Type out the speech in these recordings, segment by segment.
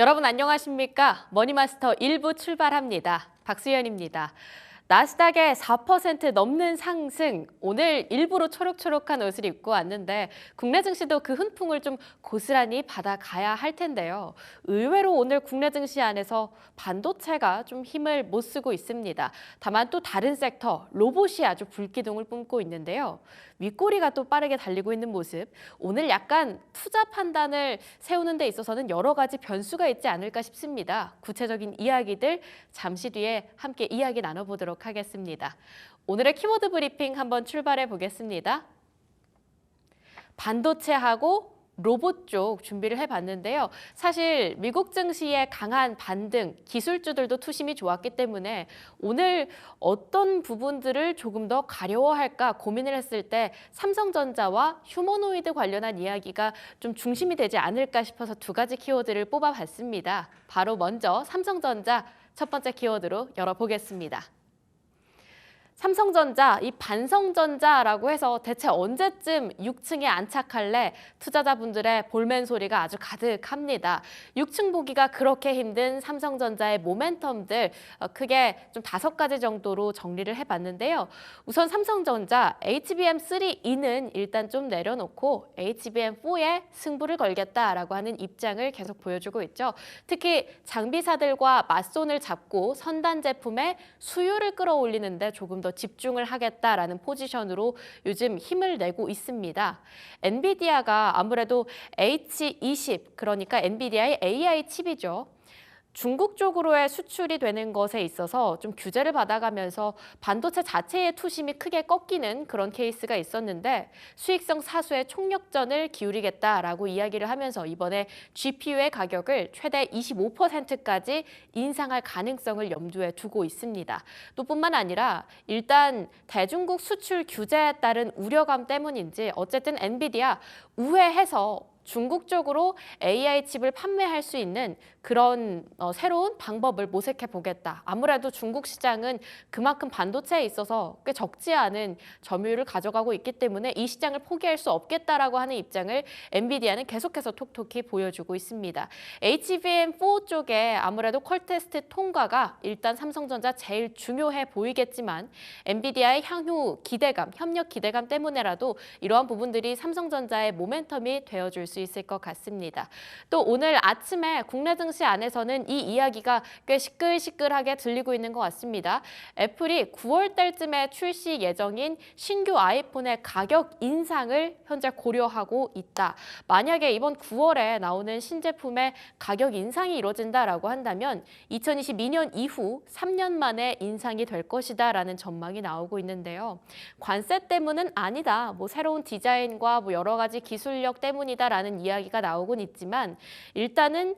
여러분 안녕하십니까? 머니마스터 1부 출발합니다. 박수연입니다. 나스닥의 4% 넘는 상승, 오늘 일부러 초록초록한 옷을 입고 왔는데 국내 증시도 그 훈풍을 좀 고스란히 받아가야 할 텐데요. 의외로 오늘 국내 증시 안에서 반도체가 좀 힘을 못 쓰고 있습니다. 다만 또 다른 섹터, 로봇이 아주 불기둥을 뿜고 있는데요. 윗꼬리가 또 빠르게 달리고 있는 모습, 오늘 약간 투자 판단을 세우는 데 있어서는 여러 가지 변수가 있지 않을까 싶습니다. 구체적인 이야기들 잠시 뒤에 함께 이야기 나눠보도록 하겠습니다. 오늘의 키워드 브리핑 한번 출발해 보겠습니다. 반도체하고 로봇 쪽 준비를 해봤는데요. 사실 미국 증시의 강한 반등, 기술주들도 투심이 좋았기 때문에 오늘 어떤 부분들을 조금 더 가려워할까 고민을 했을 때 삼성전자와 휴머노이드 관련한 이야기가 좀 중심이 되지 않을까 싶어서 두 가지 키워드를 뽑아봤습니다. 바로 먼저 삼성전자 첫 번째 키워드로 열어보겠습니다. 삼성전자, 이 반성전자라고 해서 대체 언제쯤 6층에 안착할래? 투자자분들의 볼멘 소리가 아주 가득합니다. 6층 보기가 그렇게 힘든 삼성전자의 모멘텀들 크게 좀 5가지 정도로 정리를 해봤는데요. 우선 삼성전자 HBM3E는 일단 좀 내려놓고 HBM4에 승부를 걸겠다라고 하는 입장을 계속 보여주고 있죠. 특히 장비사들과 맞손을 잡고 선단 제품의 수요를 끌어올리는데 조금 더 집중을 하겠다라는 포지션으로 요즘 힘을 내고 있습니다. 엔비디아가 아무래도 H20, 그러니까 엔비디아의 AI 칩이죠. 중국 쪽으로의 수출이 되는 것에 있어서 좀 규제를 받아가면서 반도체 자체의 투심이 크게 꺾이는 그런 케이스가 있었는데 수익성 사수의 총력전을 기울이겠다라고 이야기를 하면서 이번에 GPU의 가격을 최대 25%까지 인상할 가능성을 염두에 두고 있습니다. 또 뿐만 아니라 일단 대중국 수출 규제에 따른 우려감 때문인지 어쨌든 엔비디아 우회해서 중국 쪽으로 AI 칩을 판매할 수 있는 그런 새로운 방법을 모색해 보겠다. 아무래도 중국 시장은 그만큼 반도체에 있어서 꽤 적지 않은 점유율을 가져가고 있기 때문에 이 시장을 포기할 수 없겠다라고 하는 입장을 엔비디아는 계속해서 톡톡히 보여주고 있습니다. HBM4 쪽에 아무래도 퀄 테스트 통과가 일단 삼성전자 제일 중요해 보이겠지만 엔비디아의 향후 기대감, 협력 기대감 때문에라도 이러한 부분들이 삼성전자의 모멘텀이 되어줄 수 있을 것 같습니다. 또 오늘 아침에 국내 증시 안에서는 이 이야기가 꽤 시끌시끌하게 들리고 있는 것 같습니다. 애플이 9월 달쯤에 출시 예정인 신규 아이폰의 가격 인상을 현재 고려하고 있다. 만약에 이번 9월에 나오는 신제품의 가격 인상이 이루어진다라고 한다면 2022년 이후 3년 만에 인상이 될 것이다라는 전망이 나오고 있는데요. 관세 때문은 아니다. 새로운 디자인과 여러 가지 기술력 때문이다라는 이야기가 나오곤 있지만 일단은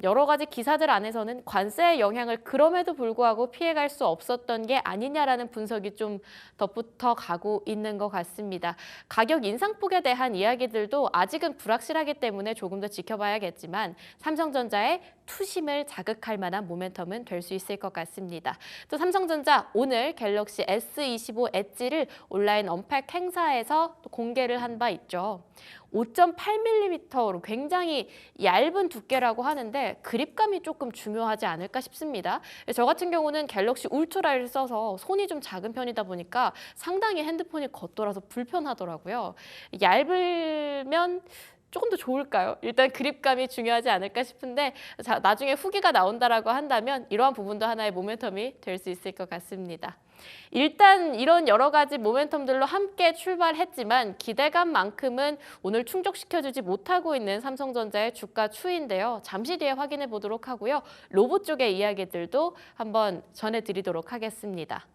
여러 가지 기사들 안에서는 관세의 영향을 그럼에도 불구하고 피해갈 수 없었던 게 아니냐라는 분석이 좀 덧붙어 가고 있는 것 같습니다. 가격 인상폭에 대한 이야기들도 아직은 불확실하기 때문에 조금 더 지켜봐야겠지만 삼성전자의 투심을 자극할 만한 모멘텀은 될 수 있을 것 같습니다. 또 삼성전자 오늘 갤럭시 S25 엣지를 온라인 언팩 행사에서 또 공개를 한 바 있죠. 5.8mm로 굉장히 얇은 두께라고 하는데 그립감이 조금 중요하지 않을까 싶습니다. 저 같은 경우는 갤럭시 울트라를 써서 손이 좀 작은 편이다 보니까 상당히 핸드폰이 겉돌아서 불편하더라고요. 얇으면 조금 더 좋을까요? 일단 그립감이 중요하지 않을까 싶은데 나중에 후기가 나온다라고 한다면 이러한 부분도 하나의 모멘텀이 될 수 있을 것 같습니다. 일단 이런 여러 가지 모멘텀들로 함께 출발했지만 기대감만큼은 오늘 충족시켜주지 못하고 있는 삼성전자의 주가 추이인데요. 잠시 뒤에 확인해 보도록 하고요. 로봇 쪽의 이야기들도 한번 전해드리도록 하겠습니다.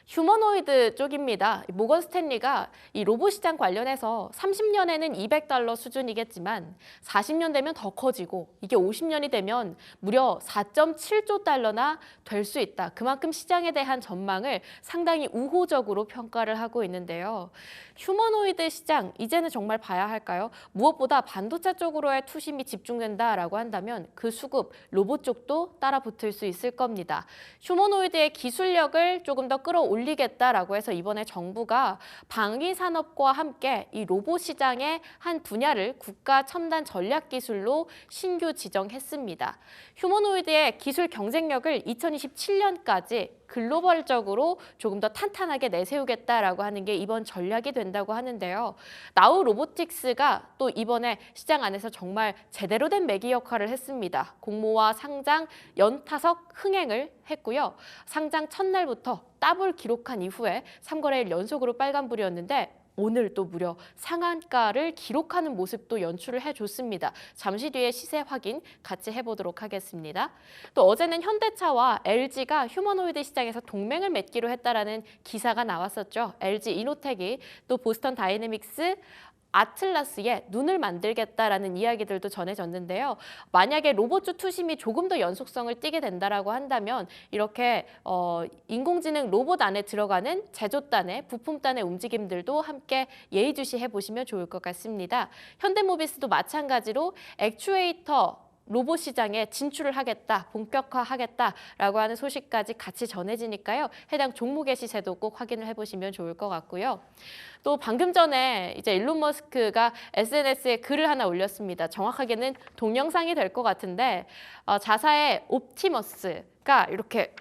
휴머노이드 쪽입니다. 모건 스탠리가 이 로봇 시장 관련해서 30년에는 $200 수준이겠지만 40년 되면 더 커지고 이게 50년이 되면 무려 4.7조 달러나 될 수 있다. 그만큼 시장에 대한 전망을 상당히 우호적으로 평가를 하고 있는데요. 휴머노이드 시장 이제는 정말 봐야 할까요? 무엇보다 반도체 쪽으로의 투심이 집중된다라고 한다면 그 수급 로봇 쪽도 따라 붙을 수 있을 겁니다. 휴머노이드의 기술력을 조금 더 끌어올리는 끌어올리겠다라고 해서 이번에 정부가 방위 산업과 함께 이 로봇 시장의 한 분야를 국가 첨단 전략 기술로 신규 지정했습니다. 휴머노이드의 기술 경쟁력을 2027년까지 글로벌적으로 조금 더 탄탄하게 내세우겠다라고 하는 게 이번 전략이 된다고 하는데요. 나우 로보틱스가 또 이번에 시장 안에서 정말 제대로 된 매기 역할을 했습니다. 공모와 상장 연타석 흥행을 했고요. 상장 첫날부터 더블 기록한 이후에 3거래일 연속으로 빨간불이었는데 오늘 또 무려 상한가를 기록하는 모습도 연출을 해줬습니다. 잠시 뒤에 시세 확인 같이 해보도록 하겠습니다. 또 어제는 현대차와 LG가 휴머노이드 시장에서 동맹을 맺기로 했다라는 기사가 나왔었죠. LG 이노텍이 또 보스턴 다이내믹스 아틀라스에 눈을 만들겠다라는 이야기들도 전해졌는데요. 만약에 로봇주 투심이 조금 더 연속성을 띠게 된다라고 한다면 이렇게 인공지능 로봇 안에 들어가는 제조단의 부품단의 움직임들도 함께 예의주시해 보시면 좋을 것 같습니다. 현대모비스도 마찬가지로 액추에이터 로봇 시장에 진출을 하겠다, 본격화하겠다라고 하는 소식까지 같이 전해지니까요. 해당 종목의 시세도 꼭 확인을 해보시면 좋을 것 같고요. 또 방금 전에 이제 일론 머스크가 SNS에 글을 하나 올렸습니다. 정확하게는 동영상이 될 것 같은데 자사의 옵티머스가 이렇게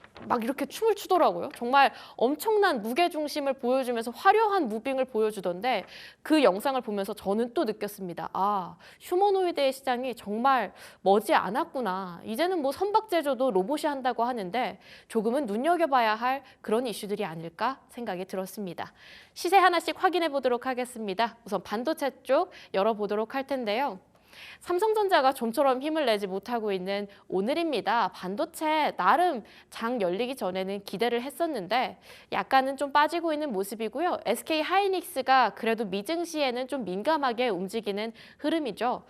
춤을 추더라고요. 정말 엄청난 무게중심을 보여주면서 화려한 무빙을 보여주던데 그 영상을 보면서 저는 또 느꼈습니다. 아, 휴머노이드의 시장이 정말 머지 않았구나. 이제는 뭐 선박제조도 로봇이 한다고 하는데 조금은 눈여겨봐야 할 그런 이슈들이 아닐까 생각이 들었습니다. 시세 하나씩 확인해 보도록 하겠습니다. 우선 반도체 쪽 열어보도록 할 텐데요. 삼성전자가 좀처럼 힘을 내지 못하고 있는 오늘입니다. 반도체 나름 장 열리기 전에는 기대를 했었는데 약간은 좀 빠지고 있는 모습이고요. SK 하이닉스가 그래도 미증시에는 좀 민감하게 움직이는 흐름이죠.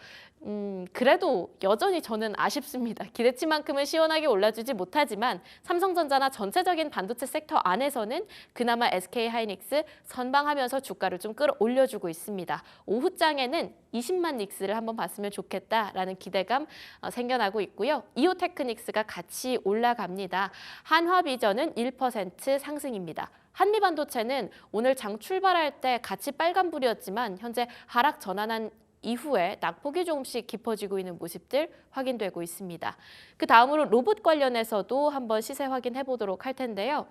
그래도 여전히 저는 아쉽습니다. 기대치만큼은 시원하게 올라주지 못하지만 삼성전자나 전체적인 반도체 섹터 안에서는 그나마 SK 하이닉스 선방하면서 주가를 좀 끌어올려주고 있습니다. 오후장에는 20만 닉스를 한번 봤으면 좋겠다라는 기대감 생겨나고 있고요. 이오테크닉스가 같이 올라갑니다. 한화비전은 1% 상승입니다. 한미반도체는 오늘 장 출발할 때 같이 빨간불이었지만 현재 하락 전환한 이후에 낙폭이 조금씩 깊어지고 있는 모습들 확인되고 있습니다. 그 다음으로 로봇 관련해서도 한번 시세 확인해 보도록 할 텐데요.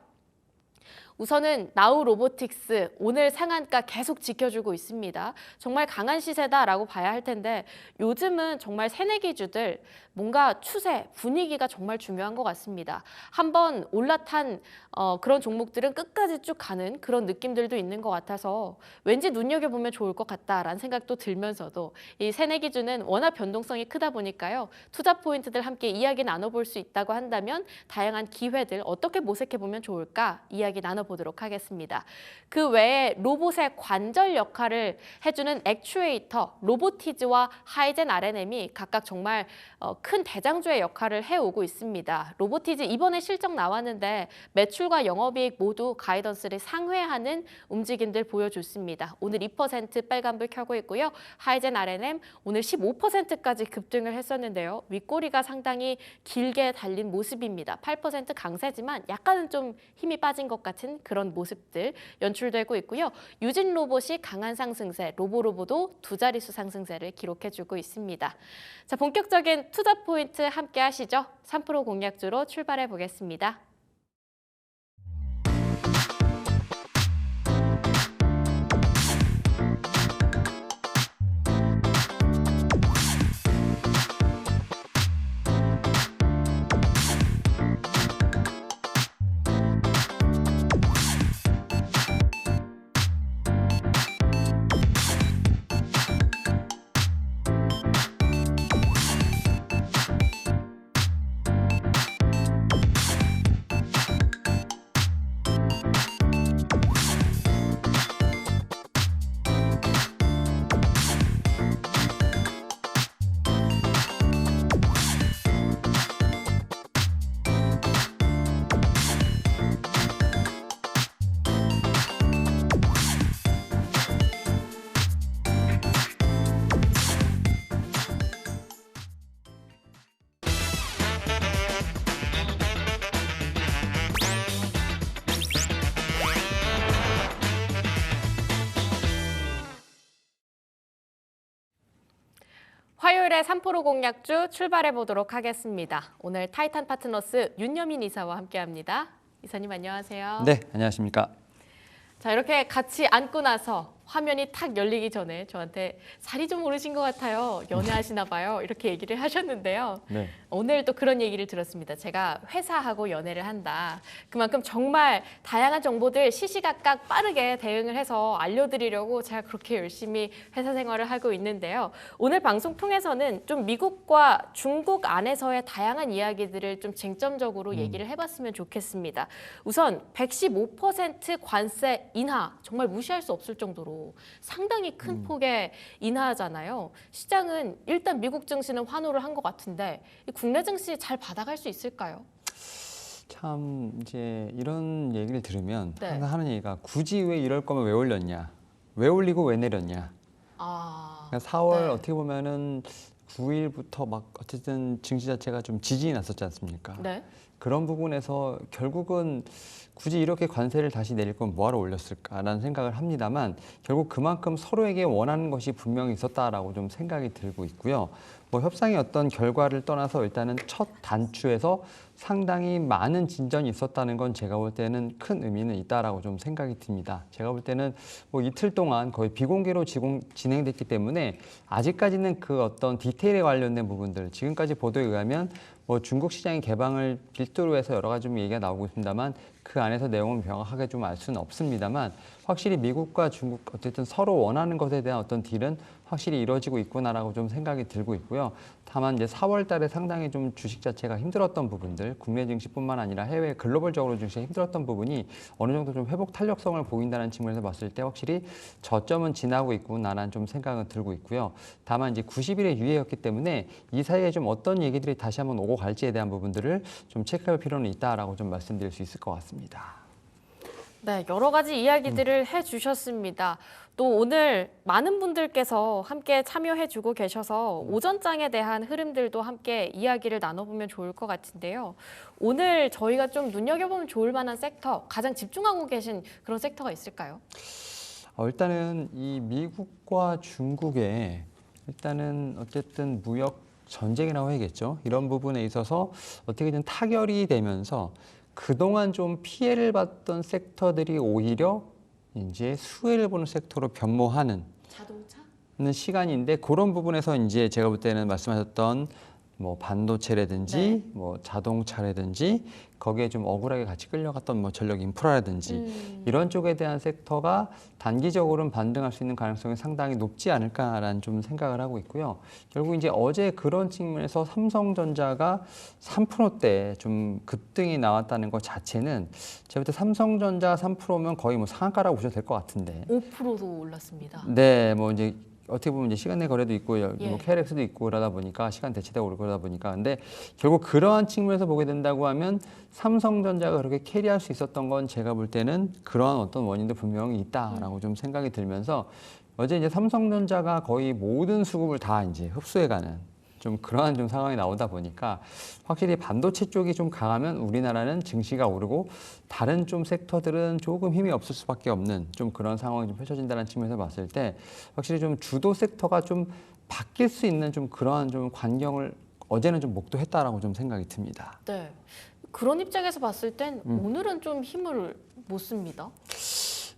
우선은 나우 로보틱스 오늘 상한가 계속 지켜주고 있습니다. 정말 강한 시세다라고 봐야 할 텐데 요즘은 정말 새내기주들 뭔가 추세, 분위기가 정말 중요한 것 같습니다. 한번 올라탄 그런 종목들은 끝까지 쭉 가는 그런 느낌들도 있는 것 같아서 왠지 눈여겨보면 좋을 것 같다라는 생각도 들면서도 이 새내기주는 워낙 변동성이 크다 보니까요. 투자 포인트들 함께 이야기 나눠볼 수 있다고 한다면 다양한 기회들 어떻게 모색해보면 좋을까 이야기 나눠보도록 하겠습니다. 그 외에 로봇의 관절 역할을 해주는 액추에이터, 로보티즈와 하이젠 R&M이 각각 정말 큰 대장주의 역할을 해오고 있습니다. 로보티즈 이번에 실적 나왔는데 매출과 영업이익 모두 가이던스를 상회하는 움직임들 보여줬습니다. 오늘 2% 빨간불 켜고 있고요. 하이젠 R&M 오늘 15%까지 급등을 했었는데요. 윗꼬리가 상당히 길게 달린 모습입니다. 8% 강세지만 약간은 좀 힘이 빠진 것 같은 그런 모습들 연출되고 있고요. 유진 로봇이 강한 상승세, 로보로보도 두 자릿수 상승세를 기록해주고 있습니다. 자, 본격적인 투자 포인트 함께 하시죠. 3% 공략주로 출발해 보겠습니다. 화요일에 3프로 공략주 출발해 보도록 하겠습니다. 오늘 타이탄 파트너스 윤여민 이사와 함께합니다. 이사님 안녕하세요. 네, 안녕하십니까. 자, 이렇게 같이 앉고 나서 화면이 탁 열리기 전에 저한테 살이 좀 오르신 것 같아요. 연애하시나 봐요. 이렇게 얘기를 하셨는데요. 네. 오늘 또 그런 얘기를 들었습니다. 제가 회사하고 연애를 한다. 그만큼 정말 다양한 정보들 시시각각 빠르게 대응을 해서 알려드리려고 제가 그렇게 열심히 회사 생활을 하고 있는데요. 오늘 방송 통해서는 좀 미국과 중국 안에서의 다양한 이야기들을 좀 쟁점적으로 얘기를 해봤으면 좋겠습니다. 우선 115% 관세 인하, 정말 무시할 수 없을 정도로 상당히 큰 폭의 인하잖아요. 시장은 일단 미국 증시는 환호를 한 것 같은데 이 국내 증시 잘 받아갈 수 있을까요? 참 이제 이런 얘기를 들으면 네. 항상 하는 얘기가 굳이 왜 이럴 거면 왜 올렸냐, 왜 올리고 왜 내렸냐. 그러니까 4월 네. 어떻게 보면은 9일부터 막 어쨌든 증시 자체가 좀 지진이 났었지 않습니까? 네. 그런 부분에서 결국은 굳이 이렇게 관세를 다시 내릴 건 뭐하러 올렸을까라는 생각을 합니다만 결국 그만큼 서로에게 원하는 것이 분명히 있었다라고 좀 생각이 들고 있고요. 뭐 협상의 어떤 결과를 떠나서 일단은 첫 단추에서 상당히 많은 진전이 있었다는 건 제가 볼 때는 큰 의미는 있다라고 좀 생각이 듭니다. 제가 볼 때는 뭐 이틀 동안 거의 비공개로 진행됐기 때문에 아직까지는 그 어떤 디테일에 관련된 부분들 지금까지 보도에 의하면 뭐 중국 시장의 개방을 필두로 해서 여러 가지 좀 얘기가 나오고 있습니다만 그 안에서 내용을 명확하게 좀 알 수는 없습니다만 확실히 미국과 중국 어쨌든 서로 원하는 것에 대한 어떤 딜은 확실히 이루어지고 있구나라고 좀 생각이 들고 있고요. 다만 이제 4월 달에 상당히 좀 주식 자체가 힘들었던 부분들, 국내 증시뿐만 아니라 해외 글로벌적으로 증시가 힘들었던 부분이 어느 정도 좀 회복 탄력성을 보인다는 측면에서 봤을 때 확실히 저점은 지나고 있구나라는 좀 생각은 들고 있고요. 다만 이제 90일의 유예였기 때문에 이 사이에 좀 어떤 얘기들이 다시 한번 오고 갈지에 대한 부분들을 좀 체크할 필요는 있다라고 좀 말씀드릴 수 있을 것 같습니다. 네, 여러 가지 이야기들을 해주셨습니다. 또 오늘 많은 분들께서 함께 참여해주고 계셔서 오전장에 대한 흐름들도 함께 이야기를 나눠보면 좋을 것 같은데요. 오늘 저희가 좀 눈여겨보면 좋을 만한 섹터, 가장 집중하고 계신 그런 섹터가 있을까요? 일단은 이 미국과 중국의 일단은 어쨌든 무역 전쟁이라고 해야겠죠. 이런 부분에 있어서 어떻게든 타결이 되면서 그동안 좀 피해를 봤던 섹터들이 오히려 이제 수혜를 보는 섹터로 변모하는 자동차? 시간인데 그런 부분에서 이제 제가 볼 때는 말씀하셨던 뭐 반도체라든지 네. 뭐 자동차라든지 거기에 좀 억울하게 같이 끌려갔던 뭐 전력 인프라라든지 이런 쪽에 대한 섹터가 단기적으로는 반등할 수 있는 가능성이 상당히 높지 않을까라는 좀 생각을 하고 있고요. 결국 이제 어제 그런 측면에서 삼성전자가 3%대 좀 급등이 나왔다는 것 자체는 제가 볼 때 삼성전자 3%면 거의 뭐 상한가라고 보셔도 될 것 같은데. 5%도 올랐습니다. 네, 뭐 이제 어떻게 보면 이제 시간 내 거래도 있고 뭐 예. KRX도 있고 그러다 보니까 시간 대체되고 그러다 보니까 근데 결국 그러한 측면에서 보게 된다고 하면 삼성전자가 그렇게 캐리할 수 있었던 건 제가 볼 때는 그러한 어떤 원인도 분명히 있다라고 좀 생각이 들면서 어제 이제 삼성전자가 거의 모든 수급을 다 이제 흡수해가는 좀 그러한 좀 상황이 나오다 보니까 확실히 반도체 쪽이 좀 강하면 우리나라는 증시가 오르고 다른 좀 섹터들은 조금 힘이 없을 수밖에 없는 좀 그런 상황이 좀 펼쳐진다는 측면에서 봤을 때 확실히 좀 주도 섹터가 좀 바뀔 수 있는 좀 그러한 좀 광경을 어제는 좀 목도했다라고 좀 생각이 듭니다. 네. 그런 입장에서 봤을 땐 오늘은 좀 힘을 못 씁니다.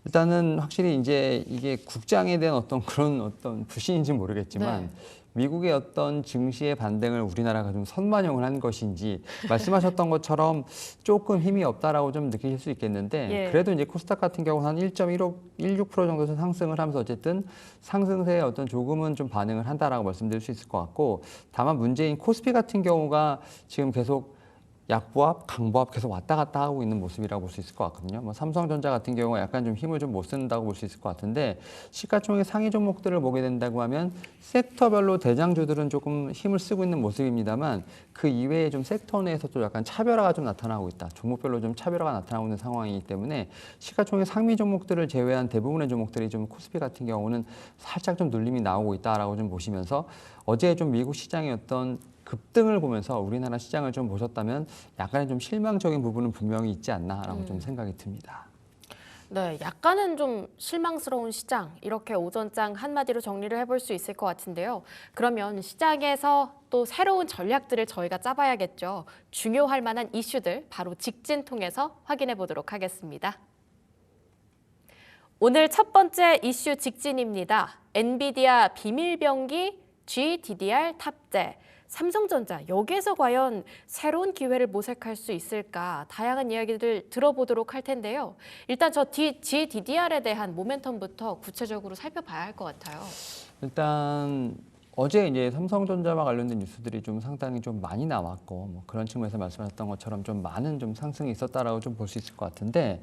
일단은 확실히 이제 이게 국장에 대한 어떤 그런 어떤 불신인지 모르겠지만 네. 미국의 어떤 증시의 반등을 우리나라가 좀 선반영을 한 것인지 말씀하셨던 것처럼 조금 힘이 없다라고 좀 느끼실 수 있겠는데 예. 그래도 이제 코스닥 같은 경우는 한 1.16% 정도 상승을 하면서 어쨌든 상승세에 어떤 조금은 좀 반응을 한다라고 말씀드릴 수 있을 것 같고 다만 문제인 코스피 같은 경우가 지금 계속 약보합, 강보합 계속 왔다 갔다 하고 있는 모습이라고 볼 수 있을 것 같거든요. 뭐 삼성전자 같은 경우가 약간 좀 힘을 좀 못 쓴다고 볼 수 있을 것 같은데 시가총액 상위 종목들을 보게 된다고 하면 섹터별로 대장주들은 조금 힘을 쓰고 있는 모습입니다만 그 이외에 좀 섹터 내에서 또 약간 차별화가 좀 나타나고 있다. 종목별로 좀 차별화가 나타나고 있는 상황이기 때문에 시가총액 상위 종목들을 제외한 대부분의 종목들이 좀 코스피 같은 경우는 살짝 좀 눌림이 나오고 있다라고 좀 보시면서 어제 좀 미국 시장의 어떤 급등을 보면서 우리나라 시장을 좀 보셨다면 약간의 좀 실망적인 부분은 분명히 있지 않나라고 좀 생각이 듭니다. 네, 약간은 좀 실망스러운 시장, 이렇게 오전장 한마디로 정리를 해볼 수 있을 것 같은데요. 그러면 시장에서 또 새로운 전략들을 저희가 짜봐야겠죠. 중요할 만한 이슈들 바로 직진 통해서 확인해 보도록 하겠습니다. 오늘 첫 번째 이슈 직진입니다. 엔비디아 비밀병기 GDDR 탑재. 삼성전자 여기에서 과연 새로운 기회를 모색할 수 있을까 다양한 이야기들 들어보도록 할 텐데요. 일단 저 GDDR에 대한 모멘텀부터 구체적으로 살펴봐야 할 것 같아요. 일단 어제 이제 삼성전자와 관련된 뉴스들이 좀 상당히 좀 많이 나왔고 뭐 그런 측면에서 말씀하셨던 것처럼 좀 많은 좀 상승이 있었다라고 좀 볼 수 있을 것 같은데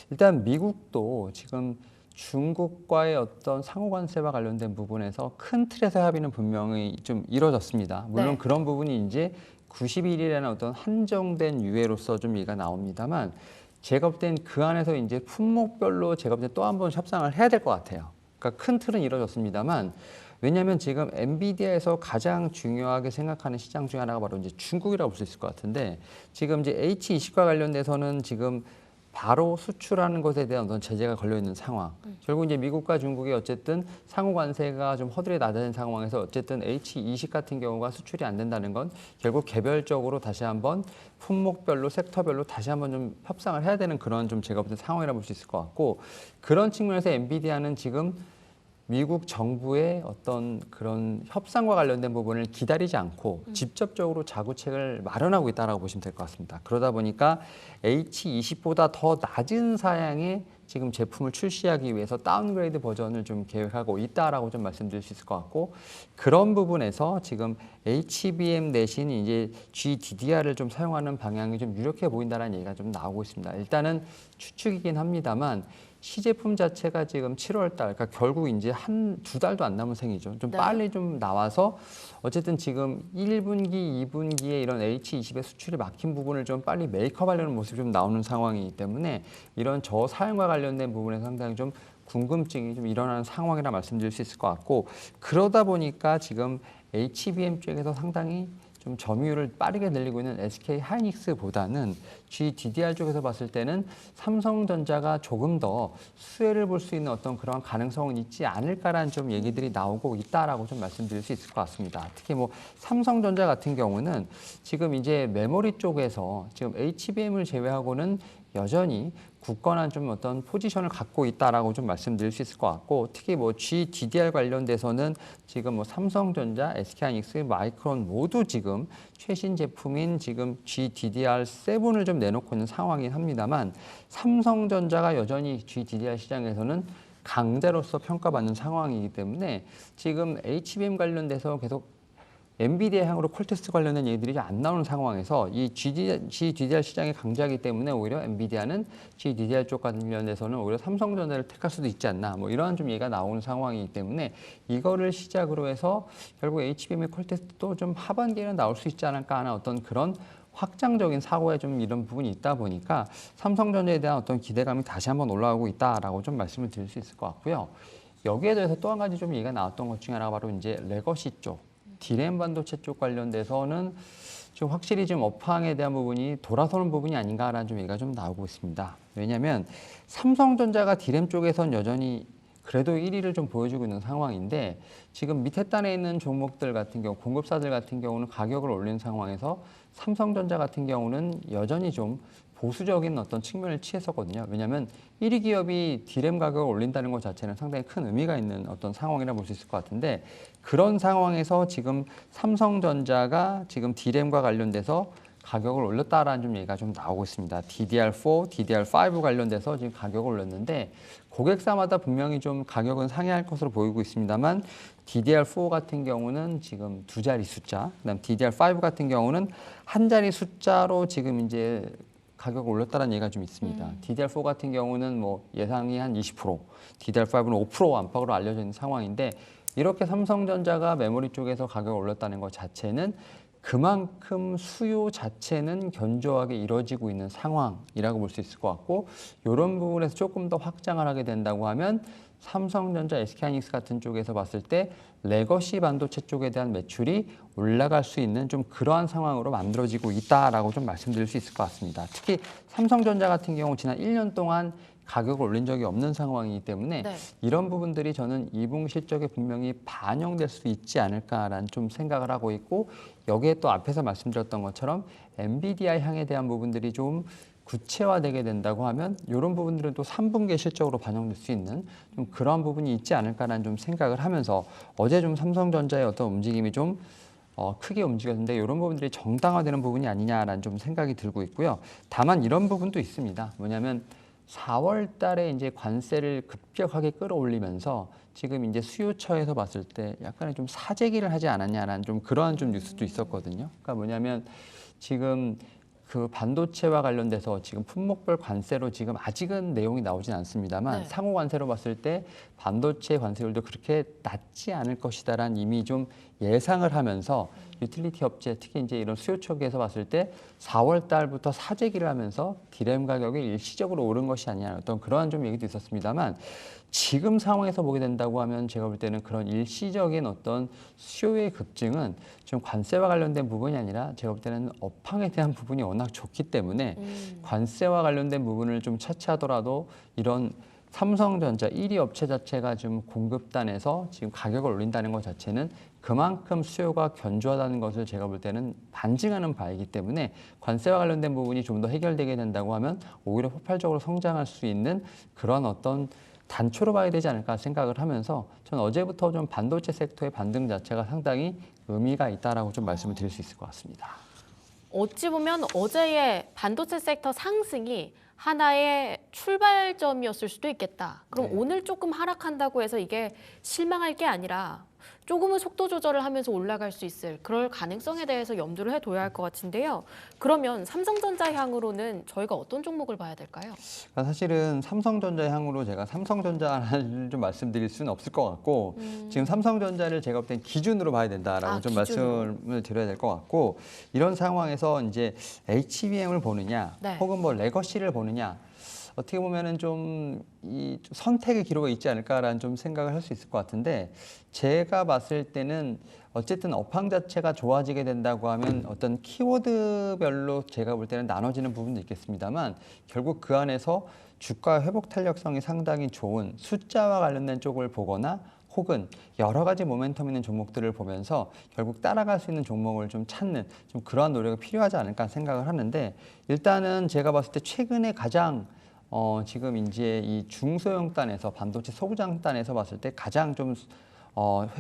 일단 미국도 지금 중국과의 어떤 상호 관세와 관련된 부분에서 큰 틀에서 합의는 분명히 좀 이루어졌습니다. 물론 네. 그런 부분이 이제 90일이라는 어떤 한정된 유예로서 좀 얘기가 나옵니다만 제가 볼 땐 그 안에서 이제 품목별로 제가 볼 때 또 한 번 협상을 해야 될 것 같아요. 그러니까 큰 틀은 이루어졌습니다만 왜냐하면 지금 엔비디아에서 가장 중요하게 생각하는 시장 중에 하나가 바로 이제 중국이라고 볼 수 있을 것 같은데 지금 이제 H20과 관련돼서는 지금 바로 수출하는 것에 대한 어떤 제재가 걸려 있는 상황. 결국 이제 미국과 중국이 어쨌든 상호 관세가 좀 허들이 낮아진 상황에서 어쨌든 H20 같은 경우가 수출이 안 된다는 건 결국 개별적으로 다시 한번 품목별로 섹터별로 다시 한번 좀 협상을 해야 되는 그런 좀 제가 볼 때 상황이라 볼 수 있을 것 같고 그런 측면에서 엔비디아는 지금 미국 정부의 어떤 그런 협상과 관련된 부분을 기다리지 않고 직접적으로 자구책을 마련하고 있다고 보시면 될 것 같습니다. 그러다 보니까 H20보다 더 낮은 사양의 지금 제품을 출시하기 위해서 다운그레이드 버전을 좀 계획하고 있다라고 좀 말씀드릴 수 있을 것 같고 그런 부분에서 지금 HBM 대신 이제 GDDR을 좀 사용하는 방향이 좀 유력해 보인다는 얘기가 좀 나오고 있습니다. 일단은 추측이긴 합니다만 시제품 자체가 지금 7월 달, 그러니까 결국 이제 두 달도 안 남은 생이죠. 좀 네. 빨리 좀 나와서 어쨌든 지금 1분기, 2분기에 이런 H20의 수출이 막힌 부분을 좀 빨리 메이크업하려는 모습이 좀 나오는 상황이기 때문에 이런 저사양과 관련된 부분에 상당히 좀 궁금증이 좀 일어나는 상황이라 말씀드릴 수 있을 것 같고 그러다 보니까 지금 HBM 쪽에서 상당히 좀 점유율을 빠르게 늘리고 있는 SK 하이닉스보다는 GDDR 쪽에서 봤을 때는 삼성전자가 조금 더 수혜를 볼 수 있는 어떤 그런 가능성은 있지 않을까라는 좀 얘기들이 나오고 있다라고 좀 말씀드릴 수 있을 것 같습니다. 특히 뭐 삼성전자 같은 경우는 지금 이제 메모리 쪽에서 지금 HBM을 제외하고는 여전히 굳건한 좀 어떤 포지션을 갖고 있다라고 좀 말씀드릴 수 있을 것 같고 특히 뭐 GDDR 관련돼서는 지금 뭐 삼성전자, SK하이닉스, 마이크론 모두 지금 최신 제품인 지금 GDDR7을 좀 내놓고 있는 상황이긴 합니다만 삼성전자가 여전히 GDDR 시장에서는 강자로서 평가받는 상황이기 때문에 지금 HBM 관련돼서 계속 엔비디아 향으로 퀄테스트 관련된 얘기들이 안 나오는 상황에서 이 GDDR 시장이 강자이기 때문에 오히려 엔비디아는 GDDR 쪽 관련돼서는 오히려 삼성전자를 택할 수도 있지 않나 뭐 이러한 좀 얘기가 나오는 상황이기 때문에 이거를 시작으로 해서 결국 HBM의 퀄테스트도 좀 하반기에는 나올 수 있지 않을까 하는 어떤 그런 확장적인 사고에 좀 이런 부분이 있다 보니까 삼성전자에 대한 어떤 기대감이 다시 한번 올라오고 있다라고 좀 말씀을 드릴 수 있을 것 같고요. 여기에 대해서 또 한 가지 좀 얘기가 나왔던 것 중에 하나가 바로 이제 레거시 쪽. 디램 반도체 쪽 관련돼서는 좀 확실히 좀 업황에 대한 부분이 돌아서는 부분이 아닌가라는 좀 얘기가 좀 나오고 있습니다. 왜냐하면 삼성전자가 디램 쪽에선 여전히 그래도 1위를 좀 보여주고 있는 상황인데 지금 밑에 단에 있는 종목들 같은 경우 공급사들 같은 경우는 가격을 올리는 상황에서 삼성전자 같은 경우는 여전히 좀 보수적인 어떤 측면을 취했었거든요. 왜냐하면 1위 기업이 디램 가격을 올린다는 것 자체는 상당히 큰 의미가 있는 어떤 상황이라 볼 수 있을 것 같은데 그런 상황에서 지금 삼성전자가 지금 디램과 관련돼서 가격을 올렸다라는 좀 얘기가 좀 나오고 있습니다. DDR4, DDR5 관련돼서 지금 가격을 올렸는데 고객사마다 분명히 좀 가격은 상회할 것으로 보이고 있습니다만 DDR4 같은 경우는 지금 두 자리 숫자, 그다음 DDR5 같은 경우는 한 자리 숫자로 지금 이제 가격을 올렸다는 얘기가 좀 있습니다. DDR4 같은 경우는 뭐 예상이 한 20%, DDR5는 5% 안팎으로 알려져 있는 상황인데 이렇게 삼성전자가 메모리 쪽에서 가격을 올렸다는 것 자체는 그만큼 수요 자체는 견조하게 이루어지고 있는 상황이라고 볼 수 있을 것 같고 이런 부분에서 조금 더 확장을 하게 된다고 하면 삼성전자, SK하이닉스 같은 쪽에서 봤을 때 레거시 반도체 쪽에 대한 매출이 올라갈 수 있는 좀 그러한 상황으로 만들어지고 있다라고 좀 말씀드릴 수 있을 것 같습니다. 특히 삼성전자 같은 경우 지난 1년 동안 가격을 올린 적이 없는 상황이기 때문에 네. 이런 부분들이 저는 2분기 실적에 분명히 반영될 수 있지 않을까라는 좀 생각을 하고 있고, 여기에 또 앞에서 말씀드렸던 것처럼 엔비디아 향에 대한 부분들이 좀 구체화되게 된다고 하면 이런 부분들은 또 3분기 실적으로 반영될 수 있는 좀 그런 부분이 있지 않을까라는 좀 생각을 하면서, 어제 좀 삼성전자의 어떤 움직임이 좀 크게 움직였는데 이런 부분들이 정당화되는 부분이 아니냐라는 좀 생각이 들고 있고요. 다만 이런 부분도 있습니다. 뭐냐면 4월 달에 이제 관세를 급격하게 끌어올리면서 지금 이제 수요처에서 봤을 때 약간의 좀 사재기를 하지 않았냐라는 좀 그러한 좀 뉴스도 있었거든요. 그러니까 뭐냐면 지금 그 반도체와 관련돼서 지금 품목별 관세로 지금 아직은 내용이 나오진 않습니다만 네. 상호 관세로 봤을 때 반도체 관세율도 그렇게 낮지 않을 것이다라는 이미 좀 예상을 하면서 유틸리티 업체, 특히 이제 이런 수요 쪽에서 봤을 때 4월 달부터 사재기를 하면서 디램 가격이 일시적으로 오른 것이 아니냐, 어떤 그러한 좀 얘기도 있었습니다만, 지금 상황에서 보게 된다고 하면 제가 볼 때는 그런 일시적인 어떤 수요의 급증은 좀 관세와 관련된 부분이 아니라 제가 볼 때는 업황에 대한 부분이 워낙 좋기 때문에 관세와 관련된 부분을 좀 차치하더라도 이런 삼성전자 1위 업체 자체가 지금 공급단에서 지금 가격을 올린다는 것 자체는 그만큼 수요가 견조하다는 것을 제가 볼 때는 반증하는 바이기 때문에, 관세와 관련된 부분이 좀 더 해결되게 된다고 하면 오히려 폭발적으로 성장할 수 있는 그런 어떤 단초로 봐야 되지 않을까 생각을 하면서, 저는 어제부터 좀 반도체 섹터의 반등 자체가 상당히 의미가 있다라고 좀 말씀을 드릴 수 있을 것 같습니다. 어찌 보면 어제의 반도체 섹터 상승이 하나의 출발점이었을 수도 있겠다. 그럼 네. 오늘 조금 하락한다고 해서 이게 실망할 게 아니라 조금은 속도 조절을 하면서 올라갈 수 있을 그럴 가능성에 대해서 염두를 해둬야 할 것 같은데요. 그러면 삼성전자 향으로는 저희가 어떤 종목을 봐야 될까요? 그러니까 사실은 삼성전자 향으로 제가 삼성전자를 좀 말씀드릴 수는 없을 것 같고, 지금 삼성전자를 제가 볼 땐 기준으로 봐야 된다라고 아, 좀 기준으로. 말씀을 드려야 될 것 같고, 이런 상황에서 이제 HBM을 보느냐, 네. 혹은 뭐 레거시를 보느냐, 어떻게 보면은 좀 이 선택의 기로가 있지 않을까라는 좀 생각을 할 수 있을 것 같은데, 제가 봤을 때는 어쨌든 업황 자체가 좋아지게 된다고 하면 어떤 키워드별로 제가 볼 때는 나눠지는 부분도 있겠습니다만, 결국 그 안에서 주가 회복 탄력성이 상당히 좋은 숫자와 관련된 쪽을 보거나 혹은 여러 가지 모멘텀 있는 종목들을 보면서 결국 따라갈 수 있는 종목을 좀 찾는 좀 그러한 노력이 필요하지 않을까 생각을 하는데, 일단은 제가 봤을 때 최근에 가장 지금 이제 이 중소형 단에서 반도체 소부장 단에서 봤을 때 가장 좀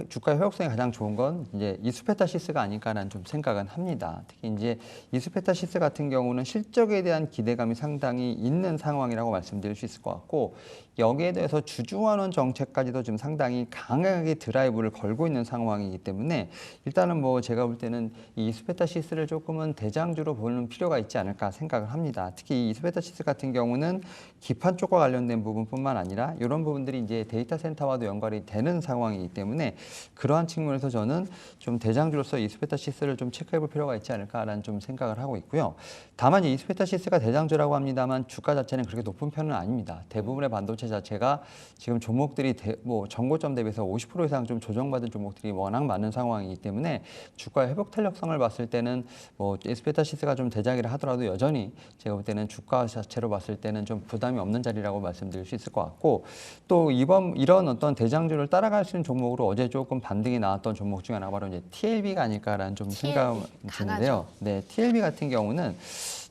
주가의 회복성이 가장 좋은 건 이제 이수페타시스가 아닐까라는 좀 생각은 합니다. 특히 이제 이수페타시스 같은 경우는 실적에 대한 기대감이 상당히 있는 상황이라고 말씀드릴 수 있을 것 같고, 여기에 대해서 주주환원 정책까지도 지금 상당히 강하게 드라이브를 걸고 있는 상황이기 때문에, 일단은 뭐 제가 볼 때는 이 이수페타시스를 조금은 대장주로 보는 필요가 있지 않을까 생각을 합니다. 특히 이 이수페타시스 같은 경우는 기판 쪽과 관련된 부분뿐만 아니라 이런 부분들이 이제 데이터 센터와도 연관이 되는 상황이기 때문에, 그러한 측면에서 저는 좀 대장주로서 이수페타시스를 좀 체크해 볼 필요가 있지 않을까라는 좀 생각을 하고 있고요. 다만 이수페타시스가 대장주라고 합니다만 주가 자체는 그렇게 높은 편은 아닙니다. 대부분의 반도체 자체가 지금 종목들이 뭐 전고점 대비해서 50% 이상 좀 조정받은 종목들이 워낙 많은 상황이기 때문에, 주가의 회복 탄력성을 봤을 때는 뭐 이수페타시스가 좀 대장이라 하더라도 여전히 제가 볼 때는 주가 자체로 봤을 때는 좀 부담이 없는 자리라고 말씀드릴 수 있을 것 같고, 또 이런 어떤 대장주를 따라갈 수 있는 종목으로 어제 조금 반등이 나왔던 종목 중에 하나가 바로 이제 TLB가 아닐까라는 좀 TLB, 생각이 드는데요. 네, TLB 같은 경우는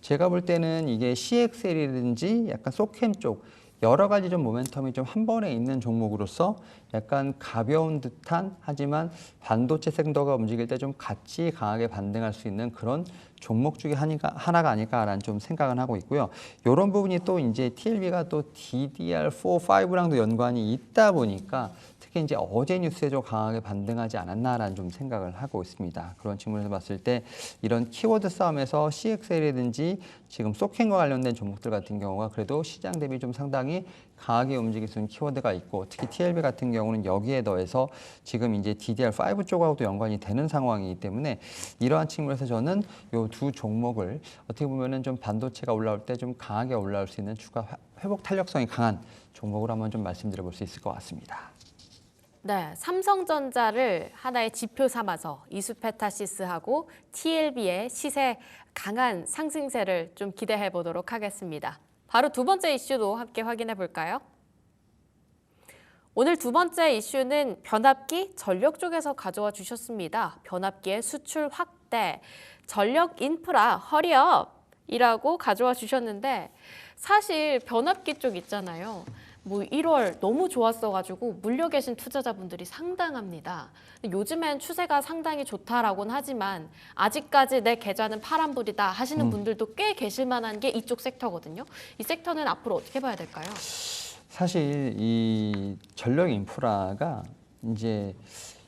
제가 볼 때는 이게 CXL이든지 약간 소캠 쪽 여러 가지 좀 모멘텀이 좀 한 번에 있는 종목으로서 약간 가벼운 듯한, 하지만 반도체 섹터가 움직일 때 좀 같이 강하게 반등할 수 있는 그런 종목 중에 하나가 아닐까라는 좀 생각은 하고 있고요. 이런 부분이 또 이제 TLB가 또 DDR4, 5랑도 연관이 있다 보니까 특히 이제 어제 뉴스에 좀 강하게 반등하지 않았나라는 좀 생각을 하고 있습니다. 그런 측면에서 봤을 때 이런 키워드 싸움에서 CXL이든지 지금 소켄과 관련된 종목들 같은 경우가 그래도 시장 대비 좀 상당히 강하게 움직일 수 있는 키워드가 있고, 특히 TLB 같은 경우는 여기에 더해서 지금 이제 DDR5 쪽하고도 연관이 되는 상황이기 때문에, 이러한 측면에서 저는 이 두 종목을 어떻게 보면은 좀 반도체가 올라올 때 좀 강하게 올라올 수 있는 주가 회복 탄력성이 강한 종목으로 한번 좀 말씀드려 볼 수 있을 것 같습니다. 네, 삼성전자를 하나의 지표 삼아서 이수페타시스하고 TLB의 시세 강한 상승세를 좀 기대해 보도록 하겠습니다. 바로 두 번째 이슈도 함께 확인해 볼까요? 오늘 두 번째 이슈는 변압기 전력 쪽에서 가져와 주셨습니다. 변압기의 수출 확대, 전력 인프라 허리업이라고 가져와 주셨는데 사실 변압기 쪽 있잖아요. 뭐 1월 너무 좋았어가지고 물려 계신 투자자분들이 상당합니다. 요즘엔 추세가 상당히 좋다라고는 하지만 아직까지 내 계좌는 파란불이다 하시는 분들도 꽤 계실 만한 게 이쪽 섹터거든요. 이 섹터는 앞으로 어떻게 봐야 될까요? 사실 이 전력 인프라가 이제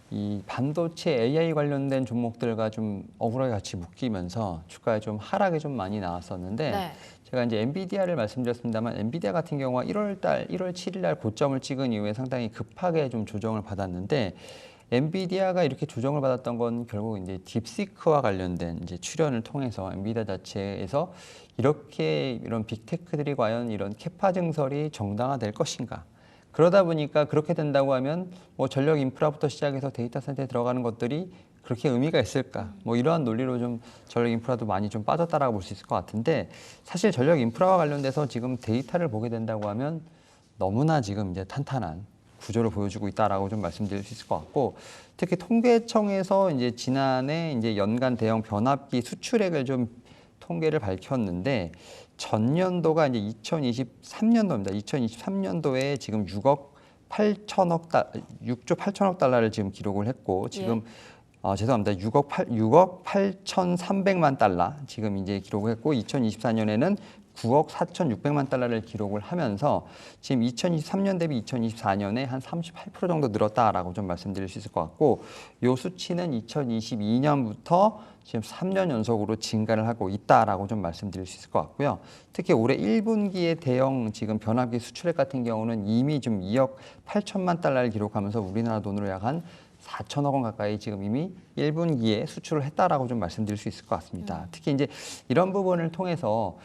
이 반도체 AI 관련된 종목들과 좀 억울하게 같이 묶이면서 주가에 좀 하락이 좀 많이 나왔었는데 네. 제가 이제 엔비디아를 말씀드렸습니다만 엔비디아 같은 경우가 1월 7일 날 고점을 찍은 이후에 상당히 급하게 좀 조정을 받았는데 엔비디아가 이렇게 조정을 받았던 건 결국 이제 딥시크와 관련된 이제 출현을 통해서 엔비디아 자체에서 이렇게 이런 빅테크들이 과연 이런 캐파 증설이 정당화될 것인가? 그러다 보니까 그렇게 된다고 하면 뭐 전력 인프라부터 시작해서 데이터 센터에 들어가는 것들이 그렇게 의미가 있을까? 뭐 이러한 논리로 좀 전력 인프라도 많이 좀 빠졌다라고 볼 수 있을 것 같은데 사실 전력 인프라와 관련돼서 지금 데이터를 보게 된다고 하면 너무나 지금 이제 탄탄한 구조를 보여주고 있다라고 좀 말씀드릴 수 있을 것 같고 특히 통계청에서 이제 지난해 이제 연간 대형 변압기 수출액을 좀 통계를 밝혔는데 전년도가 이제 2023년도입니다. 2023년도에 지금 6조 8천억 달러를 지금 기록을 했고 지금 죄송합니다. 6억 8,300만 달러 지금 이제 기록을 했고 2024년에는 9억 4,600만 달러를 기록을 하면서 지금 2023년 대비 2024년에 한 38% 정도 늘었다라고 좀 말씀드릴 수 있을 것 같고 이 수치는 2022년부터 지금 3년 연속으로 증가를 하고 있다라고 좀 말씀드릴 수 있을 것 같고요. 특히 올해 1분기의 대형 지금 변압기 수출액 같은 경우는 이미 좀 2억 8천만 달러를 기록하면서 우리나라 돈으로 약 한 4천억 원 가까이 지금 이미 1분기에 수출을 했다라고 좀 말씀드릴 수 있을 것 같습니다. 특히 이제 이런 부분을 통해서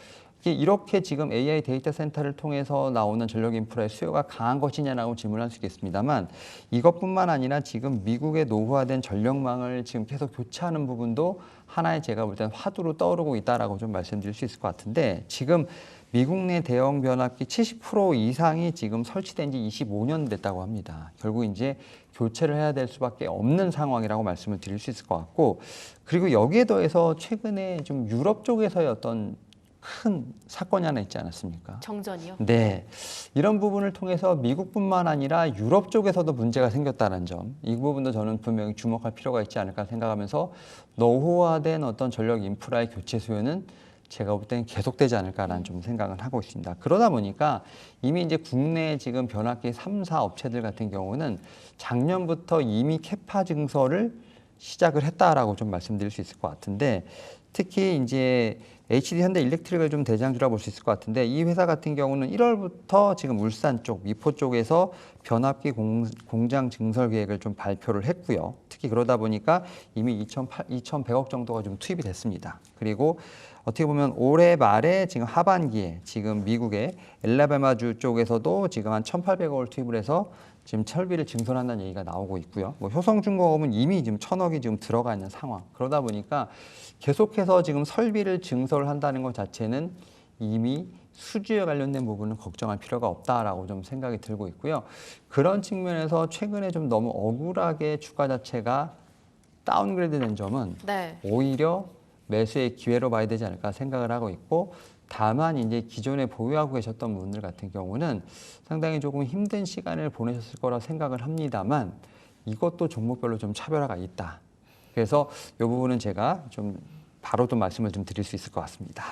이렇게 지금 AI 데이터 센터를 통해서 나오는 전력 인프라의 수요가 강한 것이냐라고 질문할 수 있겠습니다만 이것뿐만 아니라 지금 미국의 노후화된 전력망을 지금 계속 교체하는 부분도 하나의 제가 볼 때는 화두로 떠오르고 있다라고 좀 말씀드릴 수 있을 것 같은데 지금 미국 내 대형 변압기 70% 이상이 지금 설치된 지 25년 됐다고 합니다. 결국 이제 교체를 해야 될 수밖에 없는 상황이라고 말씀을 드릴 수 있을 것 같고 그리고 여기에 더해서 최근에 좀 유럽 쪽에서의 어떤 큰 사건이 하나 있지 않았습니까? 정전이요? 네. 이런 부분을 통해서 미국뿐만 아니라 유럽 쪽에서도 문제가 생겼다는 점, 이 부분도 저는 분명히 주목할 필요가 있지 않을까 생각하면서 노후화된 어떤 전력 인프라의 교체 수요는 제가 볼 때는 계속되지 않을까라는 좀 생각을 하고 있습니다. 그러다 보니까 이미 이제 국내 지금 변압기 3사 업체들 같은 경우는 작년부터 이미 캐파 증설을 시작을 했다라고 좀 말씀드릴 수 있을 것 같은데 특히 이제 HD 현대 일렉트릭을 좀 대장주라 볼 수 있을 것 같은데 이 회사 같은 경우는 1월부터 지금 울산 쪽, 미포 쪽에서 변압기 공장 증설 계획을 좀 발표를 했고요. 특히 그러다 보니까 이미 2,100억 정도가 좀 투입이 됐습니다. 그리고 어떻게 보면 올해 말에 지금 하반기에 지금 미국의 엘라바마주 쪽에서도 지금 한 1,800억을 투입을 해서 지금 설비를 증설한다는 얘기가 나오고 있고요. 뭐 효성중공업은 이미 지금 1,000억이 지금 들어가 있는 상황. 그러다 보니까 계속해서 지금 설비를 증설한다는 것 자체는 이미 수주에 관련된 부분은 걱정할 필요가 없다라고 좀 생각이 들고 있고요. 그런 측면에서 최근에 좀 너무 억울하게 주가 자체가 다운그레이드 된 점은 네. 오히려 매수의 기회로 봐야 되지 않을까 생각을 하고 있고 다만 이제 기존에 보유하고 계셨던 분들 같은 경우는 상당히 조금 힘든 시간을 보내셨을 거라 생각을 합니다만 이것도 종목별로 좀 차별화가 있다. 그래서 이 부분은 제가 좀 바로 또 말씀을 좀 드릴 수 있을 것 같습니다.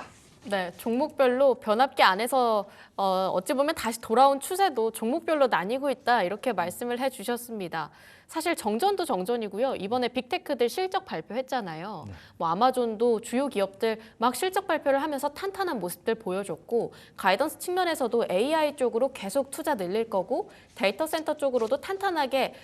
네, 종목별로 변압기 안에서 어찌 보면 다시 돌아온 추세도 종목별로 나뉘고 있다 이렇게 말씀을 해주셨습니다. 사실 정전도 정전이고요. 이번에 빅테크들 실적 발표했잖아요. 네. 뭐 아마존도 주요 기업들 막 실적 발표를 하면서 탄탄한 모습들 보여줬고 가이던스 측면에서도 AI 쪽으로 계속 투자 늘릴 거고 데이터 센터 쪽으로도 탄탄하게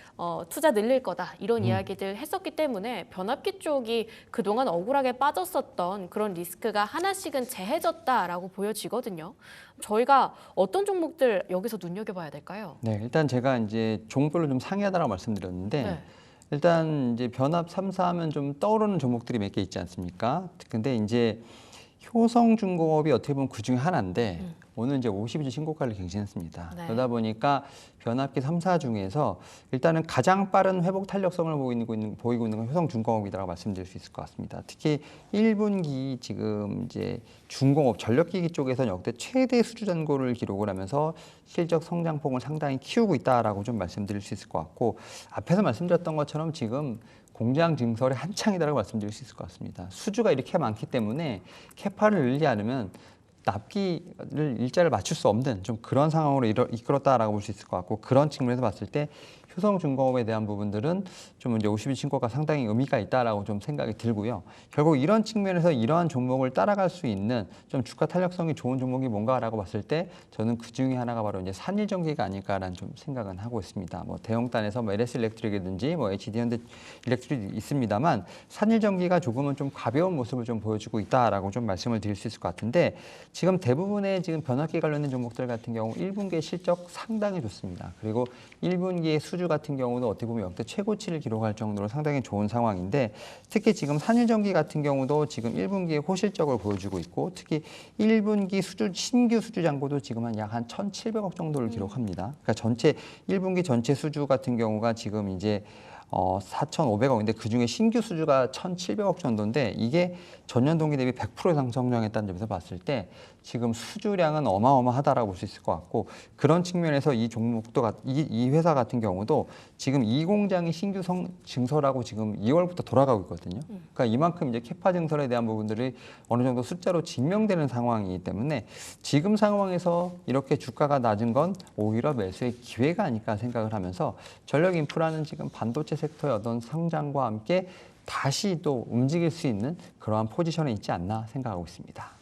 투자 늘릴 거다 이런 이야기들 했었기 때문에 변압기 쪽이 그동안 억울하게 빠졌었던 그런 리스크가 하나씩은 재해졌다라고 보여지거든요. 저희가 어떤 종목들 여기서 눈여겨봐야 될까요? 네, 일단 제가 이제 종목별로 좀 상이하다라고 말씀드렸는데 네. 일단 이제 변압 3사 하면 좀 떠오르는 종목들이 몇 개 있지 않습니까? 근데 이제 효성중공업이 어떻게 보면 그 중에 하나인데 오늘 이제 50일 신고가를 갱신했습니다. 네. 그러다 보니까 변압기 3사 중에서 일단은 가장 빠른 회복 탄력성을 보이고 있는 건 효성중공업이라고 말씀드릴 수 있을 것 같습니다. 특히 1분기 지금 이제 중공업 전력기기 쪽에서 역대 최대 수주 잔고를 기록을 하면서 실적 성장폭을 상당히 키우고 있다라고 좀 말씀드릴 수 있을 것 같고 앞에서 말씀드렸던 것처럼 지금 공장 증설의 한창이다라고 말씀드릴 수 있을 것 같습니다. 수주가 이렇게 많기 때문에 캐파를 늘리지 않으면 납기를 일자를 맞출 수 없는 좀 그런 상황으로 이끌었다라고 볼 수 있을 것 같고 그런 측면에서 봤을 때 효성중공업에 대한 부분들은 좀 이제 50일 신고가 상당히 의미가 있다라고 좀 생각이 들고요. 결국 이런 측면에서 이러한 종목을 따라갈 수 있는 좀 주가 탄력성이 좋은 종목이 뭔가라고 봤을 때 저는 그 중에 하나가 바로 이제 산일전기가 아닐까라는 좀 생각은 하고 있습니다. 뭐 대형단에서 뭐 LS 일렉트릭이든지 뭐 HD 현대 일렉트릭이 있습니다만 산일전기가 조금은 좀 가벼운 모습을 좀 보여주고 있다라고 좀 말씀을 드릴 수 있을 것 같은데 지금 대부분의 지금 변압기 관련된 종목들 같은 경우 1분기의 실적 상당히 좋습니다. 그리고 1분기의 수주 같은 경우도 어떻게 보면 역대 최고치를 기록할 정도로 상당히 좋은 상황인데 특히 지금 산일전기 같은 경우도 지금 1분기에 호실적을 보여주고 있고 특히 1분기 신규 수주 잔고도 지금 약 1,700억 정도를 기록합니다. 그러니까 전체 1분기 전체 수주 같은 경우가 지금 이제 4,500억인데 그중에 신규 수주가 1,700억 정도인데 이게 전년 동기 대비 100% 이상 성장했다는 점에서 봤을 때 지금 수주량은 어마어마하다라고 볼 수 있을 것 같고 그런 측면에서 이 종목도 이 회사 같은 경우도 지금 이 공장이 신규 증설하고 지금 2월부터 돌아가고 있거든요. 그러니까 이만큼 이제 캐파 증설에 대한 부분들이 어느 정도 숫자로 증명되는 상황이기 때문에 지금 상황에서 이렇게 주가가 낮은 건 오히려 매수의 기회가 아닐까 생각을 하면서 전력 인프라는 지금 반도체 섹터의 어떤 성장과 함께 다시 또 움직일 수 있는 그러한 포지션에 있지 않나 생각하고 있습니다.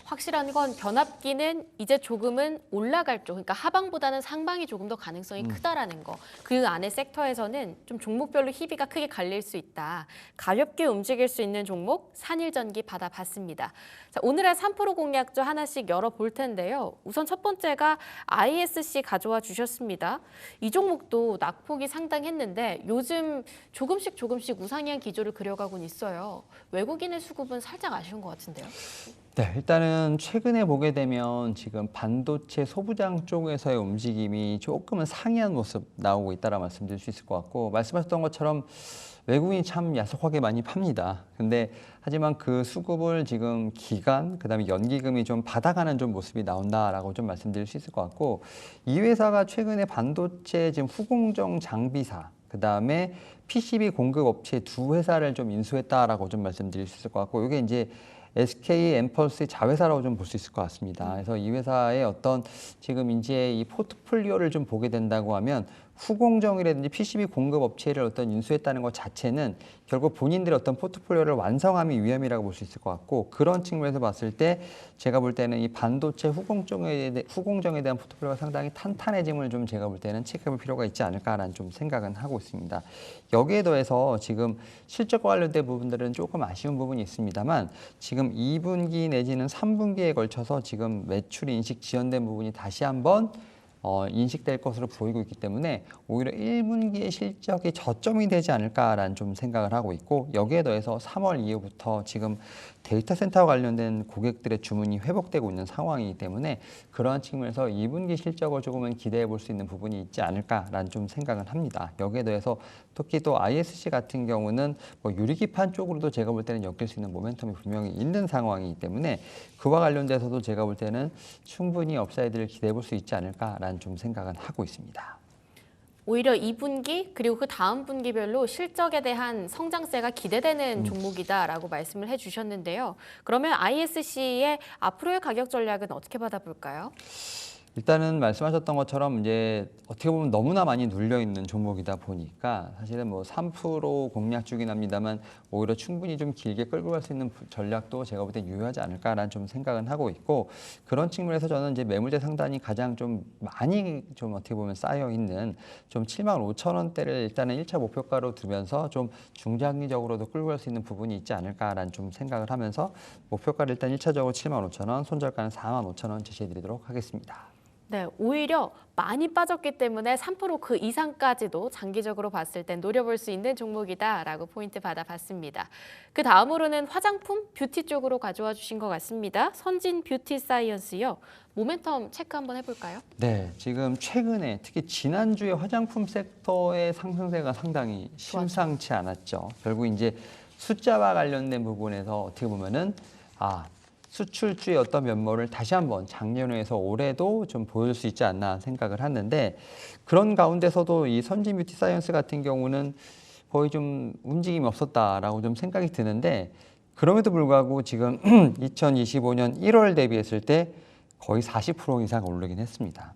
확실한 건 변압기는 이제 조금은 올라갈 쪽, 그러니까 하방보다는 상방이 조금 더 가능성이 크다라는 거. 그 안에 섹터에서는 좀 종목별로 희비가 크게 갈릴 수 있다. 가볍게 움직일 수 있는 종목 산일전기 받아봤습니다. 자, 오늘의 3프로 공략조 하나씩 열어볼 텐데요. 우선 첫 번째가 ISC 가져와 주셨습니다. 이 종목도 낙폭이 상당했는데 요즘 조금씩 우상향 기조를 그려가곤 있어요. 외국인의 수급은 살짝 아쉬운 것 같은데요. 네, 일단은 최근에 보게 되면 지금 반도체 소부장 쪽에서의 움직임이 조금은 상이한 모습 나오고 있다라 말씀드릴 수 있을 것 같고 말씀하셨던 것처럼 외국인이 참 야속하게 많이 팝니다. 근데 하지만 그 수급을 지금 기간, 그다음에 연기금이 좀 받아가는 좀 모습이 나온다라고 좀 말씀드릴 수 있을 것 같고 이 회사가 최근에 반도체 지금 후공정 장비사 그다음에 PCB 공급 업체 두 회사를 좀 인수했다라고 좀 말씀드릴 수 있을 것 같고 이게 이제 SK 엠펄스의 자회사라고 좀 볼 수 있을 것 같습니다. 그래서 이 회사의 어떤 지금 이제 이 포트폴리오를 좀 보게 된다고 하면 후공정이라든지 PCB 공급 업체를 어떤 인수했다는 것 자체는 결국 본인들의 어떤 포트폴리오를 완성함이 위함이라고 볼 수 있을 것 같고 그런 측면에서 봤을 때 제가 볼 때는 이 반도체 후공정에 대한 포트폴리오가 상당히 탄탄해짐을 좀 제가 볼 때는 체크해볼 필요가 있지 않을까라는 좀 생각은 하고 있습니다. 여기에 더해서 지금 실적과 관련된 부분들은 조금 아쉬운 부분이 있습니다만 지금 2분기 내지는 3분기에 걸쳐서 지금 매출 인식 지연된 부분이 다시 한번 인식될 것으로 보이고 있기 때문에 오히려 1분기의 실적이 저점이 되지 않을까라는 좀 생각을 하고 있고 여기에 더해서 3월 이후부터 지금 데이터 센터와 관련된 고객들의 주문이 회복되고 있는 상황이기 때문에 그러한 측면에서 2분기 실적을 조금은 기대해 볼 수 있는 부분이 있지 않을까라는 좀 생각은 합니다. 여기에 더해서 특히 또 ISC 같은 경우는 뭐 유리기판 쪽으로도 제가 볼 때는 엮일 수 있는 모멘텀이 분명히 있는 상황이기 때문에 그와 관련돼서도 제가 볼 때는 충분히 업사이드를 기대해 볼 수 있지 않을까라는 좀 생각은 하고 있습니다. 오히려 2분기 그리고 그 다음 분기별로 실적에 대한 성장세가 기대되는 종목이다라고 말씀을 해주셨는데요. 그러면 ISC의 앞으로의 가격 전략은 어떻게 받아볼까요? 일단은 말씀하셨던 것처럼 이제 어떻게 보면 너무나 많이 눌려 있는 종목이다 보니까 사실은 뭐 3% 공략 중이긴 합니다만 오히려 충분히 좀 길게 끌고 갈 수 있는 전략도 제가 볼 때 유효하지 않을까라는 좀 생각은 하고 있고 그런 측면에서 저는 이제 매물대 상단이 가장 좀 많이 좀 어떻게 보면 쌓여 있는 좀 75,000원대를 일단은 1차 목표가로 두면서 좀 중장기적으로도 끌고 갈 수 있는 부분이 있지 않을까라는 좀 생각을 하면서 목표가를 일단 1차적으로 75,000원, 손절가는 45,000원 제시해 드리도록 하겠습니다. 네, 오히려 많이 빠졌기 때문에 3%그 이상까지도 장기적으로 봤을 땐 노려볼 수 있는 종목이다라고 포인트 받아봤습니다. 그 다음으로는 화장품, 뷰티 쪽으로 가져와 주신 것 같습니다. 선진 뷰티 사이언스요. 모멘텀 체크 한번 해볼까요? 네, 지금 최근에 특히 지난주에 화장품 섹터의 상승세가 상당히 심상치 않았죠. 결국 이제 숫자와 관련된 부분에서 어떻게 보면은 수출주의 어떤 면모를 다시 한번 작년에 해서 올해도 좀 보여줄 수 있지 않나 생각을 하는데, 그런 가운데서도 이 선진 뷰티 사이언스 같은 경우는 거의 좀 움직임이 없었다라고 좀 생각이 드는데, 그럼에도 불구하고 지금 2025년 1월 대비했을 때 거의 40% 이상 오르긴 했습니다.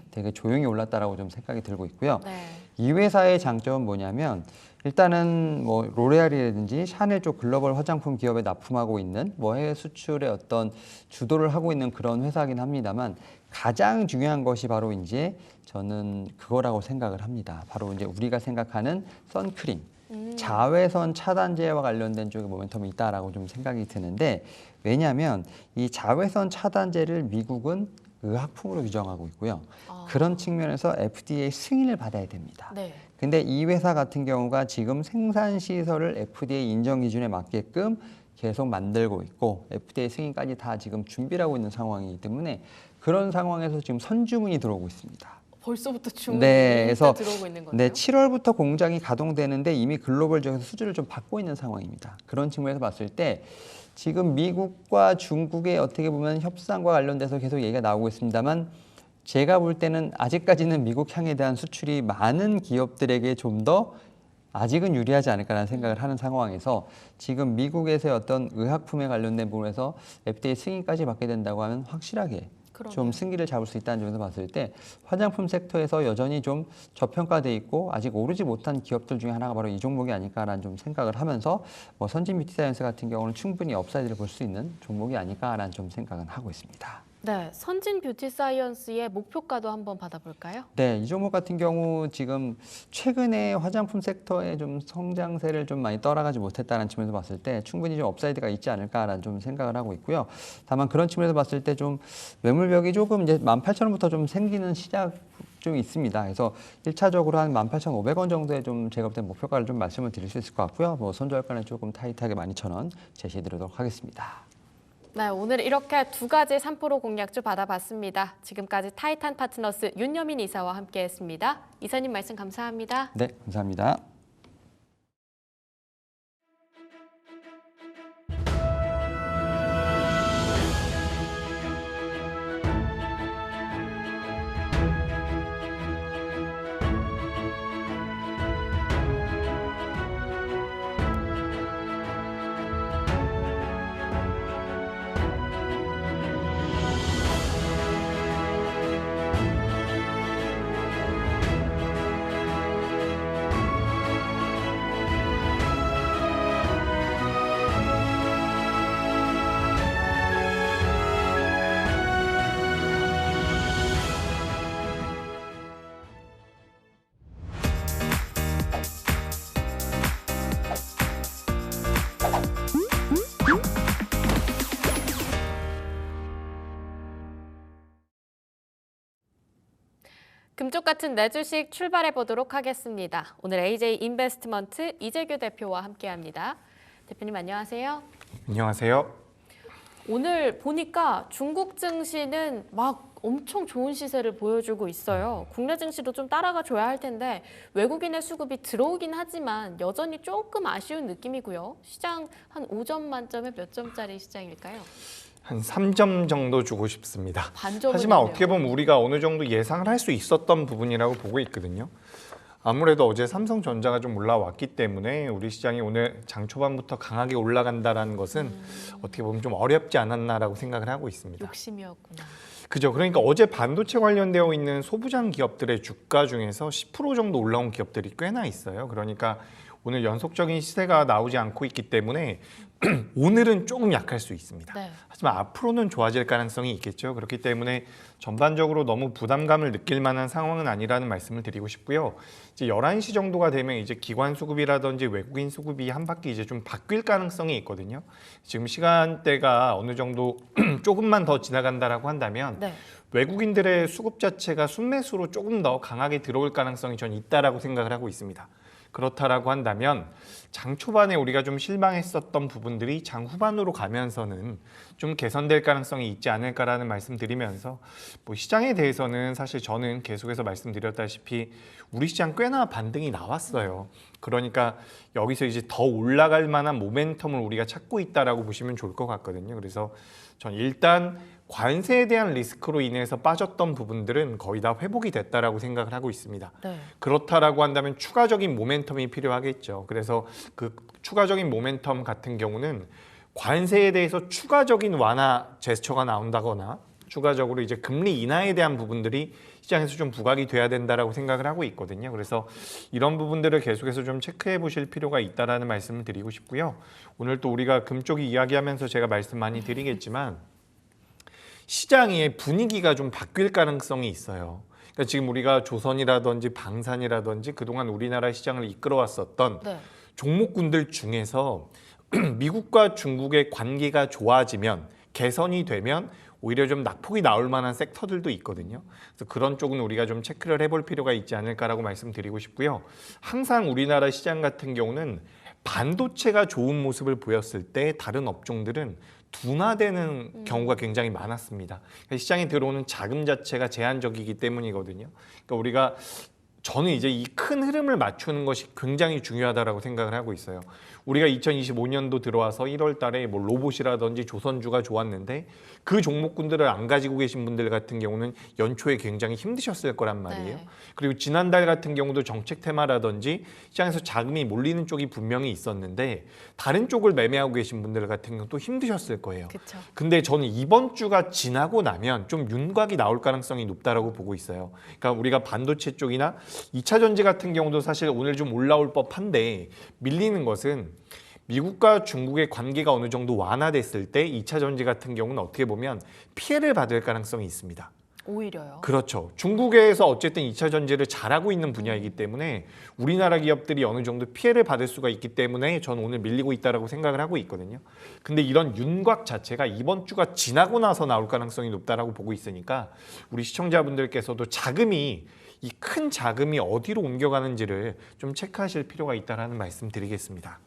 되게 조용히 올랐다라고 좀 생각이 들고 있고요. 네. 이 회사의 장점은 뭐냐면, 일단은 뭐 로레알이라든지 샤넬 쪽 글로벌 화장품 기업에 납품하고 있는 뭐 해외 수출의 어떤 주도를 하고 있는 그런 회사긴 합니다만, 가장 중요한 것이 바로 이제 저는 그거라고 생각을 합니다. 바로 이제 우리가 생각하는 선크림, 자외선 차단제와 관련된 쪽에 모멘텀이 있다라고 좀 생각이 드는데, 왜냐하면 이 자외선 차단제를 미국은 의약품으로 규정하고 있고요. 그런 측면에서 FDA 승인을 받아야 됩니다. 네. 근데 이 회사 같은 경우가 지금 생산 시설을 FDA 인정 기준에 맞게끔 계속 만들고 있고 FDA 승인까지 다 지금 준비를 하고 있는 상황이기 때문에, 그런 상황에서 지금 선주문이 들어오고 있습니다. 벌써부터 주문이 네, 그래서 들어오고 있는 거네요. 네, 7월부터 공장이 가동되는데 이미 글로벌적에서 수주를 좀 받고 있는 상황입니다. 그런 측면에서 봤을 때 지금 미국과 중국의 어떻게 보면 협상과 관련돼서 계속 얘기가 나오고 있습니다만, 제가 볼 때는 아직까지는 미국 향에 대한 수출이 많은 기업들에게 좀 더 아직은 유리하지 않을까라는 생각을 하는 상황에서, 지금 미국에서의 어떤 의약품에 관련된 부분에서 FDA 승인까지 받게 된다고 하면 확실하게 좀 승기를 잡을 수 있다는 점에서 봤을 때, 화장품 섹터에서 여전히 좀 저평가돼 있고 아직 오르지 못한 기업들 중에 하나가 바로 이 종목이 아닐까라는 좀 생각을 하면서, 뭐 선진 뷰티 사이언스 같은 경우는 충분히 업사이드를 볼 수 있는 종목이 아닐까라는 좀 생각은 하고 있습니다. 네, 선진 뷰티 사이언스의 목표가도 한번 받아볼까요? 네, 이 종목 같은 경우 지금 최근에 화장품 섹터의 좀 성장세를 좀 많이 따라가지 못했다는 측면에서 봤을 때 충분히 좀 업사이드가 있지 않을까라는 좀 생각을 하고 있고요. 다만 그런 측면에서 봤을 때 좀 매물벽이 조금 이제 18,000원부터 좀 생기는 시작 좀 있습니다. 그래서 1차적으로 한 18,500원 정도의 좀 제가 볼 때 목표가를 좀 말씀을 드릴 수 있을 것 같고요. 뭐 손절가는 조금 타이트하게 12,000원 제시해 드리도록 하겠습니다. 네, 오늘 이렇게 두 가지 3% 공략주 받아봤습니다. 지금까지 타이탄 파트너스 윤여민 이사와 함께했습니다. 이사님 말씀 감사합니다. 네, 감사합니다. 금쪽 같은 내 주식 출발해 보도록 하겠습니다. 오늘 AJ 인베스트먼트 이재규 대표와 함께합니다. 대표님 안녕하세요. 안녕하세요. 오늘 보니까 중국 증시는 막 엄청 좋은 시세를 보여주고 있어요. 국내 증시도 좀 따라가 줘야 할 텐데 외국인의 수급이 들어오긴 하지만 여전히 조금 아쉬운 느낌이고요. 시장 한 5점 만점에 몇 점짜리 시장일까요? 한 3점 정도 주고 싶습니다. 반점은 하지만 있네요. 어떻게 보면 우리가 어느 정도 예상을 할 수 있었던 부분이라고 보고 있거든요. 아무래도 어제 삼성전자가 좀 올라왔기 때문에 우리 시장이 오늘 장 초반부터 강하게 올라간다는 것은 어떻게 보면 좀 어렵지 않았나라고 생각을 하고 있습니다. 욕심이었구나. 그죠. 그러니까 어제 반도체 관련되어 있는 소부장 기업들의 주가 중에서 10% 정도 올라온 기업들이 꽤나 있어요. 그러니까 오늘 연속적인 시세가 나오지 않고 있기 때문에 오늘은 조금 약할 수 있습니다. 네. 하지만 앞으로는 좋아질 가능성이 있겠죠. 그렇기 때문에 전반적으로 너무 부담감을 느낄 만한 상황은 아니라는 말씀을 드리고 싶고요. 이제 11시 정도가 되면 이제 기관 수급이라든지 외국인 수급이 한 바퀴 이제 좀 바뀔 가능성이 있거든요. 지금 시간대가 어느 정도 조금만 더 지나간다라고 한다면 네. 외국인들의 수급 자체가 순매수로 조금 더 강하게 들어올 가능성이 전 있다라고 생각을 하고 있습니다. 그렇다라고 한다면 장 초반에 우리가 좀 실망했었던 부분들이 장 후반으로 가면서는 좀 개선될 가능성이 있지 않을까라는 말씀드리면서 뭐 시장에 대해서는 사실 저는 계속해서 말씀드렸다시피 우리 시장 꽤나 반등이 나왔어요. 그러니까 여기서 이제 더 올라갈 만한 모멘텀을 우리가 찾고 있다라고 보시면 좋을 것 같거든요. 그래서 전 일단 관세에 대한 리스크로 인해서 빠졌던 부분들은 거의 다 회복이 됐다라고 생각을 하고 있습니다. 네. 그렇다라고 한다면 추가적인 모멘텀이 필요하겠죠. 그래서 그 추가적인 모멘텀 같은 경우는 관세에 대해서 추가적인 완화 제스처가 나온다거나 추가적으로 이제 금리 인하에 대한 부분들이 시장에서 좀 부각이 돼야 된다라고 생각을 하고 있거든요. 그래서 이런 부분들을 계속해서 좀 체크해 보실 필요가 있다라는 말씀을 드리고 싶고요. 오늘 또 우리가 금 쪽이 이야기하면서 제가 말씀 많이 드리겠지만 시장의 분위기가 좀 바뀔 가능성이 있어요. 그러니까 지금 우리가 조선이라든지 방산이라든지 그동안 우리나라 시장을 이끌어왔었던 네. 종목군들 중에서 미국과 중국의 관계가 좋아지면 개선이 되면 오히려 좀 낙폭이 나올 만한 섹터들도 있거든요. 그래서 그런 쪽은 우리가 좀 체크를 해볼 필요가 있지 않을까라고 말씀드리고 싶고요. 항상 우리나라 시장 같은 경우는 반도체가 좋은 모습을 보였을 때 다른 업종들은 둔화되는 경우가 굉장히 많았습니다. 그러니까 시장에 들어오는 자금 자체가 제한적이기 때문이거든요. 그러니까 우리가 저는 이제 이 큰 흐름을 맞추는 것이 굉장히 중요하다라고 생각을 하고 있어요. 우리가 2025년도 들어와서 1월 달에 뭐 로봇이라든지 조선주가 좋았는데 그 종목군들을 안 가지고 계신 분들 같은 경우는 연초에 굉장히 힘드셨을 거란 말이에요. 네. 그리고 지난달 같은 경우도 정책 테마라든지 시장에서 자금이 몰리는 쪽이 분명히 있었는데 다른 쪽을 매매하고 계신 분들 같은 경우도 힘드셨을 거예요. 그렇죠. 근데 저는 이번 주가 지나고 나면 좀 윤곽이 나올 가능성이 높다라고 보고 있어요. 그러니까 우리가 반도체 쪽이나 2차 전지 같은 경우도 사실 오늘 좀 올라올 법한데 밀리는 것은 미국과 중국의 관계가 어느 정도 완화됐을 때 2차 전지 같은 경우는 어떻게 보면 피해를 받을 가능성이 있습니다. 오히려요. 그렇죠. 중국에서 어쨌든 2차 전지를 잘하고 있는 분야이기 때문에 우리나라 기업들이 어느 정도 피해를 받을 수가 있기 때문에 저는 오늘 밀리고 있다라고 생각을 하고 있거든요. 근데 이런 윤곽 자체가 이번 주가 지나고 나서 나올 가능성이 높다라고 보고 있으니까 우리 시청자분들께서도 자금이 이 큰 자금이 어디로 옮겨가는지를 좀 체크하실 필요가 있다라는 말씀 드리겠습니다.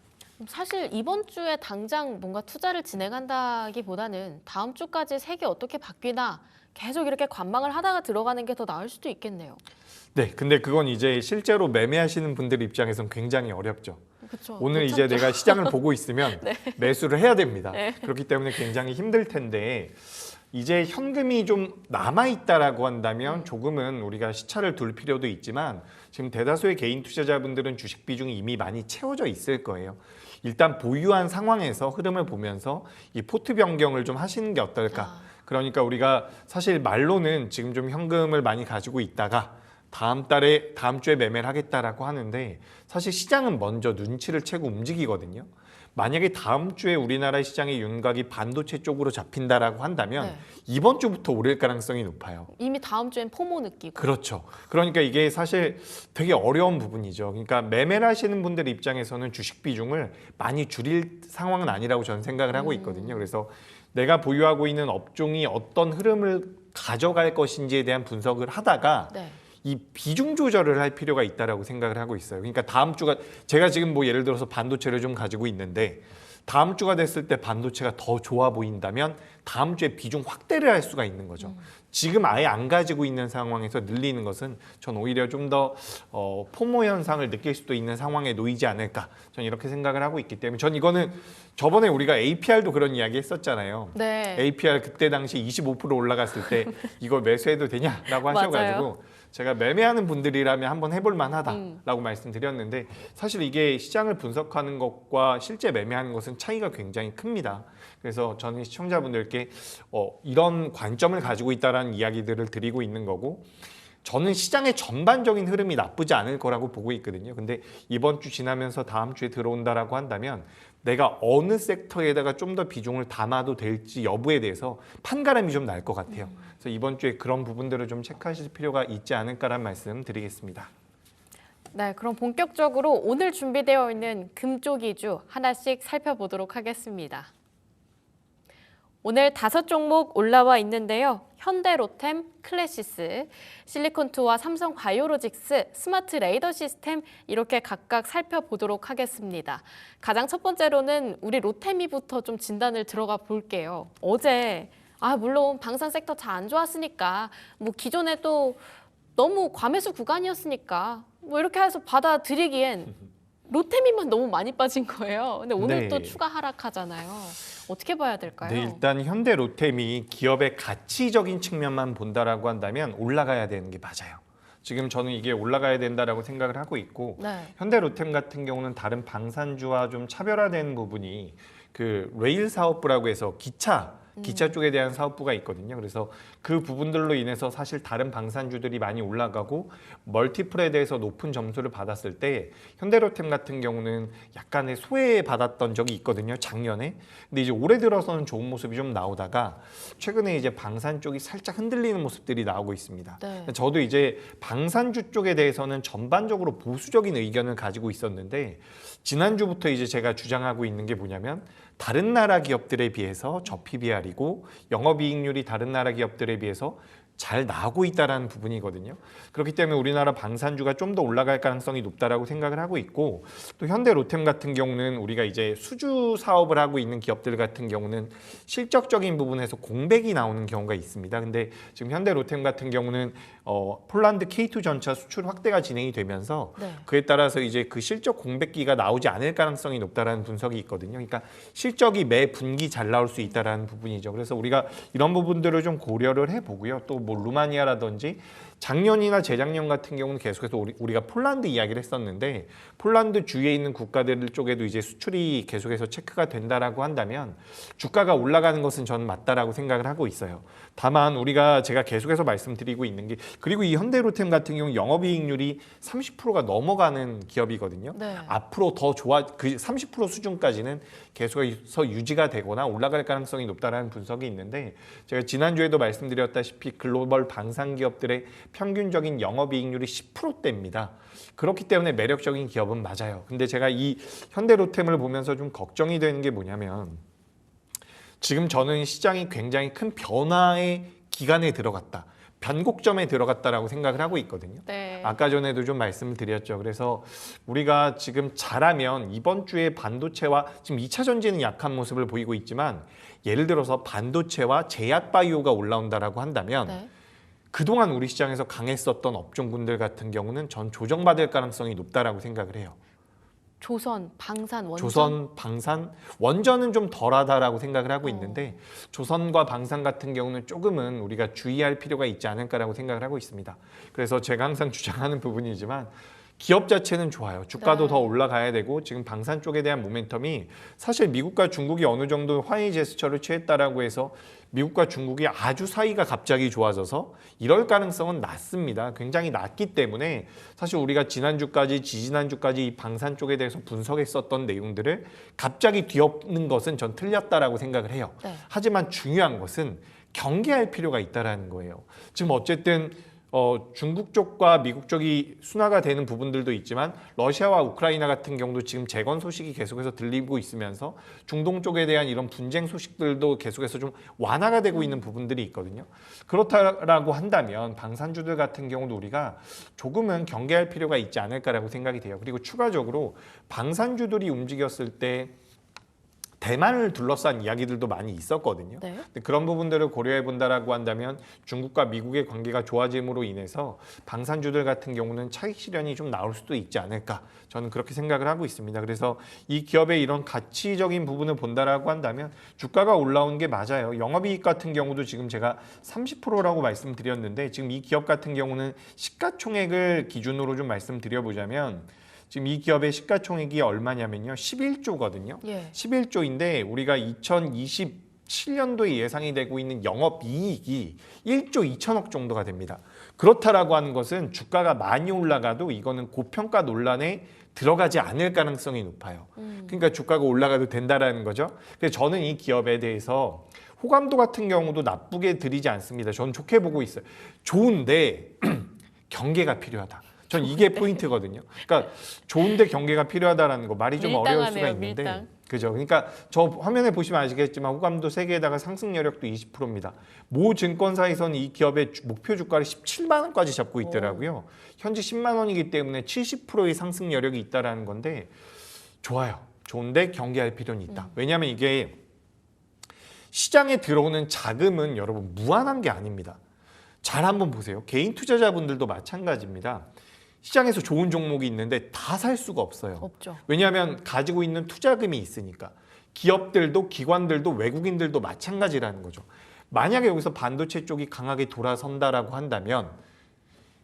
사실 이번 주에 당장 뭔가 투자를 진행한다기보다는 다음 주까지 색이 어떻게 바뀌나 계속 이렇게 관망을 하다가 들어가는 게 더 나을 수도 있겠네요. 네, 근데 그건 이제 실제로 매매하시는 분들 입장에서는 굉장히 어렵죠. 그렇죠. 오늘 못 이제 참죠. 내가 시장을 보고 있으면 매수를 해야 됩니다. 네. 그렇기 때문에 굉장히 힘들 텐데 이제 현금이 좀 남아있다라고 한다면 조금은 우리가 시차를 둘 필요도 있지만 지금 대다수의 개인 투자자분들은 주식 비중이 이미 많이 채워져 있을 거예요. 일단 보유한 상황에서 흐름을 보면서 이 포트 변경을 좀 하시는 게 어떨까. 그러니까 우리가 사실 말로는 지금 좀 현금을 많이 가지고 있다가 다음 주에 매매를 하겠다라고 하는데 사실 시장은 먼저 눈치를 채고 움직이거든요. 만약에 다음 주에 우리나라 시장의 윤곽이 반도체 쪽으로 잡힌다라고 한다면 네. 이번 주부터 오를 가능성이 높아요. 이미 다음 주엔 포모 느끼고. 그렇죠. 그러니까 이게 사실 되게 어려운 부분이죠. 그러니까 매매를 하시는 분들 입장에서는 주식 비중을 많이 줄일 상황은 아니라고 저는 생각을 하고 있거든요. 그래서 내가 보유하고 있는 업종이 어떤 흐름을 가져갈 것인지에 대한 분석을 하다가 네. 이 비중 조절을 할 필요가 있다라고 생각을 하고 있어요. 그러니까 다음 주가 제가 지금 뭐 예를 들어서 반도체를 좀 가지고 있는데 다음 주가 됐을 때 반도체가 더 좋아 보인다면 다음 주에 비중 확대를 할 수가 있는 거죠. 지금 아예 안 가지고 있는 상황에서 늘리는 것은 전 오히려 좀 더 포모 현상을 느낄 수도 있는 상황에 놓이지 않을까. 전 이렇게 생각을 하고 있기 때문에 전 이거는 저번에 우리가 APR도 그런 이야기 했었잖아요. 네. APR 그때 당시 25% 올라갔을 때 이걸 매수해도 되냐라고 하셔가지고 맞아요. 제가 매매하는 분들이라면 한번 해볼 만하다라고 말씀드렸는데 사실 이게 시장을 분석하는 것과 실제 매매하는 것은 차이가 굉장히 큽니다. 그래서 저는 시청자분들께 이런 관점을 가지고 있다라는 이야기들을 드리고 있는 거고 저는 시장의 전반적인 흐름이 나쁘지 않을 거라고 보고 있거든요. 근데 이번 주 지나면서 다음 주에 들어온다라고 한다면 내가 어느 섹터에다가 좀 더 비중을 담아도 될지 여부에 대해서 판가름이 좀 날 것 같아요. 그래서 이번 주에 그런 부분들을 좀 체크하실 필요가 있지 않을까라는 말씀 드리겠습니다. 네, 그럼 본격적으로 오늘 준비되어 있는 금쪽이주 하나씩 살펴보도록 하겠습니다. 오늘 5종목 올라와 있는데요. 현대로템, 클래시스, 실리콘투와 삼성바이오로직스, 스마트 레이더 시스템 이렇게 각각 살펴보도록 하겠습니다. 가장 첫 번째로는 우리 로템이부터 좀 진단을 들어가 볼게요. 어제 물론 방산 섹터 잘 안 좋았으니까 뭐 기존에도 너무 과매수 구간이었으니까 뭐 이렇게 해서 받아들이기엔 로템이만 너무 많이 빠진 거예요. 근데 오늘 네. 또 추가 하락하잖아요. 어떻게 봐야 될까요? 네, 일단 현대로템이 기업의 가치적인 측면만 본다라고 한다면 올라가야 되는 게 맞아요. 지금 저는 이게 올라가야 된다라고 생각을 하고 있고 네. 현대로템 같은 경우는 다른 방산주와 좀 차별화된 부분이 그 레일 사업부라고 해서 기차 쪽에 대한 사업부가 있거든요. 그래서 그 부분들로 인해서 사실 다른 방산주들이 많이 올라가고 멀티플에 대해서 높은 점수를 받았을 때 현대로템 같은 경우는 약간의 소외받았던 적이 있거든요. 작년에. 근데 이제 올해 들어서는 좋은 모습이 좀 나오다가 최근에 이제 방산 쪽이 살짝 흔들리는 모습들이 나오고 있습니다. 네. 저도 이제 방산주 쪽에 대해서는 전반적으로 보수적인 의견을 가지고 있었는데 지난주부터 이제 제가 주장하고 있는 게 뭐냐면 다른 나라 기업들에 비해서 저PBR이고 영업이익률이 다른 나라 기업들에 비해서 잘 나오고 있다는 부분이거든요. 그렇기 때문에 우리나라 방산주가 좀 더 올라갈 가능성이 높다라고 생각을 하고 있고 또 현대로템 같은 경우는 우리가 이제 수주 사업을 하고 있는 기업들 같은 경우는 실적적인 부분에서 공백이 나오는 경우가 있습니다. 근데 지금 현대로템 같은 경우는 폴란드 K2 전차 수출 확대가 진행이 되면서 네. 그에 따라서 이제 그 실적 공백기가 나오지 않을 가능성이 높다라는 분석이 있거든요. 그러니까 실적이 매 분기 잘 나올 수 있다라는 부분이죠. 그래서 우리가 이런 부분들을 좀 고려를 해보고요. 또 뭐 루마니아라든지 작년이나 재작년 같은 경우는 계속해서 우리가 폴란드 이야기를 했었는데 폴란드 주위에 있는 국가들 쪽에도 이제 수출이 계속해서 체크가 된다라고 한다면 주가가 올라가는 것은 저는 맞다라고 생각을 하고 있어요. 다만 제가 계속해서 말씀드리고 있는 게 그리고 이 현대로템 같은 경우 영업이익률이 30%가 넘어가는 기업이거든요. 네. 앞으로 더 그 30% 수준까지는 계속해서 유지가 되거나 올라갈 가능성이 높다라는 분석이 있는데 제가 지난주에도 말씀드렸다시피 글로벌 방산 기업들의 평균적인 영업이익률이 10%대입니다. 그렇기 때문에 매력적인 기업은 맞아요. 근데 제가 이 현대로템을 보면서 좀 걱정이 되는 게 뭐냐면 지금 저는 시장이 굉장히 큰 변화의 기간에 들어갔다. 변곡점에 들어갔다라고 생각을 하고 있거든요. 네. 아까 전에도 좀 말씀을 드렸죠. 그래서 우리가 지금 잘하면 이번 주에 반도체와 지금 2차 전지는 약한 모습을 보이고 있지만 예를 들어서 반도체와 제약바이오가 올라온다라고 한다면 네. 그동안 우리 시장에서 강했었던 업종군들 같은 경우는 전 조정받을 가능성이 높다라고 생각을 해요. 조선, 방산, 원전. 조선, 방산, 원전은 좀 덜하다라고 생각을 하고 있는데 조선과 방산 같은 경우는 조금은 우리가 주의할 필요가 있지 않을까라고 생각을 하고 있습니다. 그래서 제가 항상 주장하는 부분이지만 기업 자체는 좋아요. 주가도 네. 더 올라가야 되고 지금 방산 쪽에 대한 모멘텀이 사실 미국과 중국이 어느 정도 화해 제스처를 취했다라고 해서 미국과 중국이 아주 사이가 갑자기 좋아져서 이럴 가능성은 낮습니다. 굉장히 낮기 때문에 사실 우리가 지난주까지 지지난주까지 이 방산 쪽에 대해서 분석했었던 내용들을 갑자기 뒤엎는 것은 전 틀렸다라고 생각을 해요. 네. 하지만 중요한 것은 경계할 필요가 있다라는 거예요. 지금 어쨌든 중국 쪽과 미국 쪽이 순화가 되는 부분들도 있지만 러시아와 우크라이나 같은 경우도 지금 재건 소식이 계속해서 들리고 있으면서 중동 쪽에 대한 이런 분쟁 소식들도 계속해서 좀 완화가 되고 있는 부분들이 있거든요. 그렇다라고 한다면 방산주들 같은 경우도 우리가 조금은 경계할 필요가 있지 않을까라고 생각이 돼요. 그리고 추가적으로 방산주들이 움직였을 때 대만을 둘러싼 이야기들도 많이 있었거든요. 네. 근데 그런 부분들을 고려해 본다라고 한다면 중국과 미국의 관계가 좋아짐으로 인해서 방산주들 같은 경우는 차익 실현이 좀 나올 수도 있지 않을까. 저는 그렇게 생각을 하고 있습니다. 그래서 이 기업의 이런 가치적인 부분을 본다라고 한다면 주가가 올라온 게 맞아요. 영업이익 같은 경우도 지금 제가 30%라고 말씀드렸는데 지금 이 기업 같은 경우는 시가총액을 기준으로 좀 말씀드려보자면 지금 이 기업의 시가총액이 얼마냐면요. 11조거든요. 예. 11조인데 우리가 2020 2027년도에 예상이 되고 있는 영업이익이 1조 2천억 정도가 됩니다. 그렇다라고 하는 것은 주가가 많이 올라가도 이거는 고평가 논란에 들어가지 않을 가능성이 높아요. 그러니까 주가가 올라가도 된다라는 거죠. 그래서 저는 이 기업에 대해서 호감도 같은 경우도 나쁘게 드리지 않습니다. 저는 좋게 보고 있어요. 좋은데 경계가 필요하다. 전 이게 포인트거든요. 그러니까 좋은데 경계가 필요하다라는 거 말이 좀 어려울 수가 있는데, 밀당. 그죠? 그러니까 저 화면에 보시면 아시겠지만 호감도 3개에다가 상승 여력도 20%입니다. 모 증권사에서는 이 기업의 목표 주가를 17만 원까지 잡고 있더라고요. 현재 10만 원이기 때문에 70%의 상승 여력이 있다라는 건데 좋아요. 좋은데 경계할 필요는 있다. 왜냐하면 이게 시장에 들어오는 자금은 여러분 무한한 게 아닙니다. 잘 한번 보세요. 개인 투자자분들도 마찬가지입니다. 시장에서 좋은 종목이 있는데 다 살 수가 없어요. 없죠. 왜냐하면 가지고 있는 투자금이 있으니까. 기업들도 기관들도 외국인들도 마찬가지라는 거죠. 만약에 여기서 반도체 쪽이 강하게 돌아선다라고 한다면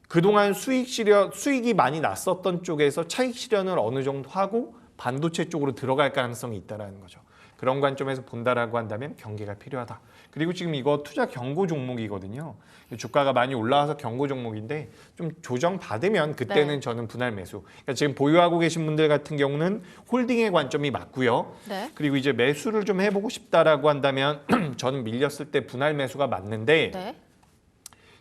그동안 수익이 많이 났었던 쪽에서 차익 실현을 어느 정도 하고 반도체 쪽으로 들어갈 가능성이 있다는 거죠. 그런 관점에서 본다라고 한다면 경계가 필요하다. 그리고 지금 이거 투자 경고 종목이거든요. 주가가 많이 올라와서 경고 종목인데 좀 조정 받으면 그때는 네. 저는 분할 매수. 그러니까 지금 보유하고 계신 분들 같은 경우는 홀딩의 관점이 맞고요. 네. 그리고 이제 매수를 좀 해보고 싶다라고 한다면 저는 밀렸을 때 분할 매수가 맞는데 네.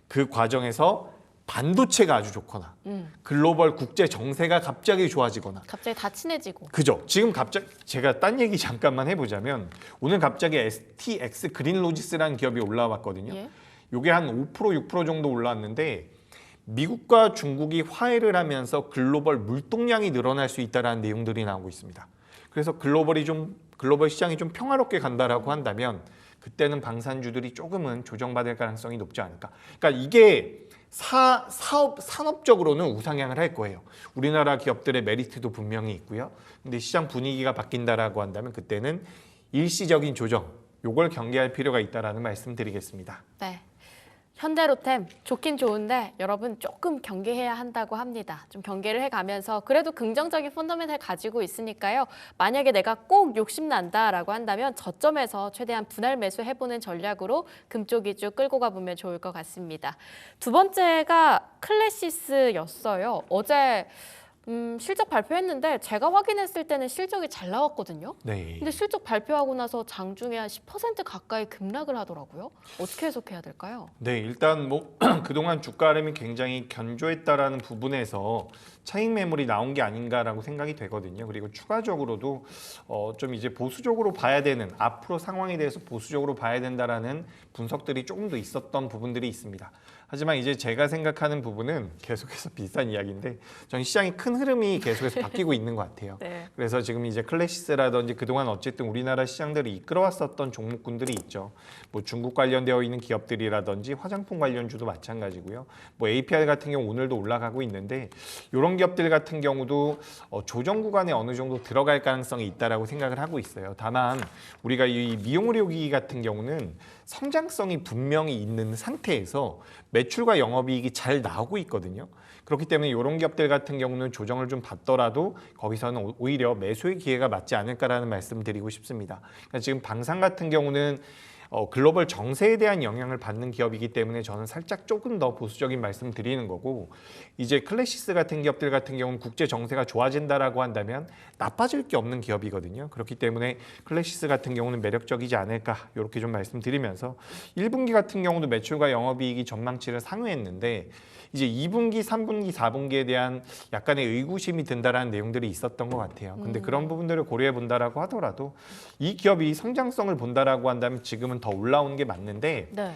그 과정에서 반도체가 아주 좋거나 글로벌 국제 정세가 갑자기 좋아지거나 갑자기 다 친해지고. 그죠. 지금 갑자기 제가 딴 얘기 잠깐만 해보자면 오늘 갑자기 STX 그린로지스라는 기업이 올라왔거든요. 예. 이게 한 5% 6% 정도 올라왔는데 미국과 중국이 화해를 하면서 글로벌 물동량이 늘어날 수 있다는 내용들이 나오고 있습니다. 그래서 글로벌 시장이 좀 평화롭게 간다라고 한다면 그때는 방산주들이 조금은 조정받을 가능성이 높지 않을까. 그러니까 이게 산업적으로는 우상향을 할 거예요. 우리나라 기업들의 메리트도 분명히 있고요. 근데 시장 분위기가 바뀐다라고 한다면 그때는 일시적인 조정, 요걸 경계할 필요가 있다라는 말씀드리겠습니다. 네. 현대로템 좋긴 좋은데 여러분 조금 경계해야 한다고 합니다. 좀 경계를 해가면서 그래도 긍정적인 펀더멘탈 가지고 있으니까요. 만약에 내가 꼭 욕심난다라고 한다면 저점에서 최대한 분할 매수해보는 전략으로 금쪽 위주 끌고 가보면 좋을 것 같습니다. 두 번째가 클래시스였어요. 어제 실적 발표했는데 제가 확인했을 때는 실적이 잘 나왔거든요. 네. 근데 실적 발표하고 나서 장중에 한 10% 가까이 급락을 하더라고요. 어떻게 해석해야 될까요? 네, 일단 뭐 그동안 주가 흐름이 굉장히 견조했다라는 부분에서 차익 매물이 나온 게 아닌가라고 생각이 되거든요. 그리고 추가적으로도 좀 이제 보수적으로 봐야 되는 앞으로 상황에 대해서 보수적으로 봐야 된다라는 분석들이 조금 더 있었던 부분들이 있습니다. 하지만 이제 제가 생각하는 부분은 계속해서 비슷한 이야기인데 전 시장이 큰 흐름이 계속해서 바뀌고 있는 것 같아요. 네. 그래서 지금 이제 클래시스라든지 그동안 어쨌든 우리나라 시장들을 이끌어왔었던 종목군들이 있죠. 뭐 중국 관련되어 있는 기업들이라든지 화장품 관련주도 마찬가지고요. 뭐 APR 같은 경우 오늘도 올라가고 있는데 이런 기업들 같은 경우도 조정 구간에 어느 정도 들어갈 가능성이 있다라고 생각을 하고 있어요. 다만 우리가 이 미용의료기기 같은 경우는 성장성이 분명히 있는 상태에서 매출과 영업이익이 잘 나오고 있거든요. 그렇기 때문에 이런 기업들 같은 경우는 조정을 좀 받더라도 거기서는 오히려 매수의 기회가 맞지 않을까라는 말씀 드리고 싶습니다. 그러니까 지금 방산 같은 경우는 글로벌 정세에 대한 영향을 받는 기업이기 때문에 저는 살짝 조금 더 보수적인 말씀 드리는 거고 이제 클래시스 같은 기업들 같은 경우는 국제 정세가 좋아진다라고 한다면 나빠질 게 없는 기업이거든요. 그렇기 때문에 클래시스 같은 경우는 매력적이지 않을까 이렇게 좀 말씀드리면서 1분기 같은 경우도 매출과 영업이익이 전망치를 상회했는데 이제 2분기, 3분기, 4분기에 대한 약간의 의구심이 든다라는 내용들이 있었던 것 같아요. 근데 그런 부분들을 고려해 본다라고 하더라도 이 기업이 성장성을 본다라고 한다면 지금은 더 올라오는 게 맞는데 네.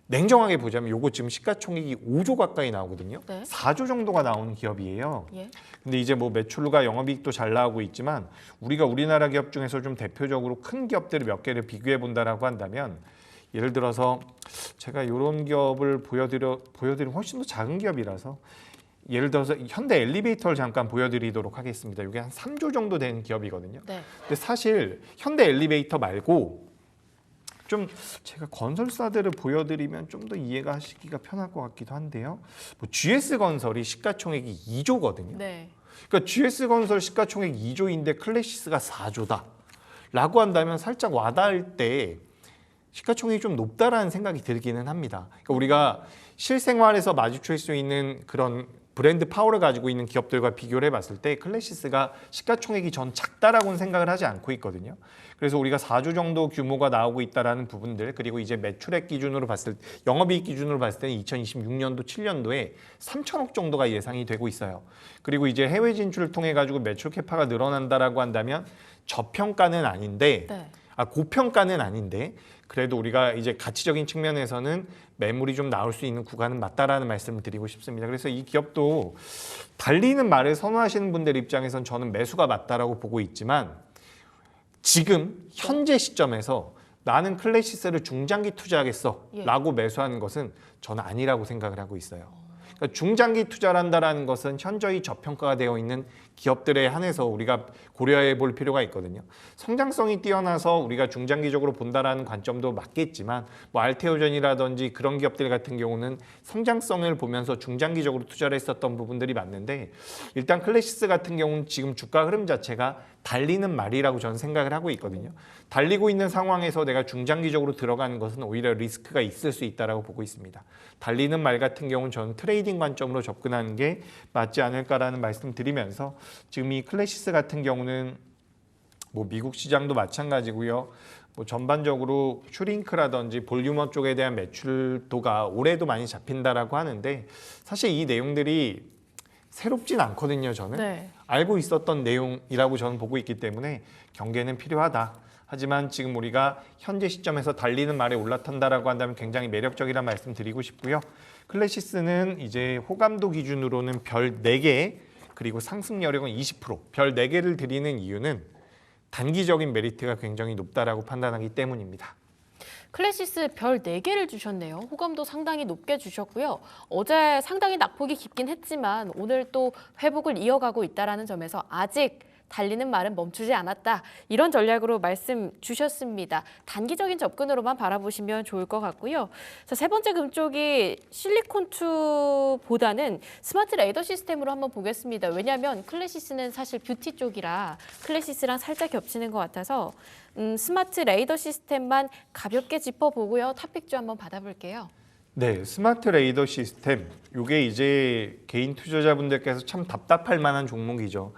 냉정하게 보자면 요거 지금 시가총액이 5조 가까이 나오거든요. 네. 4조 정도가 나오는 기업이에요. 예. 근데 이제 뭐 매출과 영업이익도 잘 나오고 있지만 우리가 우리나라 기업 중에서 좀 대표적으로 큰 기업들을 몇 개를 비교해 본다라고 한다면 예를 들어서 제가 이런 기업을 보여드리면 훨씬 더 작은 기업이라서 예를 들어서 현대 엘리베이터를 잠깐 보여드리도록 하겠습니다. 이게 한 3조 정도 되는 기업이거든요. 네. 근데 사실 현대 엘리베이터 말고 좀 제가 건설사들을 보여드리면 좀 더 이해가 하시기가 편할 것 같기도 한데요. 뭐 GS건설이 시가총액이 2조거든요. 네. 그러니까 GS건설 시가총액 2조인데 클래시스가 4조다. 라고 한다면 살짝 와닿을 때 시가총액이 좀 높다라는 생각이 들기는 합니다. 그러니까 우리가 실생활에서 마주칠 수 있는 그런 브랜드 파워를 가지고 있는 기업들과 비교를 해봤을 때 클래시스가 시가총액이 전 작다라고는 생각을 하지 않고 있거든요. 그래서 우리가 4조 정도 규모가 나오고 있다라는 부분들, 그리고 이제 매출액 기준으로 봤을 때, 영업이익 기준으로 봤을 때는 2026년도 7년도에 3천억 정도가 예상이 되고 있어요. 그리고 이제 해외 진출을 통해 가지고 매출 캐파가 늘어난다라고 한다면 저평가는 아닌데, 네. 고평가는 아닌데, 그래도 우리가 이제 가치적인 측면에서는 매물이 좀 나올 수 있는 구간은 맞다라는 말씀을 드리고 싶습니다. 그래서 이 기업도 달리는 말을 선호하시는 분들 입장에선 저는 매수가 맞다라고 보고 있지만, 지금 현재 시점에서 나는 클래시스를 중장기 투자하겠어 라고 매수하는 것은 저는 아니라고 생각을 하고 있어요. 그러니까 중장기 투자를 한다는 것은 현저히 저평가가 되어 있는 기업들에 한해서 우리가 고려해 볼 필요가 있거든요. 성장성이 뛰어나서 우리가 중장기적으로 본다라는 관점도 맞겠지만, 뭐 알테오전이라든지 그런 기업들 같은 경우는 성장성을 보면서 중장기적으로 투자를 했었던 부분들이 맞는데, 일단 클래시스 같은 경우는 지금 주가 흐름 자체가 달리는 말이라고 저는 생각을 하고 있거든요. 달리고 있는 상황에서 내가 중장기적으로 들어가는 것은 오히려 리스크가 있을 수 있다라고 보고 있습니다. 달리는 말 같은 경우는 저는 트레이딩 관점으로 접근하는 게 맞지 않을까라는 말씀 드리면서, 지금 이 클래시스 같은 경우는 뭐 미국 시장도 마찬가지고요. 뭐 전반적으로 슈링크라든지 볼륨업 쪽에 대한 매출도가 올해도 많이 잡힌다라고 하는데, 사실 이 내용들이 새롭진 않거든요. 저는 네. 알고 있었던 내용이라고 저는 보고 있기 때문에 경계는 필요하다. 하지만 지금 우리가 현재 시점에서 달리는 말에 올라탄다라고 한다면 굉장히 매력적이라는 말씀 드리고 싶고요. 클래시스는 이제 호감도 기준으로는 별 4개, 그리고 상승 여력은 20%, 별 4개를 드리는 이유는 단기적인 메리트가 굉장히 높다라고 판단하기 때문입니다. 클래시스 별 4개를 주셨네요. 호감도 상당히 높게 주셨고요. 어제 상당히 낙폭이 깊긴 했지만 오늘 또 회복을 이어가고 있다는 점에서 아직 달리는 말은 멈추지 않았다. 이런 전략으로 말씀 주셨습니다. 단기적인 접근으로만 바라보시면 좋을 것 같고요. 자, 세 번째 금쪽이 실리콘2보다는 스마트 레이더 시스템으로 한번 보겠습니다. 왜냐하면 클래시스는 사실 뷰티 쪽이라 클래시스랑 살짝 겹치는 것 같아서 스마트 레이더 시스템만 가볍게 짚어보고요. 탑픽주 한번 받아볼게요. 네, 스마트 레이더 시스템. 이게 이제 개인 투자자분들께서 참 답답할 만한 종목이죠.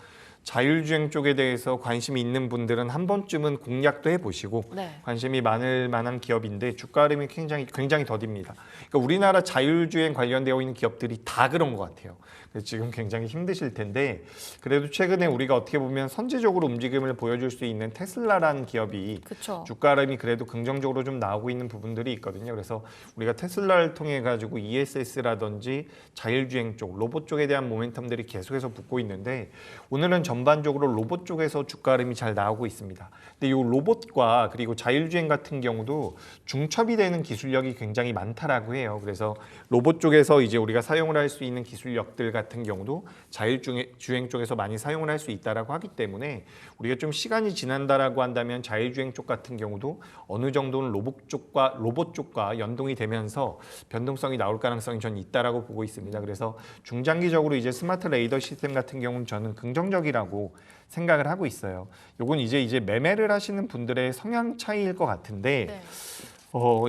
자율주행 쪽에 대해서 관심이 있는 분들은 한 번쯤은 공략도 해보시고, 네. 관심이 많을 만한 기업인데 주가 흐름이 굉장히 더딥니다. 그러니까 우리나라 자율주행 관련되어 있는 기업들이 다 그런 것 같아요. 그래서 지금 굉장히 힘드실 텐데, 그래도 최근에 우리가 어떻게 보면 선제적으로 움직임을 보여줄 수 있는 테슬라라는 기업이 그쵸. 주가 흐름이 그래도 긍정적으로 좀 나오고 있는 부분들이 있거든요. 그래서 우리가 테슬라를 통해 가지고 ESS라든지 자율주행 쪽, 로봇 쪽에 대한 모멘텀들이 계속해서 붙고 있는데, 오늘은 전반적으로 로봇 쪽에서 주가 흐름이 잘 나오고 있습니다. 근데 이 로봇과 그리고 자율주행 같은 경우도 중첩이 되는 기술력이 굉장히 많다라고 해요. 그래서 로봇 쪽에서 이제 우리가 사용을 할 수 있는 기술력들 같은 경우도 자율주행 쪽에서 많이 사용을 할 수 있다라고 하기 때문에, 우리가 좀 시간이 지난다라고 한다면 자율주행 쪽 같은 경우도 어느 정도는 로봇 쪽과 연동이 되면서 변동성이 나올 가능성이 저는 있다라고 보고 있습니다. 그래서 중장기적으로 이제 스마트 레이더 시스템 같은 경우는 저는 긍정적이라고 생각을 하고 있어요. 요건 이제 매매를 하시는 분들의 성향 차이일 것 같은데, 네.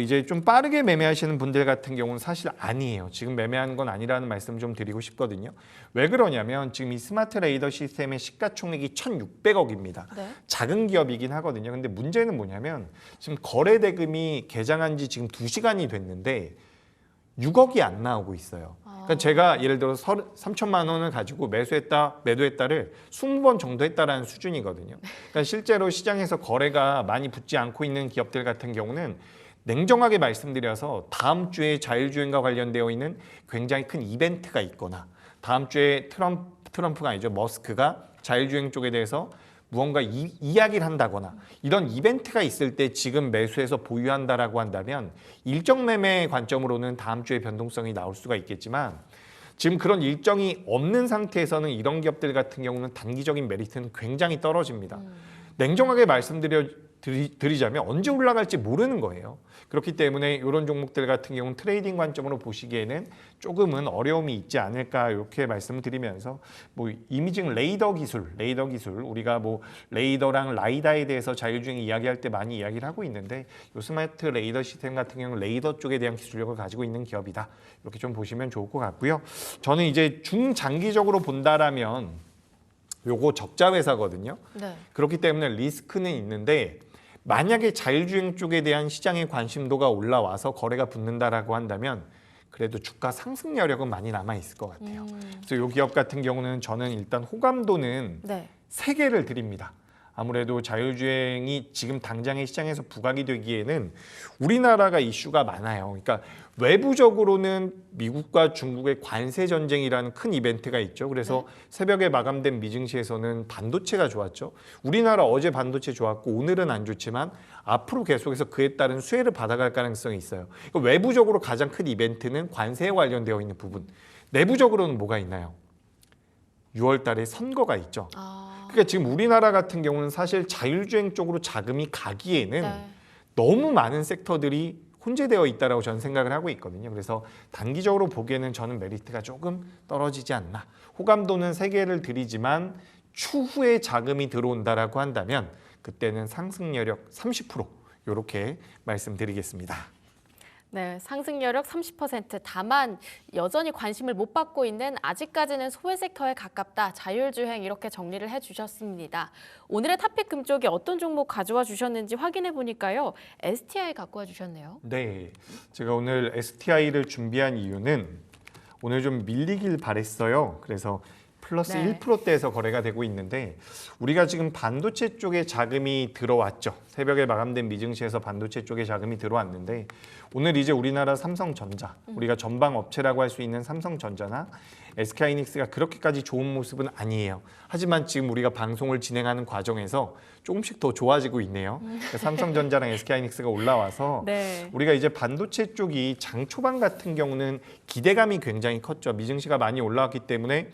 이제 좀 빠르게 매매하시는 분들 같은 경우는 사실 아니에요. 지금 매매하는 건 아니라는 말씀 좀 드리고 싶거든요. 왜 그러냐면 지금 이 스마트 레이더 시스템의 시가총액이 1,600억입니다. 네. 작은 기업이긴 하거든요. 근데 문제는 뭐냐면 지금 거래 대금이 개장한 지 지금 2시간이 됐는데 6억이 안 나오고 있어요. 그러니까 제가 예를 들어 3천만 원을 가지고 매도했다를 20번 정도 했다라는 수준이거든요. 그러니까 실제로 시장에서 거래가 많이 붙지 않고 있는 기업들 같은 경우는 냉정하게 말씀드려서 다음 주에 자율주행과 관련되어 있는 굉장히 큰 이벤트가 있거나, 다음 주에 트럼프가 아니죠, 머스크가 자율주행 쪽에 대해서 무언가 이야기를 한다거나 이런 이벤트가 있을 때 지금 매수해서 보유한다라고 한다면 일정 매매 관점으로는 다음 주에 변동성이 나올 수가 있겠지만, 지금 그런 일정이 없는 상태에서는 이런 기업들 같은 경우는 단기적인 메리트는 굉장히 떨어집니다. 냉정하게 말씀드려 드리자면 언제 올라갈지 모르는 거예요. 그렇기 때문에 이런 종목들 같은 경우는 트레이딩 관점으로 보시기에는 조금은 어려움이 있지 않을까 이렇게 말씀을 드리면서 뭐 이미징 레이더 기술 우리가 뭐 레이더랑 라이다에 대해서 자율주행 이야기할 때 많이 이야기를 하고 있는데 이 스마트 레이더 시스템 같은 경우는 레이더 쪽에 대한 기술력을 가지고 있는 기업이다. 이렇게 좀 보시면 좋을 것 같고요. 저는 이제 중장기적으로 본다라면 요거 적자 회사거든요. 네. 그렇기 때문에 리스크는 있는데 만약에 자율주행 쪽에 대한 시장의 관심도가 올라와서 거래가 붙는다라고 한다면 그래도 주가 상승 여력은 많이 남아 있을 것 같아요. 그래서 이 기업 같은 경우는 저는 일단 호감도는 네. 3개를 드립니다. 아무래도 자율주행이 지금 당장의 시장에서 부각이 되기에는 우리나라가 이슈가 많아요. 그러니까 외부적으로는 미국과 중국의 관세 전쟁이라는 큰 이벤트가 있죠. 그래서 새벽에 마감된 미증시에서는 반도체가 좋았죠. 우리나라 어제 반도체 좋았고 오늘은 안 좋지만 앞으로 계속해서 그에 따른 수혜를 받아갈 가능성이 있어요. 그러니까 외부적으로 가장 큰 이벤트는 관세에 관련되어 있는 부분. 내부적으로는 뭐가 있나요? 6월 달에 선거가 있죠. 그러니까 지금 우리나라 같은 경우는 사실 자율주행 쪽으로 자금이 가기에는 네. 너무 많은 섹터들이 혼재되어 있다라고 저는 생각을 하고 있거든요. 그래서 단기적으로 보기에는 저는 메리트가 조금 떨어지지 않나. 호감도는 3개를 드리지만 추후에 자금이 들어온다라고 한다면 그때는 상승 여력 30% 이렇게 말씀드리겠습니다. 네, 상승 여력 30%. 다만 여전히 관심을 못 받고 있는 아직까지는 소외 섹터에 가깝다. 자율주행 이렇게 정리를 해주셨습니다. 오늘의 탑픽 금쪽이 어떤 종목 가져와 주셨는지 확인해 보니까요. STI 갖고 와 주셨네요. 네, 제가 오늘 STI를 준비한 이유는 오늘 좀 밀리길 바랬어요. 그래서 플러스 네. 1%대에서 거래가 되고 있는데 우리가 지금 반도체 쪽에 자금이 들어왔죠. 새벽에 마감된 미증시에서 반도체 쪽에 자금이 들어왔는데 오늘 이제 우리나라 삼성전자, 우리가 전방 업체라고 할 수 있는 삼성전자나 SK하이닉스가 그렇게까지 좋은 모습은 아니에요. 하지만 지금 우리가 방송을 진행하는 과정에서 조금씩 더 좋아지고 있네요. 그러니까 삼성전자랑 SK하이닉스가 올라와서 네. 우리가 이제 반도체 쪽이 장 초반 같은 경우는 기대감이 굉장히 컸죠. 미증시가 많이 올라왔기 때문에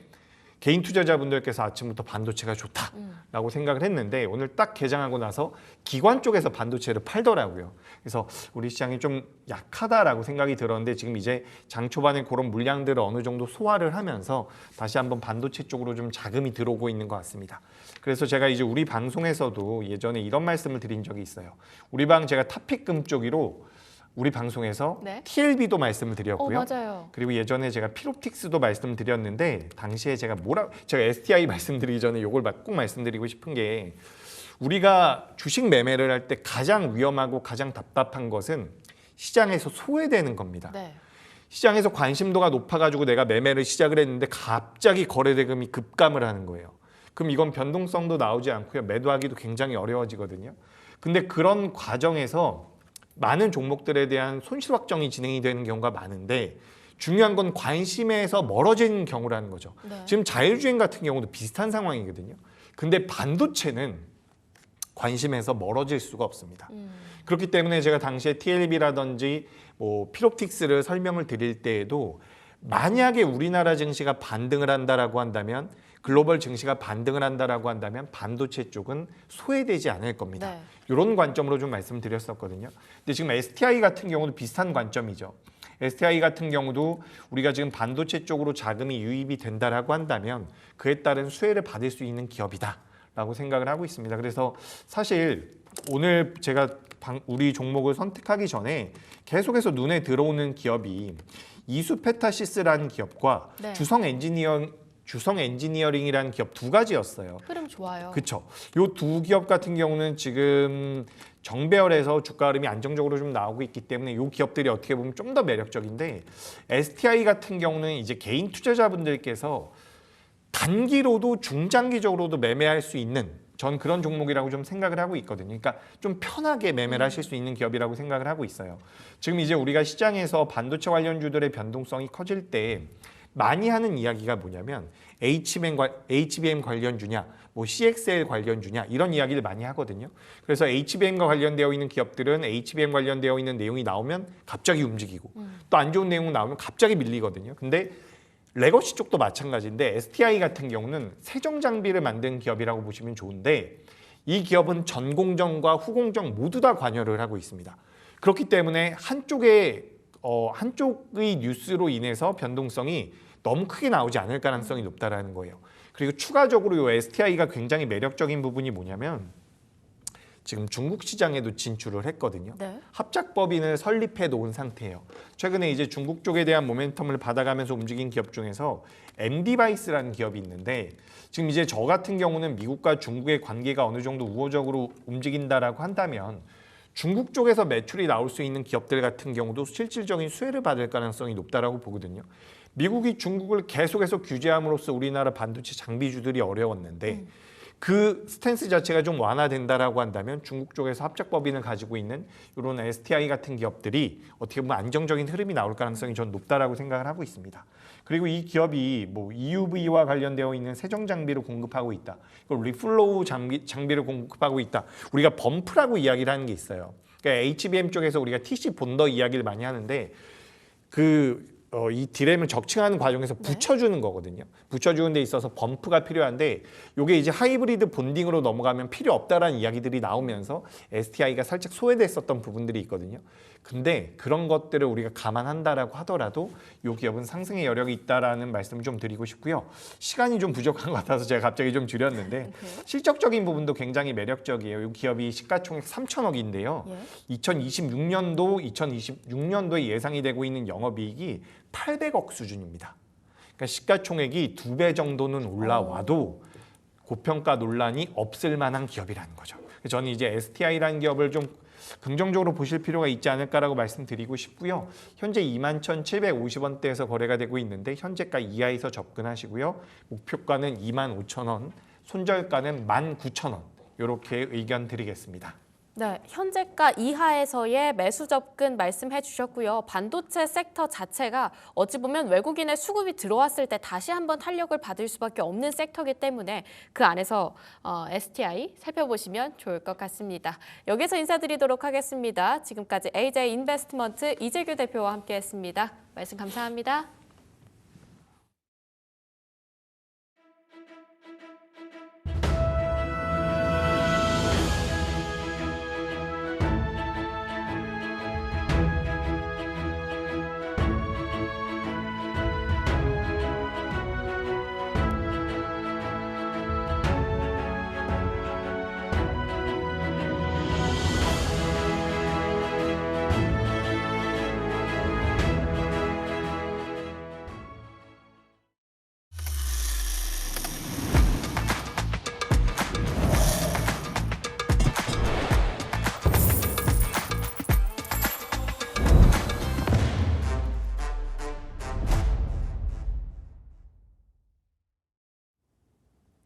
개인 투자자분들께서 아침부터 반도체가 좋다라고 생각을 했는데 오늘 딱 개장하고 나서 기관 쪽에서 반도체를 팔더라고요. 그래서 우리 시장이 좀 약하다라고 생각이 들었는데 지금 이제 장 초반에 그런 물량들을 어느 정도 소화를 하면서 다시 한번 반도체 쪽으로 좀 자금이 들어오고 있는 것 같습니다. 그래서 제가 이제 우리 방송에서도 예전에 이런 말씀을 드린 적이 있어요. 우리 방 제가 탑픽 금쪽이로 우리 방송에서 네. TLB도 말씀을 드렸고요. 맞아요. 그리고 예전에 제가 피롭틱스도 말씀드렸는데 당시에 제가 STI 말씀드리기 전에 이걸 꼭 말씀드리고 싶은 게 우리가 주식 매매를 할 때 가장 위험하고 가장 답답한 것은 시장에서 소외되는 겁니다. 네. 시장에서 관심도가 높아가지고 내가 매매를 시작을 했는데 갑자기 거래 대금이 급감을 하는 거예요. 그럼 이건 변동성도 나오지 않고요. 매도하기도 굉장히 어려워지거든요. 근데 그런 과정에서 많은 종목들에 대한 손실 확정이 진행이 되는 경우가 많은데 중요한 건 관심에서 멀어지는 경우라는 거죠. 네. 지금 자율주행 같은 경우도 비슷한 상황이거든요. 근데 반도체는 관심에서 멀어질 수가 없습니다. 그렇기 때문에 제가 당시에 TLB라든지 뭐 피롭틱스를 설명을 드릴 때에도 만약에 우리나라 증시가 반등을 한다라고 한다면 글로벌 증시가 반등을 한다라고 한다면 반도체 쪽은 소외되지 않을 겁니다. 네. 이런 관점으로 좀 말씀드렸었거든요. 근데 지금 STI 같은 경우도 비슷한 관점이죠. STI 같은 경우도 우리가 지금 반도체 쪽으로 자금이 유입이 된다라고 한다면 그에 따른 수혜를 받을 수 있는 기업이다라고 생각을 하고 있습니다. 그래서 사실 오늘 제가 우리 종목을 선택하기 전에 계속해서 눈에 들어오는 기업이 이수페타시스라는 기업과 네. 주성 엔지니어링이라는 기업 두 가지였어요. 흐름 좋아요. 그렇죠. 요 두 기업 같은 경우는 지금 정배열에서 주가 흐름이 안정적으로 좀 나오고 있기 때문에 요 기업들이 어떻게 보면 좀 더 매력적인데 STI 같은 경우는 이제 개인 투자자분들께서 단기로도 중장기적으로도 매매할 수 있는 전 그런 종목이라고 좀 생각을 하고 있거든요. 그러니까 좀 편하게 매매를 하실 수 있는 기업이라고 생각을 하고 있어요. 지금 이제 우리가 시장에서 반도체 관련주들의 변동성이 커질 때 많이 하는 이야기가 뭐냐면 HBM 관련주냐, 뭐 CXL 관련주냐 이런 이야기를 많이 하거든요. 그래서 HBM과 관련되어 있는 기업들은 HBM 관련되어 있는 내용이 나오면 갑자기 움직이고 또 안 좋은 내용 나오면 갑자기 밀리거든요. 근데 레거시 쪽도 마찬가지인데 STI 같은 경우는 세정 장비를 만든 기업이라고 보시면 좋은데 이 기업은 전공정과 후공정 모두 다 관여를 하고 있습니다. 그렇기 때문에 한쪽의 뉴스로 인해서 변동성이 너무 크게 나오지 않을 가능성이 높다라는 거예요. 그리고 추가적으로 이 STI가 굉장히 매력적인 부분이 뭐냐면 지금 중국 시장에도 진출을 했거든요. 네. 합작법인을 설립해 놓은 상태예요. 최근에 이제 중국 쪽에 대한 모멘텀을 받아가면서 움직인 기업 중에서 M디바이스라는 기업이 있는데 지금 이제 저 같은 경우는 미국과 중국의 관계가 어느 정도 우호적으로 움직인다라고 한다면 중국 쪽에서 매출이 나올 수 있는 기업들 같은 경우도 실질적인 수혜를 받을 가능성이 높다라고 보거든요. 미국이 중국을 계속해서 규제함으로써 우리나라 반도체 장비주들이 어려웠는데 그 스탠스 자체가 좀 완화된다라고 한다면 중국 쪽에서 합작법인을 가지고 있는 이런 STI 같은 기업들이 어떻게 보면 안정적인 흐름이 나올 가능성이 전 높다라고 생각을 하고 있습니다. 그리고 이 기업이 뭐 EUV와 관련되어 있는 세정 장비를 공급하고 있다. 그리고 리플로우 장비를 공급하고 있다. 우리가 범프라고 이야기를 하는 게 있어요. 그러니까 HBM 쪽에서 우리가 TC 본더 이야기를 많이 하는데 이 디램을 적층하는 과정에서 붙여주는 거거든요. 붙여주는 데 있어서 범프가 필요한데 이게 이제 하이브리드 본딩으로 넘어가면 필요 없다라는 이야기들이 나오면서 STI가 살짝 소외됐었던 부분들이 있거든요. 근데 그런 것들을 우리가 감안한다라고 하더라도 이 기업은 상승의 여력이 있다라는 말씀을 좀 드리고 싶고요. 시간이 좀 부족한 것 같아서 제가 갑자기 좀 줄였는데 실적적인 부분도 굉장히 매력적이에요. 이 기업이 시가총액 3천억인데요. 2026년도에 예상이 되고 있는 영업이익이 800억 수준입니다. 그러니까 시가총액이 2배 정도는 올라와도 고평가 논란이 없을 만한 기업이라는 거죠. 저는 이제 STI라는 기업을 좀 긍정적으로 보실 필요가 있지 않을까라고 말씀드리고 싶고요. 현재 21,750원대에서 거래가 되고 있는데 현재가 이하에서 접근하시고요. 목표가는 25,000원, 손절가는 19,000원 이렇게 의견 드리겠습니다. 네, 현재가 이하에서의 매수 접근 말씀해 주셨고요. 반도체 섹터 자체가 어찌 보면 외국인의 수급이 들어왔을 때 다시 한번 탄력을 받을 수밖에 없는 섹터이기 때문에 그 안에서 STI 살펴보시면 좋을 것 같습니다. 여기서 인사드리도록 하겠습니다. 지금까지 AJ 인베스트먼트 이재규 대표와 함께했습니다. 말씀 감사합니다.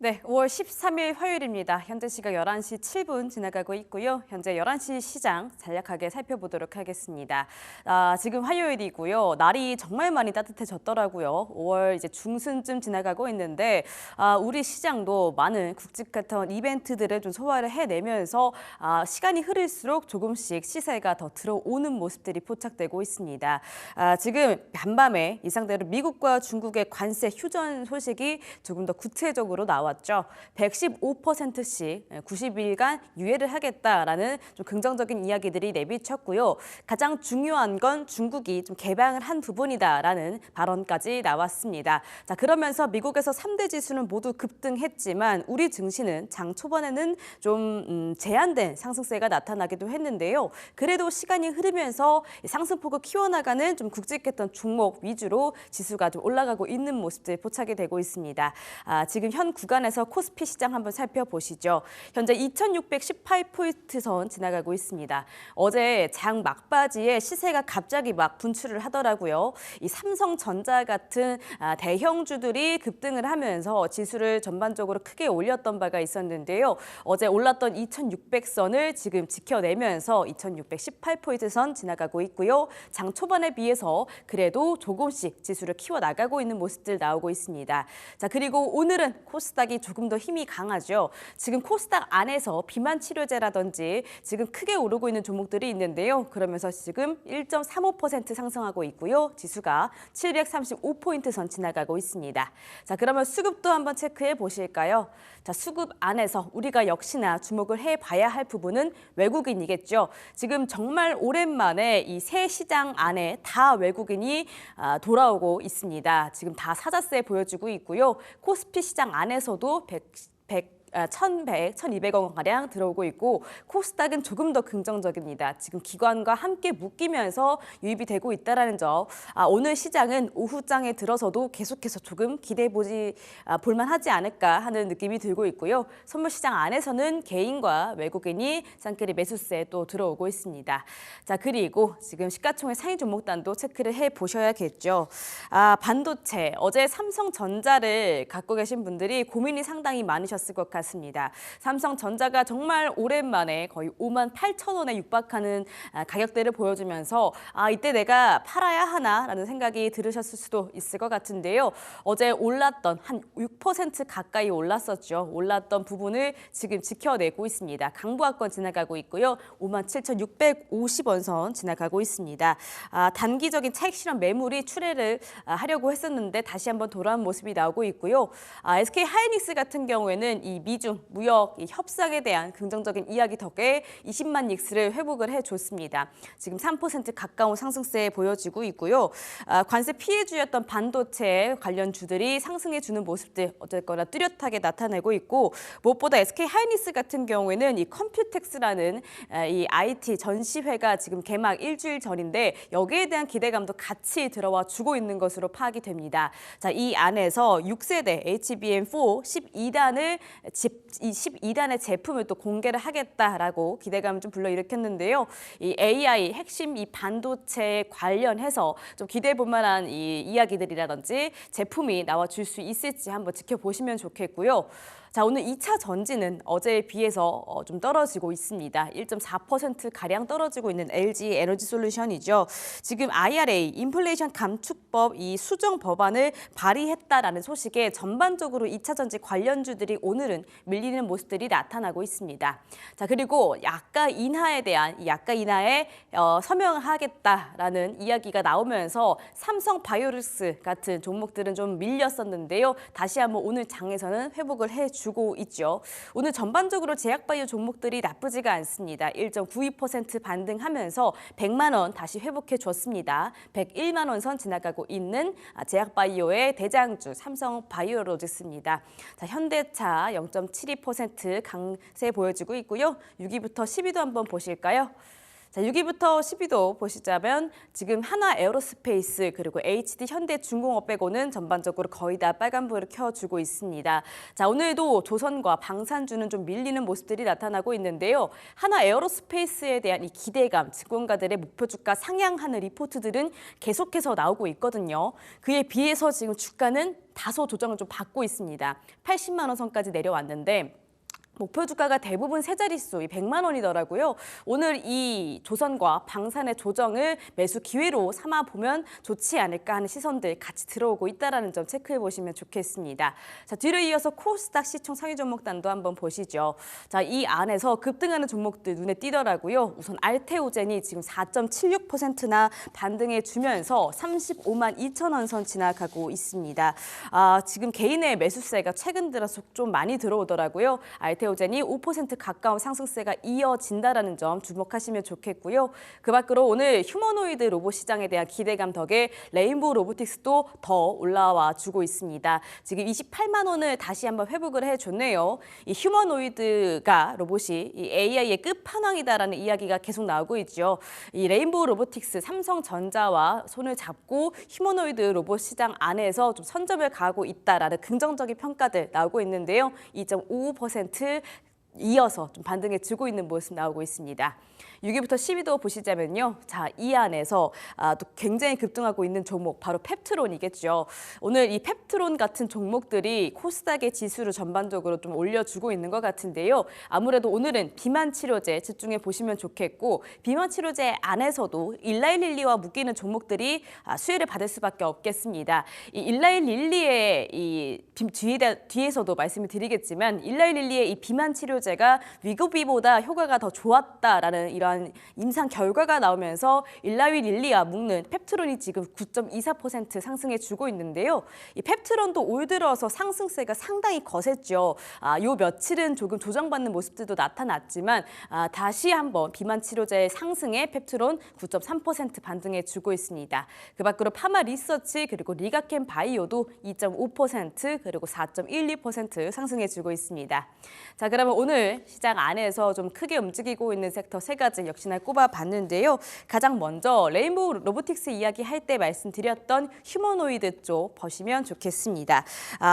네, 5월 13일 화요일입니다. 현재 시각 11시 7분 지나가고 있고요. 현재 11시 시장 간략하게 살펴보도록 하겠습니다. 지금 화요일이고요. 날이 정말 많이 따뜻해졌더라고요. 5월 이제 중순쯤 지나가고 있는데 우리 시장도 많은 굵직했던 이벤트들을 좀 소화를 해내면서 시간이 흐를수록 조금씩 시세가 더 들어오는 모습들이 포착되고 있습니다. 지금 간밤에 이상대로 미국과 중국의 관세 휴전 소식이 조금 더 구체적으로 나왔죠. 115%씩 90일간 유예를 하겠다라는 좀 긍정적인 이야기들이 내비쳤고요. 가장 중요한 건 중국이 좀 개방을 한 부분이다라는 발언까지 나왔습니다. 자, 그러면서 미국에서 3대 지수는 모두 급등했지만 우리 증시는 장 초반에는 좀 제한된 상승세가 나타나기도 했는데요. 그래도 시간이 흐르면서 상승폭을 키워나가는 좀 굵직했던 종목 위주로 지수가 좀 올라가고 있는 모습들 포착이 되고 있습니다. 지금 현 구간에서 코스피 시장 한번 살펴보시죠. 현재 2618포인트 선 지나가고 있습니다. 어제 장 막바지에 시세가 갑자기 막 분출을 하더라고요. 이 삼성전자 같은 대형주들이 급등을 하면서 지수를 전반적으로 크게 올렸던 바가 있었는데요. 어제 올랐던 2600선을 지금 지켜내면서 2618포인트 선 지나가고 있고요. 장 초반에 비해서 그래도 조금씩 지수를 키워나가고 있는 모습들 나오고 있습니다. 자, 그리고 오늘은 코스닥 코스닥이 조금 더 힘이 강하죠. 지금 코스닥 안에서 비만 치료제라든지 지금 크게 오르고 있는 종목들이 있는데요. 그러면서 지금 1.35% 상승하고 있고요. 지수가 735포인트 선 지나가고 있습니다. 자, 그러면 수급도 한번 체크해 보실까요? 자, 수급 안에서 우리가 역시나 주목을 해봐야 할 부분은 외국인이겠죠. 지금 정말 오랜만에 이 새 시장 안에 다 외국인이 돌아오고 있습니다. 지금 다 사자세 보여주고 있고요. 코스피 시장 안에서도 1,100, 1,200원 가량 들어오고 있고 코스닥은 조금 더 긍정적입니다. 지금 기관과 함께 묶이면서 유입이 되고 있다는 점. 오늘 시장은 오후장에 들어서도 계속해서 조금 기대해 볼만하지 않을까 하는 느낌이 들고 있고요. 선물 시장 안에서는 개인과 외국인이 쌍끌이 매수세에 또 들어오고 있습니다. 자, 그리고 지금 시가총액 상위 종목단도 체크를 해 보셔야겠죠. 반도체 어제 삼성전자를 갖고 계신 분들이 고민이 상당히 많으셨을 것 같습니다. 삼성전자가 정말 오랜만에 거의 58,000원에 육박하는 가격대를 보여주면서 이때 내가 팔아야 하나라는 생각이 들으셨을 수도 있을 것 같은데요. 어제 올랐던 한 6% 가까이 올랐었죠. 올랐던 부분을 지금 지켜내고 있습니다. 강보합권 지나가고 있고요. 57,650원 선 지나가고 있습니다. 단기적인 차익 실현 매물이 출회를 하려고 했었는데 다시 한번 돌아온 모습이 나오고 있고요. SK 하이닉스 같은 경우에는 이 미중 무역 협상에 대한 긍정적인 이야기 덕에 20만 닉스를 회복을 해줬습니다. 지금 3% 가까운 상승세 보여지고 있고요. 관세 피해주였던 반도체 관련 주들이 상승해주는 모습들 어쨌거나 뚜렷하게 나타내고 있고 무엇보다 SK 하이닉스 같은 경우에는 이 컴퓨텍스라는 이 IT 전시회가 지금 개막 일주일 전인데 여기에 대한 기대감도 같이 들어와 주고 있는 것으로 파악이 됩니다. 자, 이 안에서 6세대 HBM4 12단의 제품을 또 공개를 하겠다라고 기대감을 좀 불러일으켰는데요. 이 AI 핵심 이 반도체 관련해서 좀 기대해 볼 만한 이 이야기들이라든지 제품이 나와줄 수 있을지 한번 지켜보시면 좋겠고요. 자, 오늘 2차 전지는 어제에 비해서 좀 떨어지고 있습니다. 1.4%가량 떨어지고 있는 LG 에너지 솔루션이죠. 지금 IRA, 인플레이션 감축법 이 수정 법안을 발의했다라는 소식에 전반적으로 2차 전지 관련주들이 오늘은 밀리는 모습들이 나타나고 있습니다. 자, 그리고 약가 인하에 대한 이 약가 인하에 서명을 하겠다라는 이야기가 나오면서 삼성 바이오릭스 같은 종목들은 좀 밀렸었는데요. 다시 한번 오늘 장에서는 회복을 해주고 있죠. 오늘 전반적으로 제약바이오 종목들이 나쁘지가 않습니다. 1.92% 반등하면서 100만 원 다시 회복해 줬습니다. 101만 원 선 지나가고 있는 제약바이오의 대장주 삼성바이오로직스입니다. 자, 현대차 0.72% 강세 보여지고 있고요. 6위부터 10위도 한번 보실까요? 자, 6위부터 10위도 보시자면 지금 하나 에어로스페이스 그리고 HD 현대중공업 빼고는 전반적으로 거의 다 빨간불을 켜주고 있습니다. 자, 오늘도 조선과 방산주는 좀 밀리는 모습들이 나타나고 있는데요. 하나 에어로스페이스에 대한 이 기대감, 증권가들의 목표 주가 상향하는 리포트들은 계속해서 나오고 있거든요. 그에 비해서 지금 주가는 다소 조정을 좀 받고 있습니다. 80만 원 선까지 내려왔는데 목표 주가가 대부분 세 자릿수 100만 원이더라고요. 오늘 이 조선과 방산의 조정을 매수 기회로 삼아 보면 좋지 않을까 하는 시선들 같이 들어오고 있다는 점 체크해 보시면 좋겠습니다. 자, 뒤를 이어서 코스닥 시총 상위 종목단도 한번 보시죠. 자, 이 안에서 급등하는 종목들 눈에 띄더라고요. 우선 알테오젠이 지금 4.76%나 반등해 주면서 35만 2천 원 선 지나가고 있습니다. 지금 개인의 매수세가 최근 들어서 좀 많이 들어오더라고요. 알테오젠이 5% 가까운 상승세가 이어진다는 점 주목하시면 좋겠고요. 그 밖으로 오늘 휴머노이드 로봇 시장에 대한 기대감 덕에 레인보우 로보틱스도 더 올라와 주고 있습니다. 지금 28만 원을 다시 한번 회복을 해줬네요. 이 휴머노이드가 로봇이 이 AI의 끝판왕이다라는 이야기가 계속 나오고 있죠. 이 레인보우 로보틱스 삼성전자와 손을 잡고 휴머노이드 로봇 시장 안에서 좀 선점을 가하고 있다라는 긍정적인 평가들 나오고 있는데요. 2.55% 이어서 좀 반등해 주고 있는 모습 나오고 있습니다. 6위부터 10위도 보시자면요. 자, 이 안에서 또 굉장히 급등하고 있는 종목 바로 펩트론이겠죠. 오늘 이 펩트론 같은 종목들이 코스닥의 지수를 전반적으로 좀 올려주고 있는 것 같은데요. 아무래도 오늘은 비만 치료제 집중해 보시면 좋겠고 비만 치료제 안에서도 일라이릴리와 묶이는 종목들이 수혜를 받을 수밖에 없겠습니다. 이 일라이릴리의 이 뒤에서도 말씀을 드리겠지만 일라이릴리의 이 비만 치료제가 위고비보다 효과가 더 좋았다라는 이러한 임상 결과가 나오면서 일라이릴리와 묶는 펩트론이 지금 9.24% 상승해 주고 있는데요. 이 펩트론도 올 들어서 상승세가 상당히 거셌죠. 요 며칠은 조금 조정받는 모습들도 나타났지만 다시 한번 비만 치료제의 상승에 펩트론 9.3% 반등해 주고 있습니다. 그 밖으로 파마 리서치 그리고 리가켄 바이오도 2.5% 그리고 4.12% 상승해 주고 있습니다. 자, 그러면 오늘 시장 안에서 좀 크게 움직이고 있는 섹터 세 가지 역시나 꼽아봤는데요. 가장 먼저 레인보우 로보틱스 이야기할 때 말씀드렸던 휴머노이드 쪽 보시면 좋겠습니다.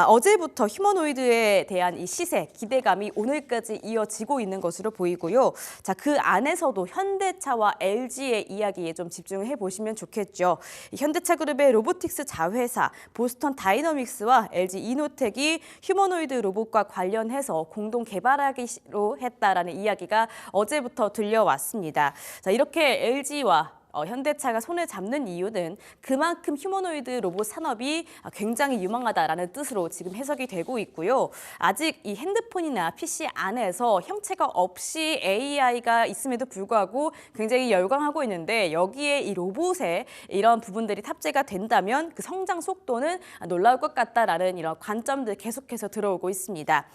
어제부터 휴머노이드에 대한 이 시세, 기대감이 오늘까지 이어지고 있는 것으로 보이고요. 자, 그 안에서도 현대차와 LG의 이야기에 좀 집중을 해보시면 좋겠죠. 현대차 그룹의 로보틱스 자회사 보스턴 다이너믹스와 LG 이노텍이 휴머노이드 로봇과 관련해서 공동 개발하기로 했다라는 이야기가 어제부터 들려왔습니다. 자, 이렇게 LG와 현대차가 손을 잡는 이유는 그만큼 휴머노이드 로봇 산업이 굉장히 유망하다라는 뜻으로 지금 해석이 되고 있고요. 아직 이 핸드폰이나 PC 안에서 형체가 없이 AI가 있음에도 불구하고 굉장히 열광하고 있는데 여기에 이 로봇에 이런 부분들이 탑재가 된다면 그 성장 속도는 놀라울 것 같다라는 이런 관점들 계속해서 들어오고 있습니다.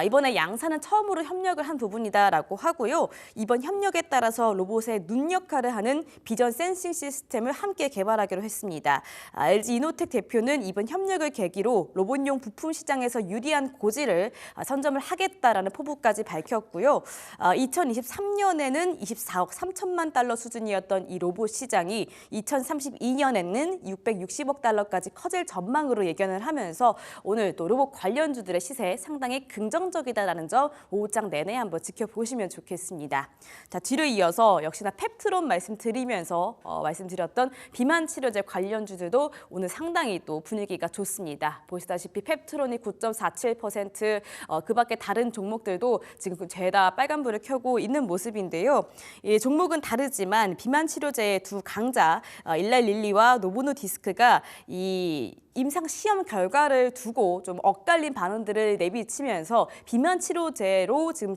이번에 양사는 처음으로 협력을 한 부분이다라고 하고요. 이번 협력에 따라서 로봇의 눈 역할을 하는 비전 센싱 시스템을 함께 개발하기로 했습니다. LG 이노텍 대표는 이번 협력을 계기로 로봇용 부품 시장에서 유리한 고지를 선점을 하겠다라는 포부까지 밝혔고요. 2023년에는 24억 3천만 달러 수준이었던 이 로봇 시장이 2032년에는 660억 달러까지 커질 전망으로 예견을 하면서 오늘 또 로봇 관련주들의 시세 상당히 긍정적이다라는 점 오후장 내내 한번 지켜보시면 좋겠습니다. 자, 뒤를 이어서 역시나 펩트론 말씀드리면서 말씀드렸던 비만 치료제 관련주들도 오늘 상당히 또 분위기가 좋습니다. 보시다시피 펩트론이 9.47%, 그 밖에 다른 종목들도 지금 죄다 빨간불을 켜고 있는 모습인데요. 이 종목은 다르지만 비만 치료제의 두 강자 일라이릴리와 노보노디스크가 이 임상 시험 결과를 두고 좀 엇갈린 반응들을 내비치면서 비만 치료제로 지금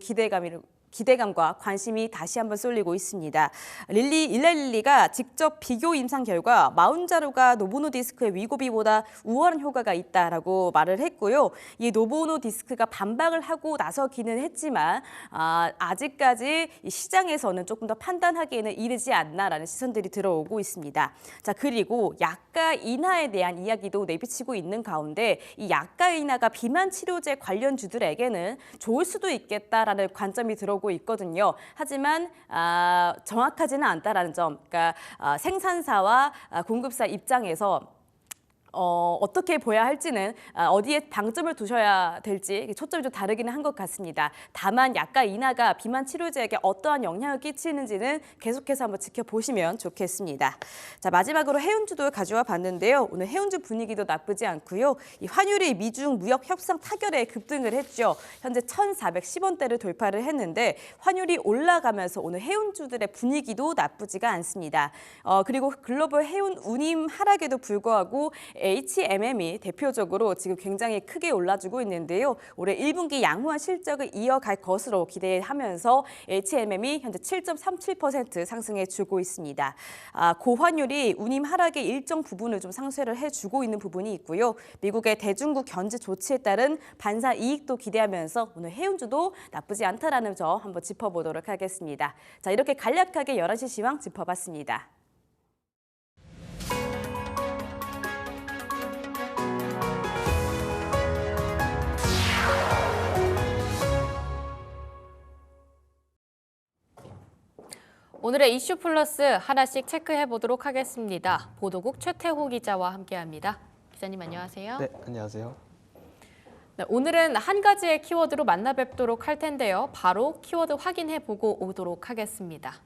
기대감과 관심이 다시 한번 쏠리고 있습니다. 일라이릴리가 직접 비교 임상 결과 마운자로가 노보노디스크의 위고비보다 우월한 효과가 있다라고 말을 했고요. 이 노보노디스크가 반박을 하고 나서기는 했지만 아직까지 이 시장에서는 조금 더 판단하기에는 이르지 않나라는 시선들이 들어오고 있습니다. 자, 그리고 약가 인하에 대한 이야기도 내비치고 있는 가운데 이 약가 인하가 비만 치료제 관련주들에게는 좋을 수도 있겠다라는 관점이 들어오고 있거든요. 하지만 정확하지는 않다라는 점, 그러니까 생산사와 공급사 입장에서 어떻게 보야 할지는 어디에 방점을 두셔야 될지 초점이 좀 다르기는 한 것 같습니다. 다만 약가 인하가 비만 치료제에게 어떠한 영향을 끼치는지는 계속해서 한번 지켜보시면 좋겠습니다. 자, 마지막으로 해운주도 가져와 봤는데요. 오늘 해운주 분위기도 나쁘지 않고요. 이 환율이 미중 무역 협상 타결에 급등을 했죠. 현재 1,410원대를 돌파를 했는데 환율이 올라가면서 오늘 해운주들의 분위기도 나쁘지가 않습니다. 그리고 글로벌 해운 운임 하락에도 불구하고 HMM이 대표적으로 지금 굉장히 크게 올라주고 있는데요. 올해 1분기 양호한 실적을 이어갈 것으로 기대하면서 HMM이 현재 7.37% 상승해 주고 있습니다. 고환율이 운임 하락의 일정 부분을 좀 상쇄를 해주고 있는 부분이 있고요. 미국의 대중국 견제 조치에 따른 반사 이익도 기대하면서 오늘 해운주도 나쁘지 않다라는 점 한번 짚어보도록 하겠습니다. 자, 이렇게 간략하게 11시 시황 짚어봤습니다. 오늘의 이슈 플러스 하나씩 체크해 보도록 하겠습니다. 보도국 최태호 기자와 함께합니다. 기자님 안녕하세요. 네, 안녕하세요. 네, 오늘은 한 가지의 키워드로 만나 뵙도록 할 텐데요. 바로 키워드 확인해 보고 오도록 하겠습니다.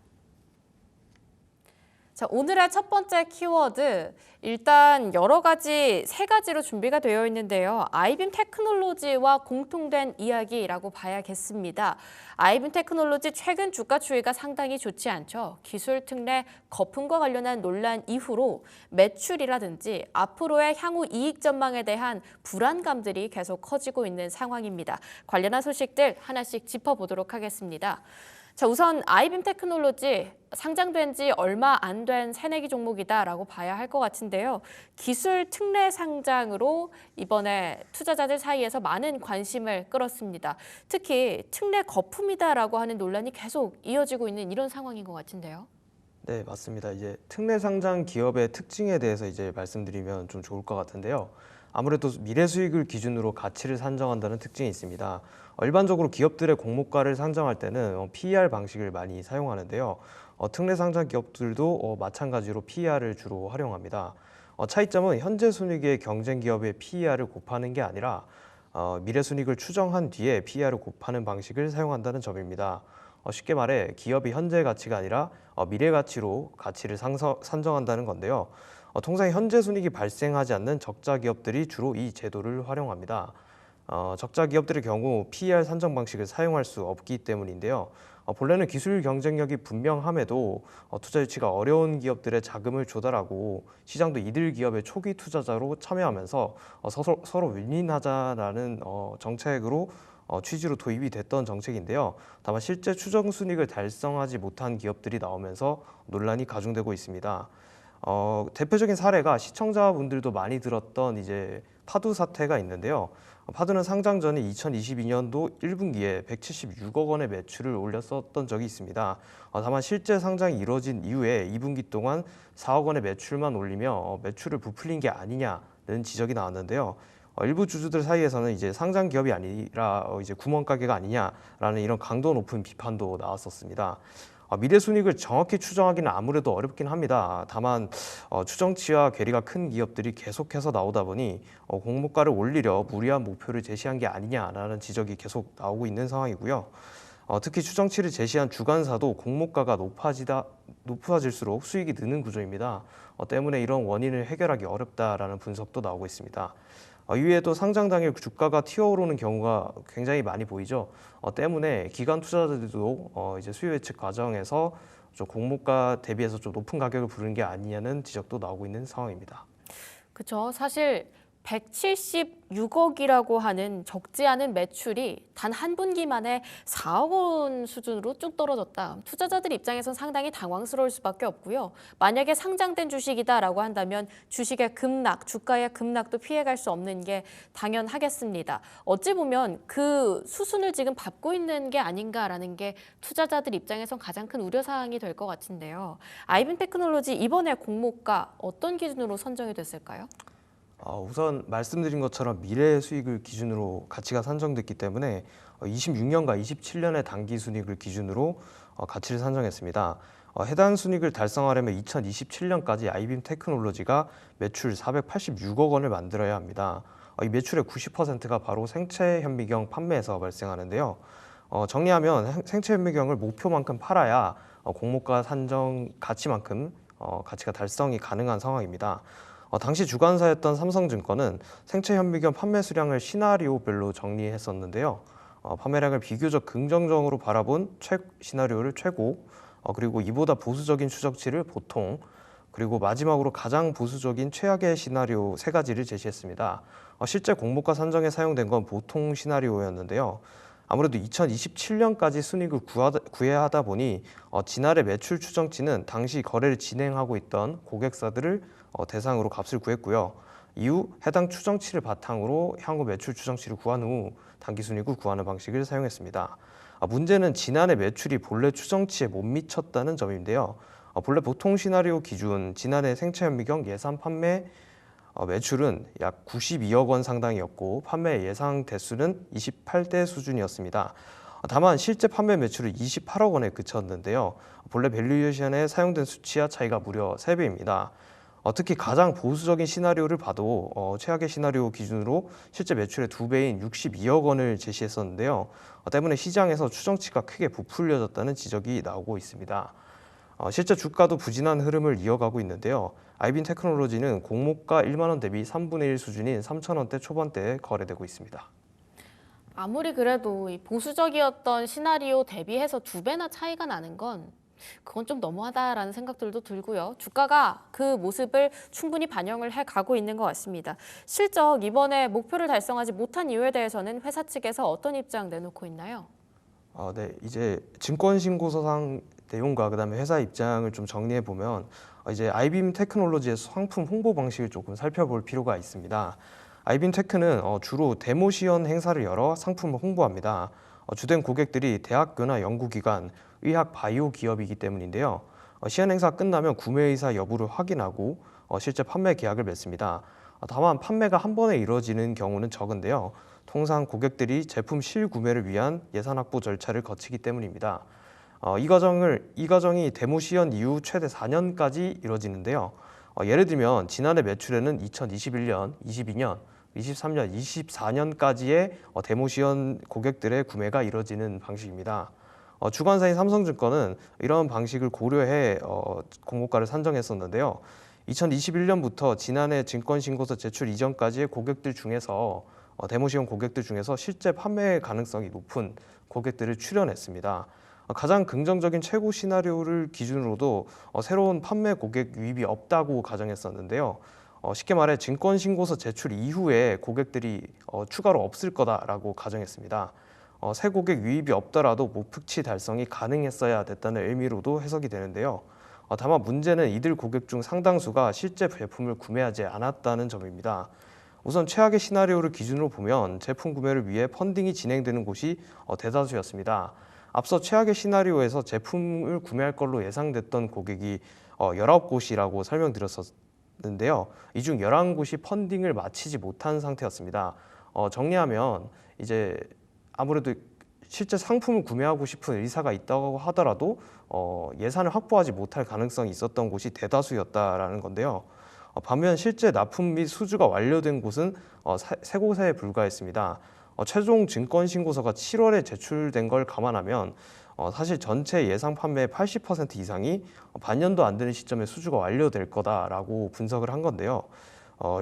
자, 오늘의 첫 번째 키워드, 일단 여러 가지, 세 가지로 준비가 되어 있는데요. 아이빔 테크놀로지와 공통된 이야기라고 봐야겠습니다. 아이빔 테크놀로지 최근 주가 추이가 상당히 좋지 않죠. 기술 특례 거품과 관련한 논란 이후로 매출이라든지 앞으로의 향후 이익 전망에 대한 불안감들이 계속 커지고 있는 상황입니다. 관련한 소식들 하나씩 짚어보도록 하겠습니다. 자, 우선 아이빔 테크놀로지 상장된 지 얼마 안 된 새내기 종목이다라고 봐야 할 것 같은데요. 기술 특례 상장으로 이번에 투자자들 사이에서 많은 관심을 끌었습니다. 특히 특례 거품이다라고 하는 논란이 계속 이어지고 있는 이런 상황인 것 같은데요. 네, 맞습니다. 이제 특례 상장 기업의 특징에 대해서 이제 말씀드리면 좀 좋을 것 같은데요. 아무래도 미래 수익을 기준으로 가치를 산정한다는 특징이 있습니다. 일반적으로 기업들의 공모가를 상정할 때는 PER 방식을 많이 사용하는데요. 특례 상장 기업들도 마찬가지로 PER을 주로 활용합니다. 차이점은 현재 순이익의 경쟁 기업의 PER을 곱하는 게 아니라 미래 순이익을 추정한 뒤에 PER을 곱하는 방식을 사용한다는 점입니다. 쉽게 말해 기업이 현재 가치가 아니라 미래 가치로 가치를 산정한다는 건데요. 통상 현재 순이익이 발생하지 않는 적자 기업들이 주로 이 제도를 활용합니다. 적자 기업들의 경우 PER 산정 방식을 사용할 수 없기 때문인데요. 본래는 기술 경쟁력이 분명함에도 투자 유치가 어려운 기업들의 자금을 조달하고 시장도 이들 기업의 초기 투자자로 참여하면서 서로 윈윈하자라는 정책으로 취지로 도입이 됐던 정책인데요. 다만 실제 추정 순이익을 달성하지 못한 기업들이 나오면서 논란이 가중되고 있습니다. 대표적인 사례가 시청자분들도 많이 들었던 이제 파두 사태가 있는데요. 파두는 상장 전에 2022년도 1분기에 176억 원의 매출을 올렸었던 적이 있습니다. 다만 실제 상장이 이뤄진 이후에 2분기 동안 4억 원의 매출만 올리며 매출을 부풀린 게 아니냐는 지적이 나왔는데요. 일부 주주들 사이에서는 이제 상장 기업이 아니라 이제 구멍가게가 아니냐라는 이런 강도 높은 비판도 나왔었습니다. 미래 순이익을 정확히 추정하기는 아무래도 어렵긴 합니다. 다만 추정치와 괴리가 큰 기업들이 계속해서 나오다 보니 공모가를 올리려 무리한 목표를 제시한 게 아니냐라는 지적이 계속 나오고 있는 상황이고요. 특히 추정치를 제시한 주관사도 공모가가 높아질수록 수익이 느는 구조입니다. 때문에 이런 원인을 해결하기 어렵다라는 분석도 나오고 있습니다. 이외에도 상장 당일 주가가 튀어오르는 경우가 굉장히 많이 보이죠. 때문에 기관 투자자들도 이제 수요 예측 과정에서 좀 공모가 대비해서 좀 높은 가격을 부르는 게 아니냐는 지적도 나오고 있는 상황입니다. 그렇죠. 사실 176억이라고 하는 적지 않은 매출이 단 한 분기 만에 4억 원 수준으로 쭉 떨어졌다. 투자자들 입장에선 상당히 당황스러울 수밖에 없고요. 만약에 상장된 주식이다라고 한다면 주식의 급락, 주가의 급락도 피해갈 수 없는 게 당연하겠습니다. 어찌 보면 그 수순을 지금 밟고 있는 게 아닌가라는 게 투자자들 입장에선 가장 큰 우려사항이 될 것 같은데요. 아이빔 테크놀로지 이번에 공모가 어떤 기준으로 선정이 됐을까요? 우선 말씀드린 것처럼 미래 수익을 기준으로 가치가 산정됐기 때문에 26년과 27년의 단기 순이익을 기준으로 가치를 산정했습니다. 해당 순이익을 달성하려면 2027년까지 아이빔 테크놀로지가 매출 486억 원을 만들어야 합니다. 이 매출의 90%가 바로 생체 현미경 판매에서 발생하는데요. 정리하면 생체 현미경을 목표만큼 팔아야 공모가 산정 가치만큼 가치가 달성이 가능한 상황입니다. 당시 주관사였던 삼성증권은 생체 현미경 판매 수량을 시나리오별로 정리했었는데요. 판매량을 비교적 긍정적으로 바라본 시나리오를 최고, 그리고 이보다 보수적인 추정치를 보통, 그리고 마지막으로 가장 보수적인 최악의 시나리오 세 가지를 제시했습니다. 실제 공모가 산정에 사용된 건 보통 시나리오였는데요. 아무래도 2027년까지 순이익을 구해야 하다 보니 지난해 매출 추정치는 당시 거래를 진행하고 있던 고객사들을 대상으로 값을 구했고요. 이후 해당 추정치를 바탕으로 향후 매출 추정치를 구한 후 단기 순이익을 구하는 방식을 사용했습니다. 문제는 지난해 매출이 본래 추정치에 못 미쳤다는 점인데요. 본래 보통 시나리오 기준 지난해 생체 현미경 예상 판매 매출은 약 92억 원 상당이었고 판매 예상 대수는 28대 수준이었습니다. 다만 실제 판매 매출은 28억 원에 그쳤는데요. 본래 밸류에이션에 사용된 수치와 차이가 무려 3배입니다. 특히 가장 보수적인 시나리오를 봐도 최악의 시나리오 기준으로 실제 매출의 2배인 62억 원을 제시했었는데요. 때문에 시장에서 추정치가 크게 부풀려졌다는 지적이 나오고 있습니다. 실제 주가도 부진한 흐름을 이어가고 있는데요. 아이빈 테크놀로지는 공모가 1만 원 대비 3분의 1 수준인 3,000원대 초반대에 거래되고 있습니다. 아무리 그래도 이 보수적이었던 시나리오 대비해서 2배나 차이가 나는 건 그건 좀 너무하다라는 생각들도 들고요. 주가가 그 모습을 충분히 반영을 해가고 있는 것 같습니다. 실적 이번에 목표를 달성하지 못한 이유에 대해서는 회사 측에서 어떤 입장 내놓고 있나요? 네, 이제 증권 신고서상 내용과 그다음에 회사 입장을 좀 정리해 보면 이제 아이빔 테크놀로지의 상품 홍보 방식을 조금 살펴볼 필요가 있습니다. 아이빔 테크는 주로 데모 시연 행사를 열어 상품을 홍보합니다. 주된 고객들이 대학교나 연구기관, 의학 바이오 기업이기 때문인데요. 시연 행사 끝나면 구매 의사 여부를 확인하고 실제 판매 계약을 맺습니다. 다만 판매가 한 번에 이루어지는 경우는 적은데요. 통상 고객들이 제품 실구매를 위한 예산 확보 절차를 거치기 때문입니다. 이 과정이 데모 시연 이후 최대 4년까지 이루어지는데요. 예를 들면 지난해 매출에는 2021년, 22년, 23년, 24년까지의 데모 시연 고객들의 구매가 이루어지는 방식입니다. 주관사인 삼성증권은 이런 방식을 고려해 공모가를 산정했었는데요. 2021년부터 지난해 증권신고서 제출 이전까지의 고객들 중에서 데모 시연 고객들 중에서 실제 판매 가능성이 높은 고객들을 출연했습니다. 가장 긍정적인 최고 시나리오를 기준으로도 새로운 판매 고객 유입이 없다고 가정했었는데요. 쉽게 말해 증권신고서 제출 이후에 고객들이 추가로 없을 거다라고 가정했습니다. 새 고객 유입이 없더라도 목표치 달성이 가능했어야 됐다는 의미로도 해석이 되는데요. 다만 문제는 이들 고객 중 상당수가 실제 제품을 구매하지 않았다는 점입니다. 우선 최악의 시나리오를 기준으로 보면 제품 구매를 위해 펀딩이 진행되는 곳이 대다수였습니다. 앞서 최악의 시나리오에서 제품을 구매할 걸로 예상됐던 고객이 19곳이라고 설명드렸었는데요. 이 중 11곳이 펀딩을 마치지 못한 상태였습니다. 정리하면 이제 아무래도 실제 상품을 구매하고 싶은 의사가 있다고 하더라도 예산을 확보하지 못할 가능성이 있었던 곳이 대다수였다라는 건데요. 반면 실제 납품 및 수주가 완료된 곳은 3곳에 불과했습니다. 최종 증권 신고서가 7월에 제출된 걸 감안하면 사실 전체 예상 판매의 80% 이상이 반년도 안 되는 시점에 수주가 완료될 거다라고 분석을 한 건데요.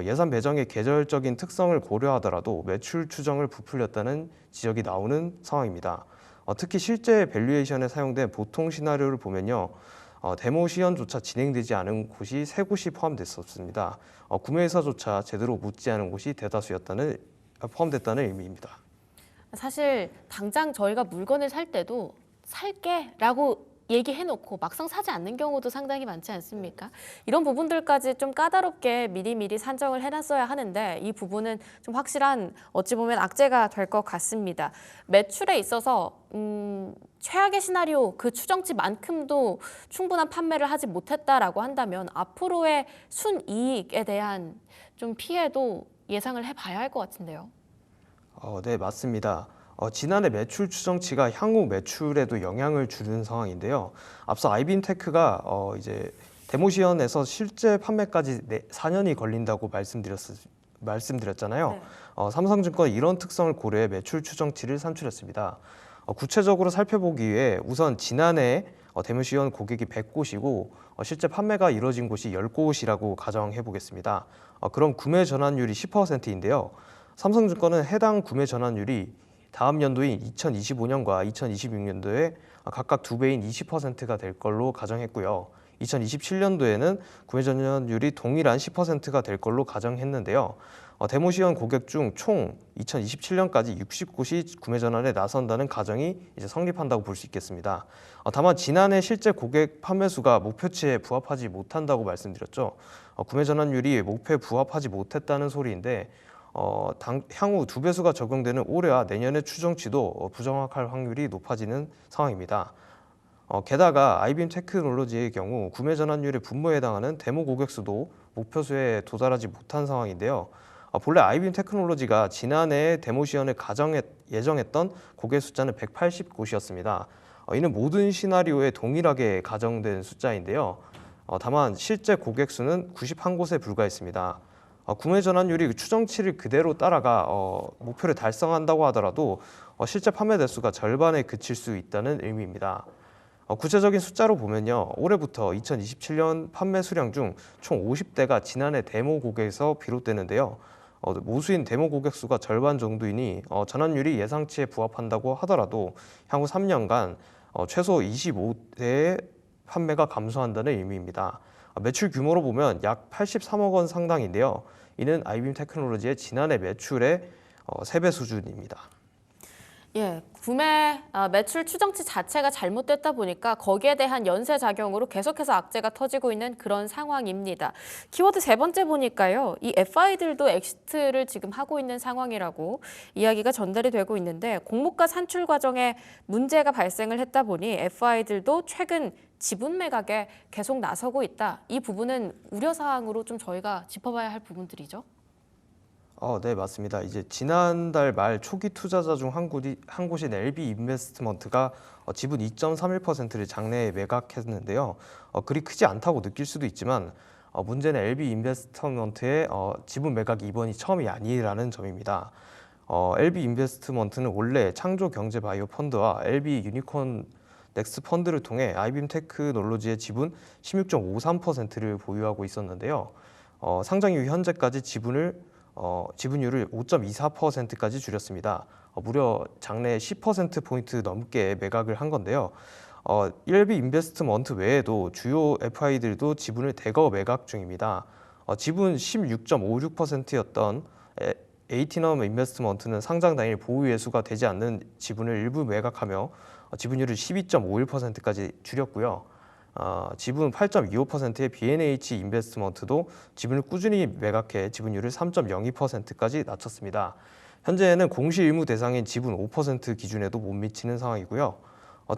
예산 배정의 계절적인 특성을 고려하더라도 매출 추정을 부풀렸다는 지적이 나오는 상황입니다. 특히 실제 밸류에이션에 사용된 보통 시나리오를 보면요. 데모 시연조차 진행되지 않은 곳이 3곳이 포함됐었습니다. 구매회사조차 제대로 묻지 않은 곳이 포함됐다는 의미입니다. 사실 당장 저희가 물건을 살 때도 살게라고 얘기해놓고 막상 사지 않는 경우도 상당히 많지 않습니까? 이런 부분들까지 좀 까다롭게 미리미리 산정을 해놨어야 하는데 이 부분은 좀 확실한 어찌 보면 악재가 될 것 같습니다. 매출에 있어서 최악의 시나리오 그 추정치만큼도 충분한 판매를 하지 못했다라고 한다면 앞으로의 순이익에 대한 좀 피해도 예상을 해봐야 할 것 같은데요. 네, 맞습니다. 지난해 매출 추정치가 향후 매출에도 영향을 주는 상황인데요. 앞서 아이빈테크가 이제 데모시연에서 실제 판매까지 4년이 걸린다고 말씀드렸잖아요. 네. 삼성증권은 이런 특성을 고려해 매출 추정치를 산출했습니다. 구체적으로 살펴보기 위해 우선 지난해 데모시연 고객이 100곳이고 실제 판매가 이루어진 곳이 10곳이라고 가정해 보겠습니다. 그럼 구매 전환율이 10%인데요. 삼성증권은 해당 구매 전환율이 다음 연도인 2025년과 2026년도에 각각 2배인 20%가 될 걸로 가정했고요. 2027년도에는 구매 전환율이 동일한 10%가 될 걸로 가정했는데요. 데모시연 고객 중 총 2027년까지 60곳이 구매 전환에 나선다는 가정이 이제 성립한다고 볼 수 있겠습니다. 다만 지난해 실제 고객 판매 수가 목표치에 부합하지 못한다고 말씀드렸죠. 구매 전환율이 목표에 부합하지 못했다는 소리인데 향후 2배수가 적용되는 올해와 내년의 추정치도 부정확할 확률이 높아지는 상황입니다. 게다가 아이빔 테크놀로지의 경우 구매 전환율의 분모에 해당하는 데모 고객 수도 목표수에 도달하지 못한 상황인데요. 본래 아이빔 테크놀로지가 지난해 데모 시연을 예정했던 고객 숫자는 180곳이었습니다. 이는 모든 시나리오에 동일하게 가정된 숫자인데요. 다만 실제 고객 수는 91곳에 불과했습니다. 구매 전환율이 추정치를 그대로 따라가 목표를 달성한다고 하더라도 실제 판매 대수가 절반에 그칠 수 있다는 의미입니다. 구체적인 숫자로 보면요. 올해부터 2027년 판매 수량 중 총 50대가 지난해 데모 고객에서 비롯되는데요. 모수인 데모 고객 수가 절반 정도이니 전환율이 예상치에 부합한다고 하더라도 향후 3년간 최소 25대의 판매가 감소한다는 의미입니다. 매출 규모로 보면 약 83억 원 상당인데요. 이는 아이빔 테크놀로지의 지난해 매출의 3배 수준입니다. 예, 구매 매출 추정치 자체가 잘못됐다 보니까 거기에 대한 연쇄 작용으로 계속해서 악재가 터지고 있는 그런 상황입니다. 키워드 세 번째 보니까요. 이 FI들도 엑시트를 지금 하고 있는 상황이라고 이야기가 전달이 되고 있는데 공모가 산출 과정에 문제가 발생을 했다 보니 FI들도 최근 지분 매각에 계속 나서고 있다. 이 부분은 우려사항으로 좀 저희가 짚어봐야 할 부분들이죠. 네, 맞습니다. 이제 지난달 말 초기 투자자 중 한 곳인 LB 인베스트먼트가 지분 2.31%를 장내에 매각했는데요. 그리 크지 않다고 느낄 수도 있지만 문제는 LB 인베스트먼트의 지분 매각이 이번이 처음이 아니라는 점입니다. LB 인베스트먼트는 원래 창조 경제 바이오 펀드와 LB 유니콘 넥스 펀드를 통해 아이빔 테크놀로지의 지분 16.53%를 보유하고 있었는데요. 상장 이후 현재까지 지분율을 5.24%까지 줄였습니다. 무려 장내 10%포인트 넘게 매각을 한 건데요. LB 인베스트먼트 외에도 주요 FI들도 지분을 대거 매각 중입니다. 지분 16.56%였던 에이티넘 인베스트먼트는 상장 당일 보유 예수가 되지 않는 지분을 일부 매각하며 지분율을 12.51%까지 줄였고요. 지분 8.25%의 B&H 인베스트먼트도 지분을 꾸준히 매각해 지분율을 3.02%까지 낮췄습니다. 현재는 공시 의무 대상인 지분 5% 기준에도 못 미치는 상황이고요.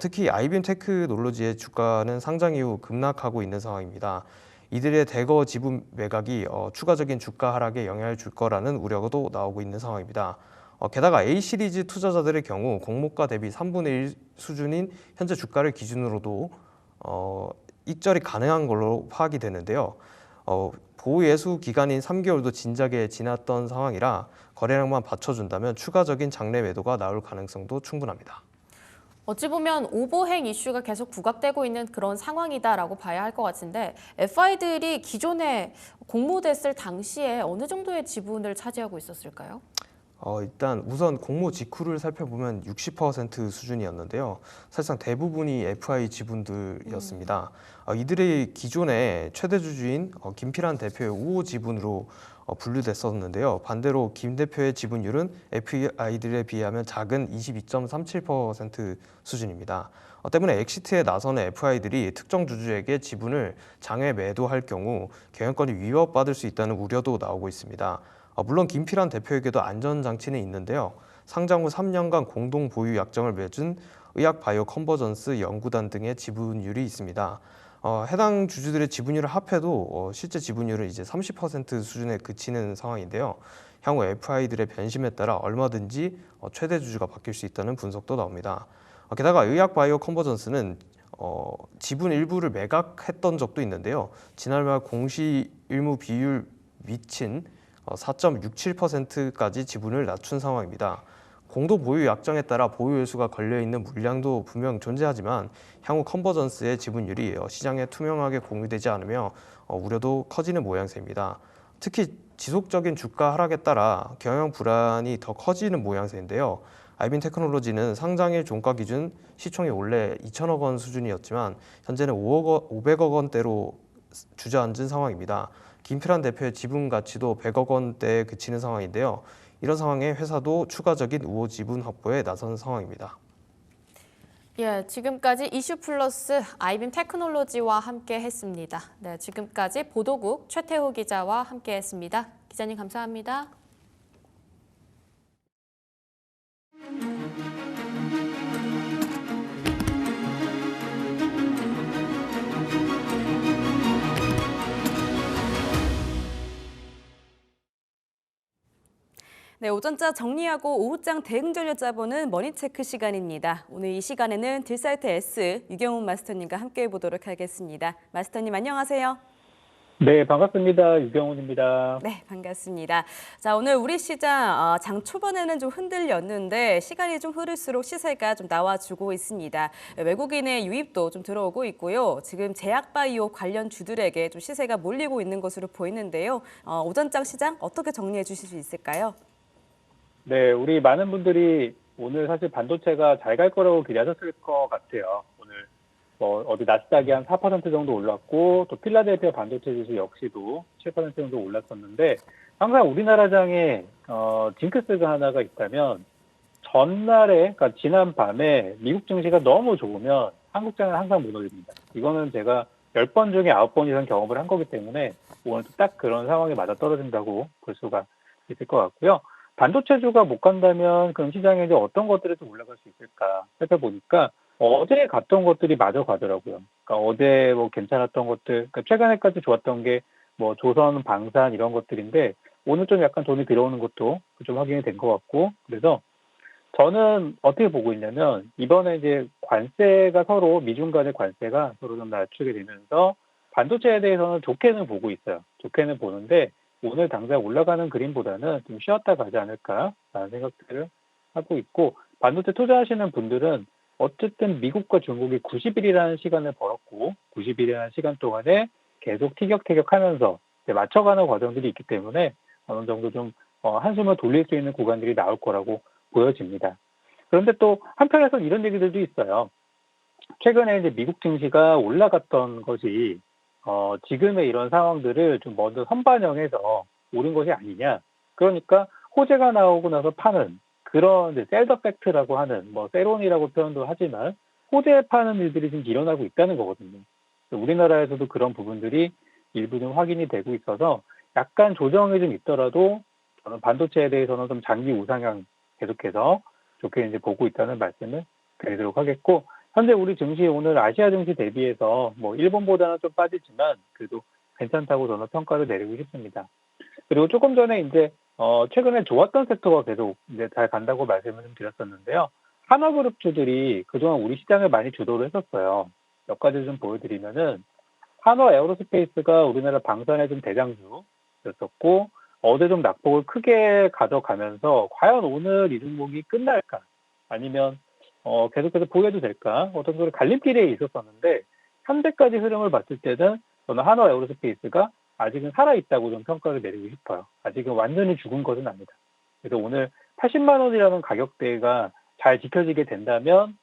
특히 아이빔 테크놀로지의 주가는 상장 이후 급락하고 있는 상황입니다. 이들의 대거 지분 매각이 추가적인 주가 하락에 영향을 줄 거라는 우려도 나오고 있는 상황입니다. 게다가 A시리즈 투자자들의 경우 공모가 대비 3분의 1 수준인 현재 주가를 기준으로도 익절이 가능한 걸로 파악이 되는데요. 보호 예수 기간인 3개월도 진작에 지났던 상황이라 거래량만 받쳐준다면 추가적인 장내 매도가 나올 가능성도 충분합니다. 어찌 보면 오버행 이슈가 계속 부각되고 있는 그런 상황이다라고 봐야 할 것 같은데 FI들이 기존에 공모됐을 당시에 어느 정도의 지분을 차지하고 있었을까요? 일단 우선 공모 직후를 살펴보면 60% 수준이었는데요. 사실상 대부분이 FI 지분들이었습니다. 이들의 기존의 최대 주주인 김필환 대표의 우호 지분으로 분류됐었는데요. 반대로 김 대표의 지분율은 FI들에 비하면 작은 22.37% 수준입니다. 때문에 엑시트에 나서는 FI들이 특정 주주에게 지분을 장외 매도할 경우 경영권이 위협받을 수 있다는 우려도 나오고 있습니다. 물론 김필환 대표에게도 안전장치는 있는데요. 상장 후 3년간 공동 보유 약정을 맺은 의학 바이오 컨버전스 연구단 등의 지분율이 있습니다. 해당 주주들의 지분율을 합해도 실제 지분율은 이제 30% 수준에 그치는 상황인데요. 향후 FI들의 변심에 따라 얼마든지 최대 주주가 바뀔 수 있다는 분석도 나옵니다. 게다가 의학 바이오 컨버전스는 지분 일부를 매각했던 적도 있는데요. 지난해 말 공시 일무 비율 미친 4.67%까지 지분을 낮춘 상황입니다. 공동 보유 약정에 따라 보유 예수가 걸려있는 물량도 분명 존재하지만 향후 컨버전스의 지분율이 시장에 투명하게 공유되지 않으며 우려도 커지는 모양새입니다. 특히 지속적인 주가 하락에 따라 경영 불안이 더 커지는 모양새인데요. 아이빔 테크놀로지는 상장일 종가 기준 시총이 원래 2천억 원 수준이었지만 현재는 500억 원대로 주저앉은 상황입니다. 김필환 대표의 지분 가치도 100억 원대에 그치는 상황인데요. 이런 상황에 회사도 추가적인 우호 지분 확보에 나선 상황입니다. 예, 지금까지 이슈 플러스 아이빔 테크놀로지와 함께 했습니다. 네, 지금까지 보도국 최태호 기자와 함께 했습니다. 기자님 감사합니다. 네, 오전자 정리하고 오후장 대응 전략 짜보는 머니체크 시간입니다. 오늘 이 시간에는 딜사이트 S 유경훈 마스터님과 함께 해보도록 하겠습니다. 마스터님 안녕하세요. 네, 반갑습니다. 유병훈입니다. 네, 반갑습니다. 자, 오늘 우리 시장 장 초반에는 좀 흔들렸는데 시간이 좀 흐를수록 시세가 좀 나와주고 있습니다. 외국인의 유입도 좀 들어오고 있고요. 지금 제약바이오 관련 주들에게 좀 시세가 몰리고 있는 것으로 보이는데요. 오전장 시장 어떻게 정리해 주실 수 있을까요? 네, 우리 많은 분들이 오늘 사실 반도체가 잘 갈 거라고 기대하셨을 것 같아요. 오늘 뭐 어디 나스닥이 한 4% 정도 올랐고 또 필라델피아 반도체 지수 역시도 7% 정도 올랐었는데 항상 우리나라 장에 징크스가 하나가 있다면 전날에, 그러니까 지난 밤에 미국 증시가 너무 좋으면 한국 장은 항상 무너집니다. 이거는 제가 10번 중에 9번 이상 경험을 한 거기 때문에 오늘도 딱 그런 상황에 맞아 떨어진다고 볼 수가 있을 것 같고요. 반도체주가 못 간다면 그럼 시장에 이제 어떤 것들이 좀 올라갈 수 있을까 살펴보니까 어제 갔던 것들이 마저 가더라고요. 그러니까 어제 뭐 괜찮았던 것들, 그러니까 최근에까지 좋았던 게 뭐 조선, 방산 이런 것들인데 오늘 좀 약간 돈이 들어오는 것도 좀 확인이 된 것 같고 그래서 저는 어떻게 보고 있냐면 이번에 이제 관세가 서로 미중 간의 관세가 서로 좀 낮추게 되면서 반도체에 대해서는 좋게는 보고 있어요. 좋게는 보는데 오늘 당장 올라가는 그림보다는 좀 쉬었다 가지 않을까라는 생각들을 하고 있고 반도체 투자하시는 분들은 어쨌든 미국과 중국이 90일이라는 시간을 벌었고 90일이라는 시간 동안에 계속 티격태격하면서 맞춰가는 과정들이 있기 때문에 어느 정도 좀 한숨을 돌릴 수 있는 구간들이 나올 거라고 보여집니다. 그런데 또 한편에서는 이런 얘기들도 있어요. 최근에 이제 미국 증시가 올라갔던 것이 지금의 이런 상황들을 좀 먼저 선반영해서 오른 것이 아니냐. 그러니까 호재가 나오고 나서 파는 그런 이제 셀더 팩트라고 하는 뭐 세론이라고 표현도 하지만 호재 파는 일들이 지금 일어나고 있다는 거거든요. 우리나라에서도 그런 부분들이 일부 좀 확인이 되고 있어서 약간 조정이 좀 있더라도 저는 반도체에 대해서는 좀 장기 우상향 계속해서 좋게 이제 보고 있다는 말씀을 드리도록 하겠고 현재 우리 증시 오늘 아시아 증시 대비해서 뭐 일본보다는 좀 빠지지만 그래도 괜찮다고 저는 평가를 내리고 싶습니다. 그리고 조금 전에 이제 최근에 좋았던 섹터가 계속 이제 잘 간다고 말씀을 좀 드렸었는데요. 한화그룹주들이 그동안 우리 시장을 많이 주도를 했었어요. 몇 가지 좀 보여드리면은 한화 에어로스페이스가 우리나라 방산의 좀 대장주였었고 어제 좀 낙폭을 크게 가져가면서 과연 오늘 이 종목이 끝날까 아니면 계속해서 보여도 될까 어떤 그런 갈림길에 있었었는데 현재까지 흐름을 봤을 때는 저는 한화 에어로스페이스가 아직은 살아있다고 좀 평가를 내리고 싶어요. 아직은 완전히 죽은 것은 아니다. 그래서 오늘 80만 원이라는 가격대가 잘 지켜지게 된다면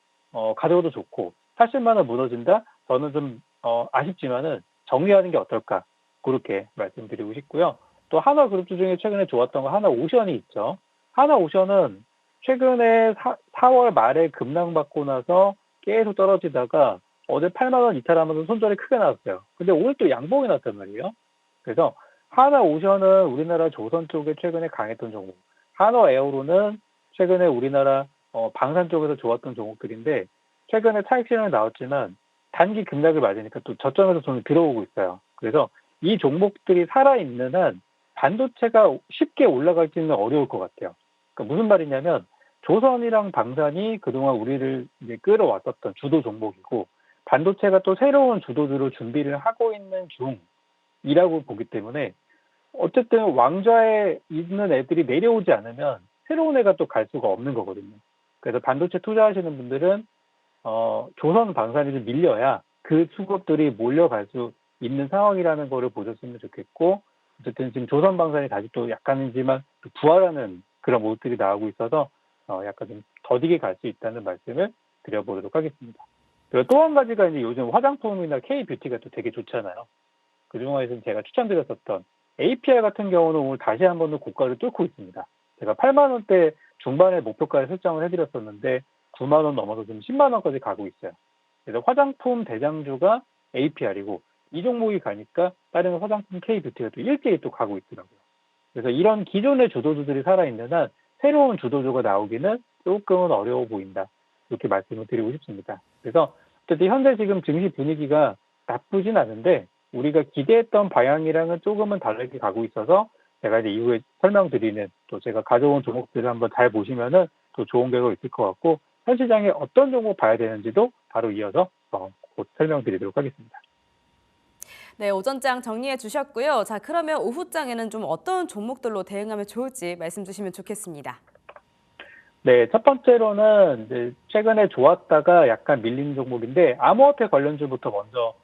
가져도 좋고 80만 원 무너진다? 저는 좀 아쉽지만은 정리하는 게 어떨까 그렇게 말씀드리고 싶고요. 또 하나그룹주 중에 최근에 좋았던 거 하나오션이 있죠. 하나오션은 최근에 4월 말에 급락받고 나서 계속 떨어지다가 어제 8만 원 이탈하면서 손절이 크게 나왔어요. 근데 오늘 또 양봉이 났단 말이에요. 그래서 하나오션은 우리나라 조선 쪽에 최근에 강했던 종목, 한화에어로는 최근에 우리나라 방산 쪽에서 좋았던 종목들인데 최근에 차익 실현이 나왔지만 단기 급락을 맞으니까 또 저점에서 돈이 들어오고 있어요. 그래서 이 종목들이 살아있는 한 반도체가 쉽게 올라갈지는 어려울 것 같아요. 그러니까 무슨 말이냐면 조선이랑 방산이 그동안 우리를 이제 끌어왔었던 주도 종목이고 반도체가 또 새로운 주도주로 준비를 하고 있는 중이라고 보기 때문에 어쨌든 왕좌에 있는 애들이 내려오지 않으면 새로운 애가 또 갈 수가 없는 거거든요. 그래서 반도체 투자하시는 분들은 조선 방산이 좀 밀려야 그 수급들이 몰려갈 수 있는 상황이라는 거를 보셨으면 좋겠고 어쨌든 지금 조선 방산이 다시 또 약간이지만 또 부활하는 그런 모습들이 나오고 있어서 약간 좀 더디게 갈 수 있다는 말씀을 드려보도록 하겠습니다. 그리고 또 한 가지가 이제 요즘 화장품이나 K뷰티가 또 되게 좋잖아요. 그중에서 제가 추천드렸었던 APR 같은 경우는 오늘 다시 한 번 더 고가를 뚫고 있습니다. 제가 8만 원대 중반에 목표가를 설정을 해드렸었는데 9만 원 넘어서 지금 10만 원까지 가고 있어요. 그래서 화장품 대장주가 APR이고 이 종목이 가니까 다른 화장품 K뷰티가 또 일제히 또 가고 있더라고요. 그래서 이런 기존의 주도주들이 살아있는 한 새로운 주도주가 나오기는 조금은 어려워 보인다. 이렇게 말씀을 드리고 싶습니다. 그래서 어쨌든 현재 지금 증시 분위기가 나쁘진 않은데 우리가 기대했던 방향이랑은 조금은 다르게 가고 있어서 제가 이제 이후에 설명드리는 또 제가 가져온 종목들을 한번 잘 보시면은 또 좋은 결과가 있을 것 같고 현 시장에 어떤 종목 봐야 되는지도 바로 이어서 곧 설명드리도록 하겠습니다. 네, 오전장 정리해 주셨고요. 자, 그러면 오후장에는 좀 어떤 종목들로 대응하면 좋을지 말씀 주시면 좋겠습니다. 네, 첫 번째로는 이제 최근에 좋았다가 약간 밀린 종목인데 암호화폐 관련주부터 먼저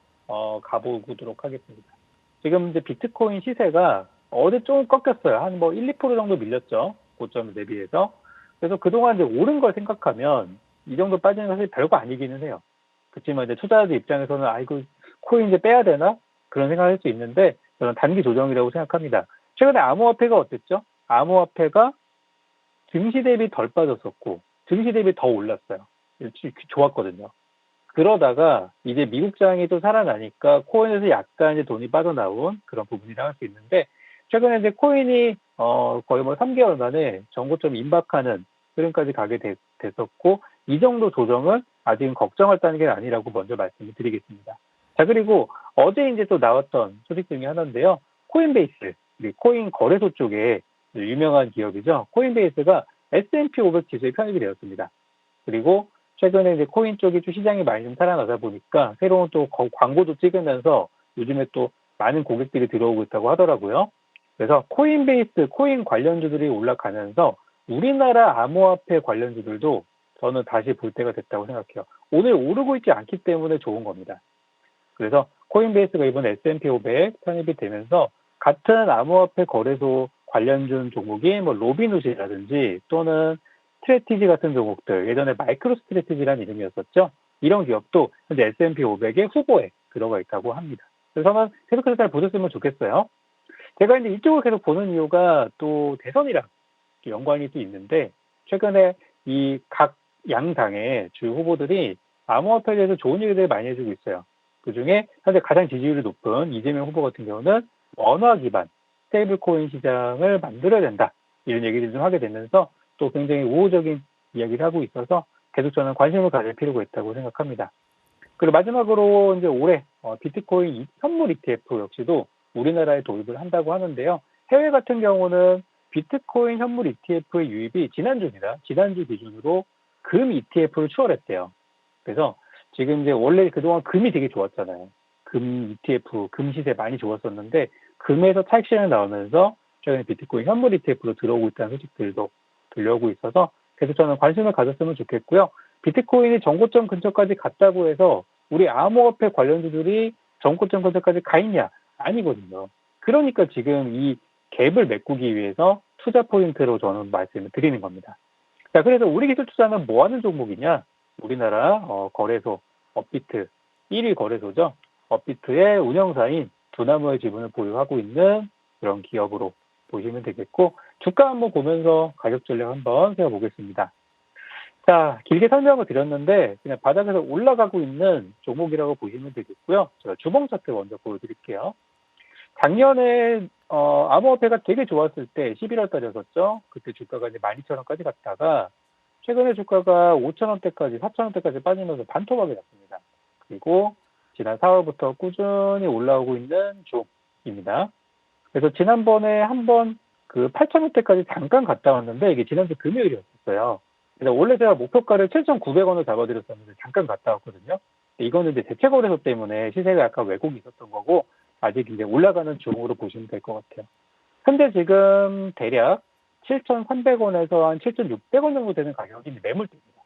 가보도록 하겠습니다. 지금 이제 비트코인 시세가 어제 조금 꺾였어요. 한 뭐 1, 2% 정도 밀렸죠. 고점 대비해서. 그래서 그동안 이제 오른 걸 생각하면 이 정도 빠지는 건 사실 별거 아니기는 해요. 그렇지만 이제 투자자 입장에서는 아이고 코인 이제 빼야 되나? 그런 생각을 할 수 있는데 저는 단기 조정이라고 생각합니다. 최근에 암호화폐가 어땠죠? 암호화폐가 증시 대비 덜 빠졌었고 증시 대비 더 올랐어요. 좋았거든요. 그러다가 이제 미국장이 또 살아나니까 코인에서 약간 이제 돈이 빠져나온 그런 부분이라 할 수 있는데 최근에 이제 코인이 거의 뭐 3개월 만에 정고점 임박하는 흐름까지 가게 됐었고 이 정도 조정은 아직은 걱정할 단계는 아니라고 먼저 말씀을 드리겠습니다. 자, 그리고 어제 이제 또 나왔던 소식 중에 하나인데요. 코인베이스, 우리 코인 거래소 쪽에 유명한 기업이죠. 코인베이스가 S&P 500 지수에 편입이 되었습니다. 그리고 최근에 이제 코인 쪽이 좀 시장이 많이 좀 살아나다 보니까 새로운 또 광고도 찍으면서 요즘에 또 많은 고객들이 들어오고 있다고 하더라고요. 그래서 코인베이스, 코인 관련주들이 올라가면서 우리나라 암호화폐 관련주들도 저는 다시 볼 때가 됐다고 생각해요. 오늘 오르고 있지 않기 때문에 좋은 겁니다. 그래서 코인베이스가 이번 S&P 500 편입이 되면서 같은 암호화폐 거래소 관련준 종목이 뭐 로빈훗이라든지 또는 스트래티지 같은 종목들, 예전에 마이크로 스트래티지라는 이름이었었죠. 이런 기업도 현재 S&P 500의 후보에 들어가 있다고 합니다. 그래서 계속해서 잘 보셨으면 좋겠어요. 제가 이제 이쪽을 계속 보는 이유가 또 대선이랑 연관이 또 있는데 최근에 이 각 양당의 주 후보들이 암호화폐에 대해서 좋은 얘기들을 많이 해주고 있어요. 그중에 현재 가장 지지율이 높은 이재명 후보 같은 경우는 원화 기반 스테이블 코인 시장을 만들어야 된다. 이런 얘기를 좀 하게 되면서 또 굉장히 우호적인 이야기를 하고 있어서 계속 저는 관심을 가질 필요가 있다고 생각합니다. 그리고 마지막으로 이제 올해 비트코인 현물 ETF 역시도 우리나라에 도입을 한다고 하는데요. 해외 같은 경우는 비트코인 현물 ETF의 유입이 지난주입니다. 지난주 기준으로 금 ETF를 추월했대요. 그래서 지금 이제 원래 그동안 금이 되게 좋았잖아요. 금 ETF, 금 시세 많이 좋았었는데 금에서 차익 실현이 나오면서 최근에 비트코인 현물 ETF로 들어오고 있다는 소식들도 들려오고 있어서 계속 저는 관심을 가졌으면 좋겠고요. 비트코인이 정고점 근처까지 갔다고 해서 우리 암호화폐 관련주들이 정고점 근처까지 가 있냐? 아니거든요. 그러니까 지금 이 갭을 메꾸기 위해서 투자 포인트로 저는 말씀을 드리는 겁니다. 자, 그래서 우리 기술 투자는 뭐 하는 종목이냐? 우리나라 거래소 업비트 1위 거래소죠. 업비트의 운영사인 두나무의 지분을 보유하고 있는 그런 기업으로 보시면 되겠고 주가 한번 보면서 가격 전략 한번 세워보겠습니다. 자, 길게 설명을 드렸는데 그냥 바닥에서 올라가고 있는 종목이라고 보시면 되겠고요. 제가 주봉 차트 먼저 보여드릴게요. 작년에 암호화폐가 되게 좋았을 때 11월 달이었었죠. 그때 주가가 이제 12,000원까지 갔다가 최근에 주가가 5,000원대까지 4,000원대까지 빠지면서 반토막이 났습니다. 그리고 지난 4월부터 꾸준히 올라오고 있는 중입니다. 그래서 지난번에 한번 그 8,000원대까지 잠깐 갔다 왔는데 이게 지난주 금요일이었어요. 그래서 원래 제가 목표가를 7,900원을 잡아드렸었는데 잠깐 갔다 왔거든요. 이거는 이제 대체 거래소 때문에 시세가 약간 왜곡이 있었던 거고 아직 이제 올라가는 중으로 보시면 될 것 같아요. 현재 지금 대략 7,300원에서 한 7,600원 정도 되는 가격이 매물대입니다.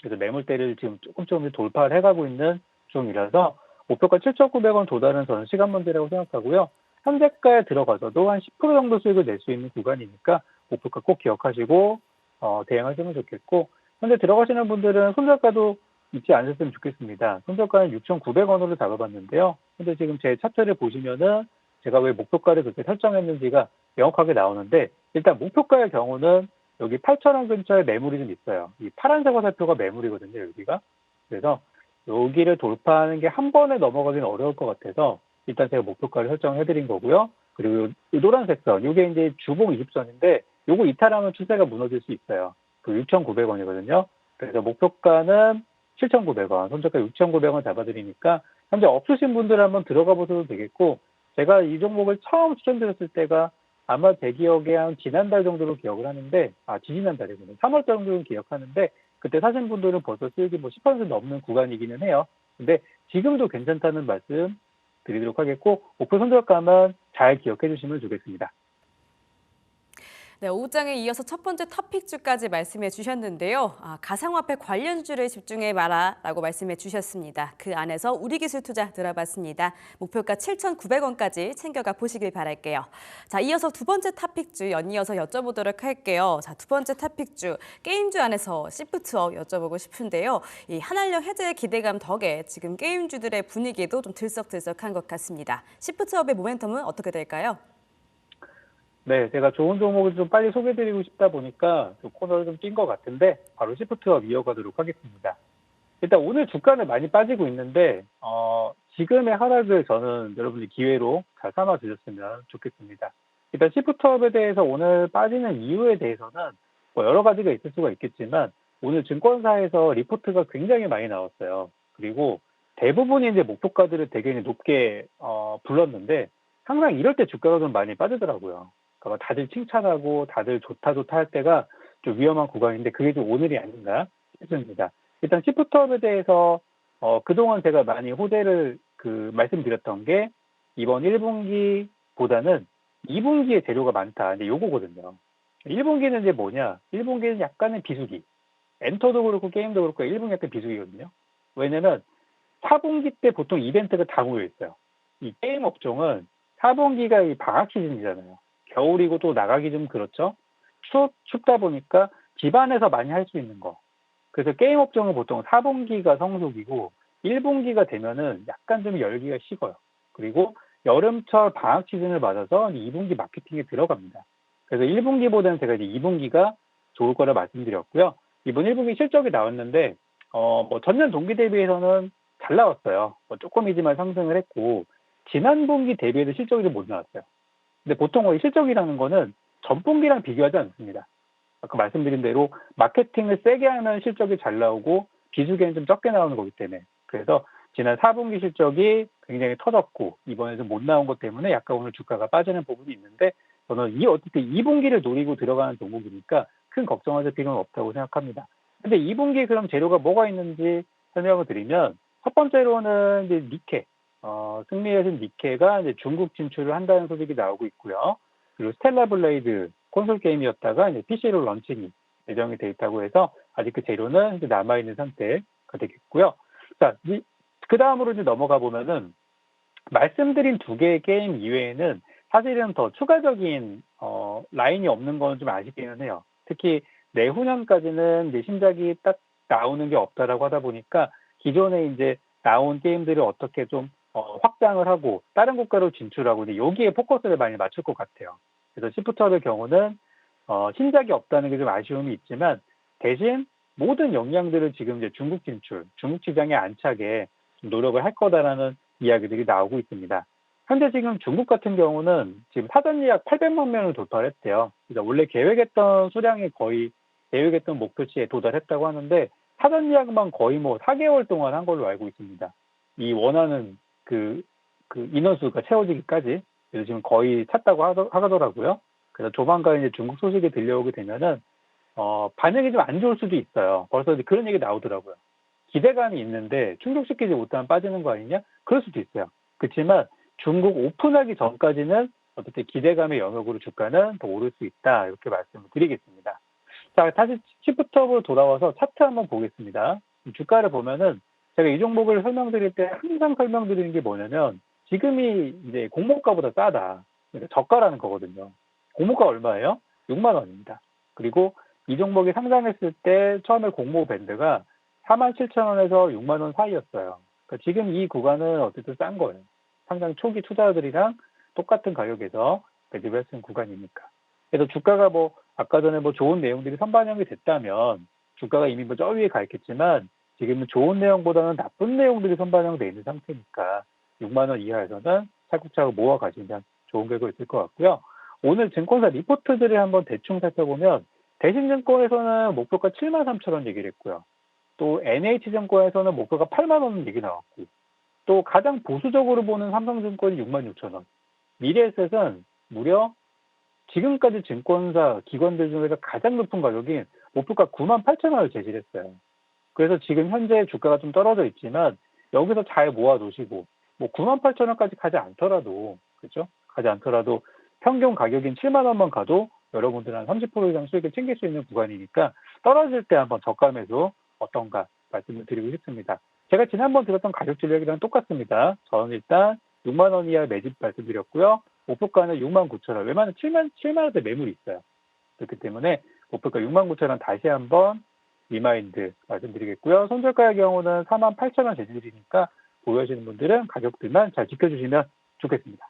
그래서 매물대를 지금 조금 돌파를 해가고 있는 중이라서 목표가 7,900원 도달은 저는 시간 문제라고 생각하고요. 현재가에 들어가서도 한 10% 정도 수익을 낼 수 있는 구간이니까 목표가 꼭 기억하시고 대응하시면 좋겠고 현재 들어가시는 분들은 손절가도 잊지 않으셨으면 좋겠습니다. 손절가는 6,900원으로 잡아봤는데요. 근데 지금 제 차트를 보시면은 제가 왜 목표가를 그렇게 설정했는지가 명확하게 나오는데 일단 목표가의 경우는 여기 8,000원 근처에 매물이 좀 있어요. 이 파란색 화살표가 매물이거든요, 여기가. 그래서 여기를 돌파하는 게 한 번에 넘어가기는 어려울 것 같아서 일단 제가 목표가를 설정해드린 거고요. 그리고 이 노란색 선, 이게 이제 주봉 20선인데 요거 이탈하면 추세가 무너질 수 있어요. 그 6,900원이거든요. 그래서 목표가는 7,900원, 손절가 6,900원 잡아드리니까 현재 없으신 분들 한번 들어가 보셔도 되겠고 제가 이 종목을 처음 추천드렸을 때가 아마 제 기억에 한 지난달 정도로 기억을 하는데 지지난달이군요. 3월 정도는 기억하는데 그때 사신 분들은 벌써 수익이 뭐 10% 넘는 구간이기는 해요. 근데 지금도 괜찮다는 말씀 드리도록 하겠고 목표 손절감은 잘 기억해 주시면 좋겠습니다. 네, 오후장에 이어서 첫 번째 토픽주까지 말씀해 주셨는데요. 가상화폐 관련주를 집중해 봐라라고 말씀해 주셨습니다. 그 안에서 우리기술투자 들어봤습니다. 목표가 7,900원까지 챙겨가 보시길 바랄게요. 자, 이어서 두 번째 토픽주 연이어서 여쭤보도록 할게요. 자, 두 번째 토픽주 게임주 안에서 시프트업 여쭤보고 싶은데요. 이 한한령 해제 기대감 덕에 지금 게임주들의 분위기도 좀 들썩들썩한 것 같습니다. 시프트업의 모멘텀은 어떻게 될까요? 네, 제가 좋은 종목을 좀 빨리 소개드리고 싶다 보니까 좀 코너를 좀 뛴 것 같은데 바로 시프트업 이어가도록 하겠습니다. 일단 오늘 주가는 많이 빠지고 있는데 지금의 하락을 저는 여러분이 기회로 잘 삼아 주셨으면 좋겠습니다. 일단 시프트업에 대해서 오늘 빠지는 이유에 대해서는 뭐 여러 가지가 있을 수가 있겠지만 오늘 증권사에서 리포트가 굉장히 많이 나왔어요. 그리고 대부분이 이제 목표가들을 되게 높게 불렀는데 항상 이럴 때 주가가 좀 많이 빠지더라고요. 그러니까 다들 칭찬하고 다들 좋다 할 때가 좀 위험한 구간인데 그게 좀 오늘이 아닌가 싶습니다. 일단 시프트업에 대해서 그동안 제가 많이 호재를 말씀드렸던 게 이번 1분기보다는 2분기에 재료가 많다. 이제 요거거든요. 1분기는 이제 뭐냐? 1분기는 약간의 비수기. 엔터도 그렇고 게임도 그렇고 1분기 약간 비수기거든요. 왜냐면 4분기 때 보통 이벤트가 다 모여 있어요. 이 게임 업종은 4분기가 이 방학 시즌이잖아요. 겨울이고 또 나가기 좀 그렇죠. 춥다 보니까 집안에서 많이 할 수 있는 거. 그래서 게임 업종은 보통 4분기가 성수기고 1분기가 되면은 약간 좀 열기가 식어요. 그리고 여름철 방학 시즌을 맞아서 2분기 마케팅에 들어갑니다. 그래서 1분기보다는 제가 이제 2분기가 좋을 거라 말씀드렸고요. 이번 1분기 실적이 나왔는데 뭐 전년 동기 대비해서는 잘 나왔어요. 뭐 조금이지만 상승을 했고 지난 분기 대비해서 실적이 좀 못 나왔어요. 근데 보통 이 실적이라는 거는 전분기랑 비교하지 않습니다. 아까 말씀드린 대로 마케팅을 세게 하면 실적이 잘 나오고 비수기는 좀 적게 나오는 거기 때문에 그래서 지난 4분기 실적이 굉장히 터졌고 이번에 좀 못 나온 것 때문에 약간 오늘 주가가 빠지는 부분이 있는데 저는 어쨌든 2분기를 노리고 들어가는 종목이니까 큰 걱정하실 필요는 없다고 생각합니다. 근데 2분기에 그럼 재료가 뭐가 있는지 설명을 드리면 첫 번째로는 이제 니케 승리하신 니케가 이제 중국 진출을 한다는 소식이 나오고 있고요. 그리고 스텔라 블레이드 콘솔 게임이었다가 이제 PC로 런칭이 예정이 돼 있다고 해서 아직 그 재료는 이제 남아있는 상태가 되겠고요. 자, 그 다음으로 이제 넘어가 보면은 말씀드린 두 개의 게임 이외에는 사실은 더 추가적인 라인이 없는 건 좀 아쉽기는 해요. 특히 내후년까지는 이제 신작이 딱 나오는 게 없다라고 하다 보니까 기존에 이제 나온 게임들을 어떻게 좀 확장을 하고 다른 국가로 진출하고 이제 여기에 포커스를 많이 맞출 것 같아요. 그래서 시프트업의 경우는 신작이 없다는 게 좀 아쉬움이 있지만 대신 모든 역량들을 지금 이제 중국 진출, 중국 시장에 안착에 노력을 할 거다라는 이야기들이 나오고 있습니다. 현재 지금 중국 같은 경우는 지금 사전 예약 800만 명을 돌파했대요. 그러니까 원래 계획했던 수량이 거의 계획했던 목표치에 도달했다고 하는데 사전 예약만 거의 뭐 4개월 동안 한 걸로 알고 있습니다. 이 원하는 그 인원수가 채워지기까지. 그래서 지금 거의 찼다고 하더라고요. 그래서 조만간 이제 중국 소식이 들려오게 되면은, 반응이 좀 안 좋을 수도 있어요. 벌써 이제 그런 얘기 나오더라고요. 기대감이 있는데 충족시키지 못하면 빠지는 거 아니냐? 그럴 수도 있어요. 그렇지만 중국 오픈하기 전까지는 어쨌든 기대감의 영역으로 주가는 더 오를 수 있다. 이렇게 말씀을 드리겠습니다. 자, 다시 시프트업으로 돌아와서 차트 한번 보겠습니다. 주가를 보면은 제가 이 종목을 설명드릴 때 항상 설명드리는 게 뭐냐면 지금이 이제 공모가보다 싸다. 그러니까 저가라는 거거든요. 공모가 얼마예요? 6만 원입니다. 그리고 이 종목이 상장했을 때 처음에 공모 밴드가 47,000원에서 6만 원 사이였어요. 그러니까 지금 이 구간은 어쨌든 싼 거예요. 상장 초기 투자자들이랑 똑같은 가격에서 매집을 했은 구간이니까. 그래서 주가가 뭐 아까 전에 뭐 좋은 내용들이 선반영이 됐다면 주가가 이미 뭐 저 위에 가 있겠지만 지금은 좋은 내용보다는 나쁜 내용들이 선반영돼 있는 상태니까 6만 원 이하에서는 차곡차곡 모아 가시면 좋은 결과 있을 것 같고요. 오늘 증권사 리포트들을 한번 대충 살펴보면 대신증권에서는 목표가 7만 3천 원 얘기를 했고요. 또 NH증권에서는 목표가 8만 원 얘기 나왔고 또 가장 보수적으로 보는 삼성증권이 6만 6천 원. 미래에셋은 무려 지금까지 증권사 기관들 중에서 가장 높은 가격인 목표가 9만 8천 원을 제시했어요. 그래서 지금 현재 주가가 좀 떨어져 있지만 여기서 잘 모아 놓으시고 뭐 98,000원까지 가지 않더라도 그렇죠? 가지 않더라도 평균 가격인 7만 원만 가도 여러분들은 한 30% 이상 수익을 챙길 수 있는 구간이니까 떨어질 때 한번 저가 매수 어떤가 말씀을 드리고 싶습니다. 제가 지난번 들었던 가격 전략이랑 똑같습니다. 저는 일단 6만 원 이하 매집 말씀드렸고요. 목표가는 6만 9천 원, 웬만하면 7만 원대 매물이 있어요. 그렇기 때문에 목표가 6만 9천 원 다시 한번 리마인드 말씀드리겠고요. 손절가의 경우는 4만 8천 원 재질이니까 보유하시는 분들은 가격들만 잘 지켜주시면 좋겠습니다.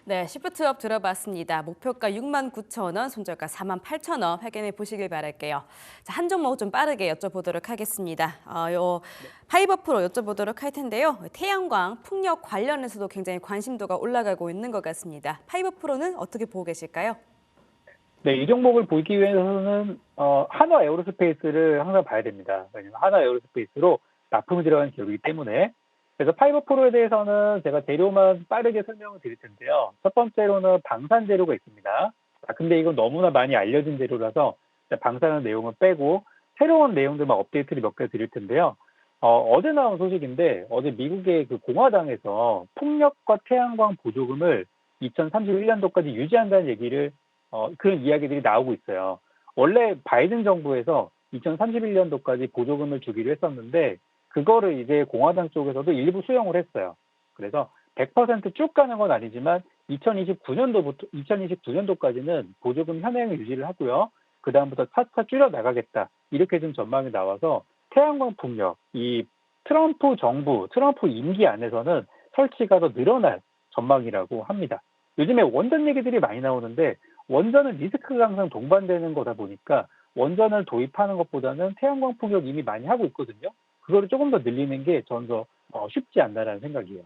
네, 시프트업 들어봤습니다. 목표가 6만 9천 원, 손절가 4만 8천 원 확인해 보시길 바랄게요. 자, 한 종목 좀 빠르게 여쭤보도록 하겠습니다. 파이버 프로 여쭤보도록 할 텐데요. 태양광, 풍력 관련해서도 굉장히 관심도가 올라가고 있는 것 같습니다. 파이버 프로는 어떻게 보고 계실까요? 네, 이 종목을 보기 위해서는 한화 에어로스페이스를 항상 봐야 됩니다. 왜냐하면 한화 에어로스페이스로 납품이 들어간 기업이기 때문에. 그래서 파이버 프로에 대해서는 제가 재료만 빠르게 설명을 드릴 텐데요. 첫 번째로는 방산 재료가 있습니다. 근데 이건 너무나 많이 알려진 재료라서 방사능 내용을 빼고 새로운 내용들만 업데이트를 몇 개 드릴 텐데요. 어제 나온 소식인데 어제 미국의 그 공화당에서 풍력과 태양광 보조금을 2031년도까지 유지한다는 얘기를 그런 이야기들이 나오고 있어요. 원래 바이든 정부에서 2031년도까지 보조금을 주기로 했었는데 그거를 이제 공화당 쪽에서도 일부 수용을 했어요. 그래서 100% 쭉 가는 건 아니지만 2029년도까지는 보조금 현행을 유지를 하고요. 그 다음부터 차차 줄여 나가겠다. 이렇게 좀 전망이 나와서 태양광 풍력, 이 트럼프 정부, 트럼프 임기 안에서는 설치가 더 늘어날 전망이라고 합니다. 요즘에 원전 얘기들이 많이 나오는데 원전은 리스크가 항상 동반되는 거다 보니까 원전을 도입하는 것보다는 태양광 풍력 이미 많이 하고 있거든요. 그거를 조금 더 늘리는 게 저는 더 쉽지 않나라는 생각이에요.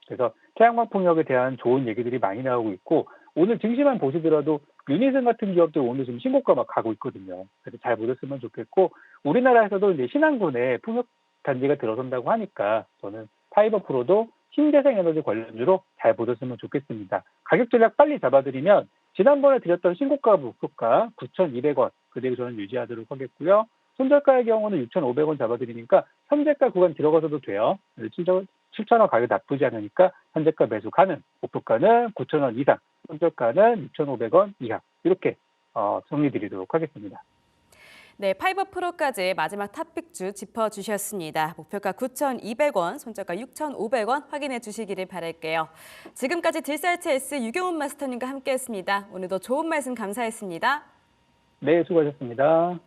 그래서 태양광 풍력에 대한 좋은 얘기들이 많이 나오고 있고 오늘 증시만 보시더라도 유니슨 같은 기업도 오늘 지금 신고가 막 가고 있거든요. 그래서 잘 보셨으면 좋겠고 우리나라에서도 이제 신한군에 풍력 단지가 들어선다고 하니까 저는 파이버 프로도 신재생 에너지 관련주로 잘 보셨으면 좋겠습니다. 가격 전략 빨리 잡아드리면 지난번에 드렸던 신고가 목표가 9,200원 그대로 저는 유지하도록 하겠고요. 손절가의 경우는 6,500원 잡아드리니까 현재가 구간 들어가서도 돼요. 7,000원 가격 나쁘지 않으니까 현재가 매수 가능. 목표가는 9,000원 이상, 손절가는 6,500원 이하. 이렇게 정리드리도록 하겠습니다. 네, 파이버 프로까지 마지막 탑픽주 짚어주셨습니다. 목표가 9,200원, 손절가 6,500원 확인해 주시기를 바랄게요. 지금까지 딜사이트S 유경훈 마스터님과 함께했습니다. 오늘도 좋은 말씀 감사했습니다. 네, 수고하셨습니다.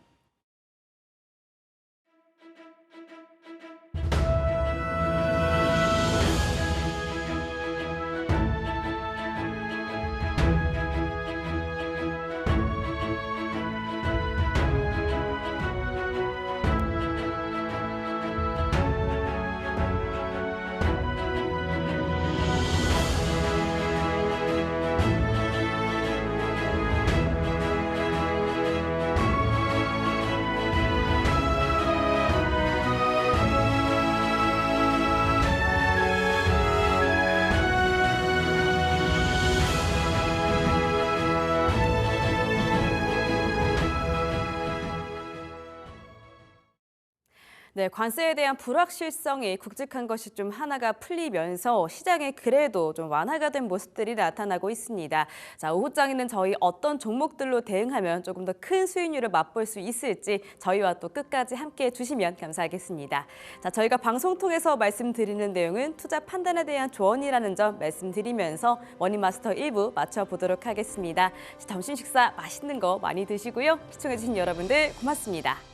네, 관세에 대한 불확실성이 굵직한 것이 좀 하나가 풀리면서 시장에 그래도 좀 완화가 된 모습들이 나타나고 있습니다. 자, 오후장에는 저희 어떤 종목들로 대응하면 조금 더 큰 수익률을 맛볼 수 있을지 저희와 또 끝까지 함께해 주시면 감사하겠습니다. 자, 저희가 방송 통해서 말씀드리는 내용은 투자 판단에 대한 조언이라는 점 말씀드리면서 머니마스터 1부 마쳐보도록 하겠습니다. 점심 식사 맛있는 거 많이 드시고요. 시청해주신 여러분들 고맙습니다.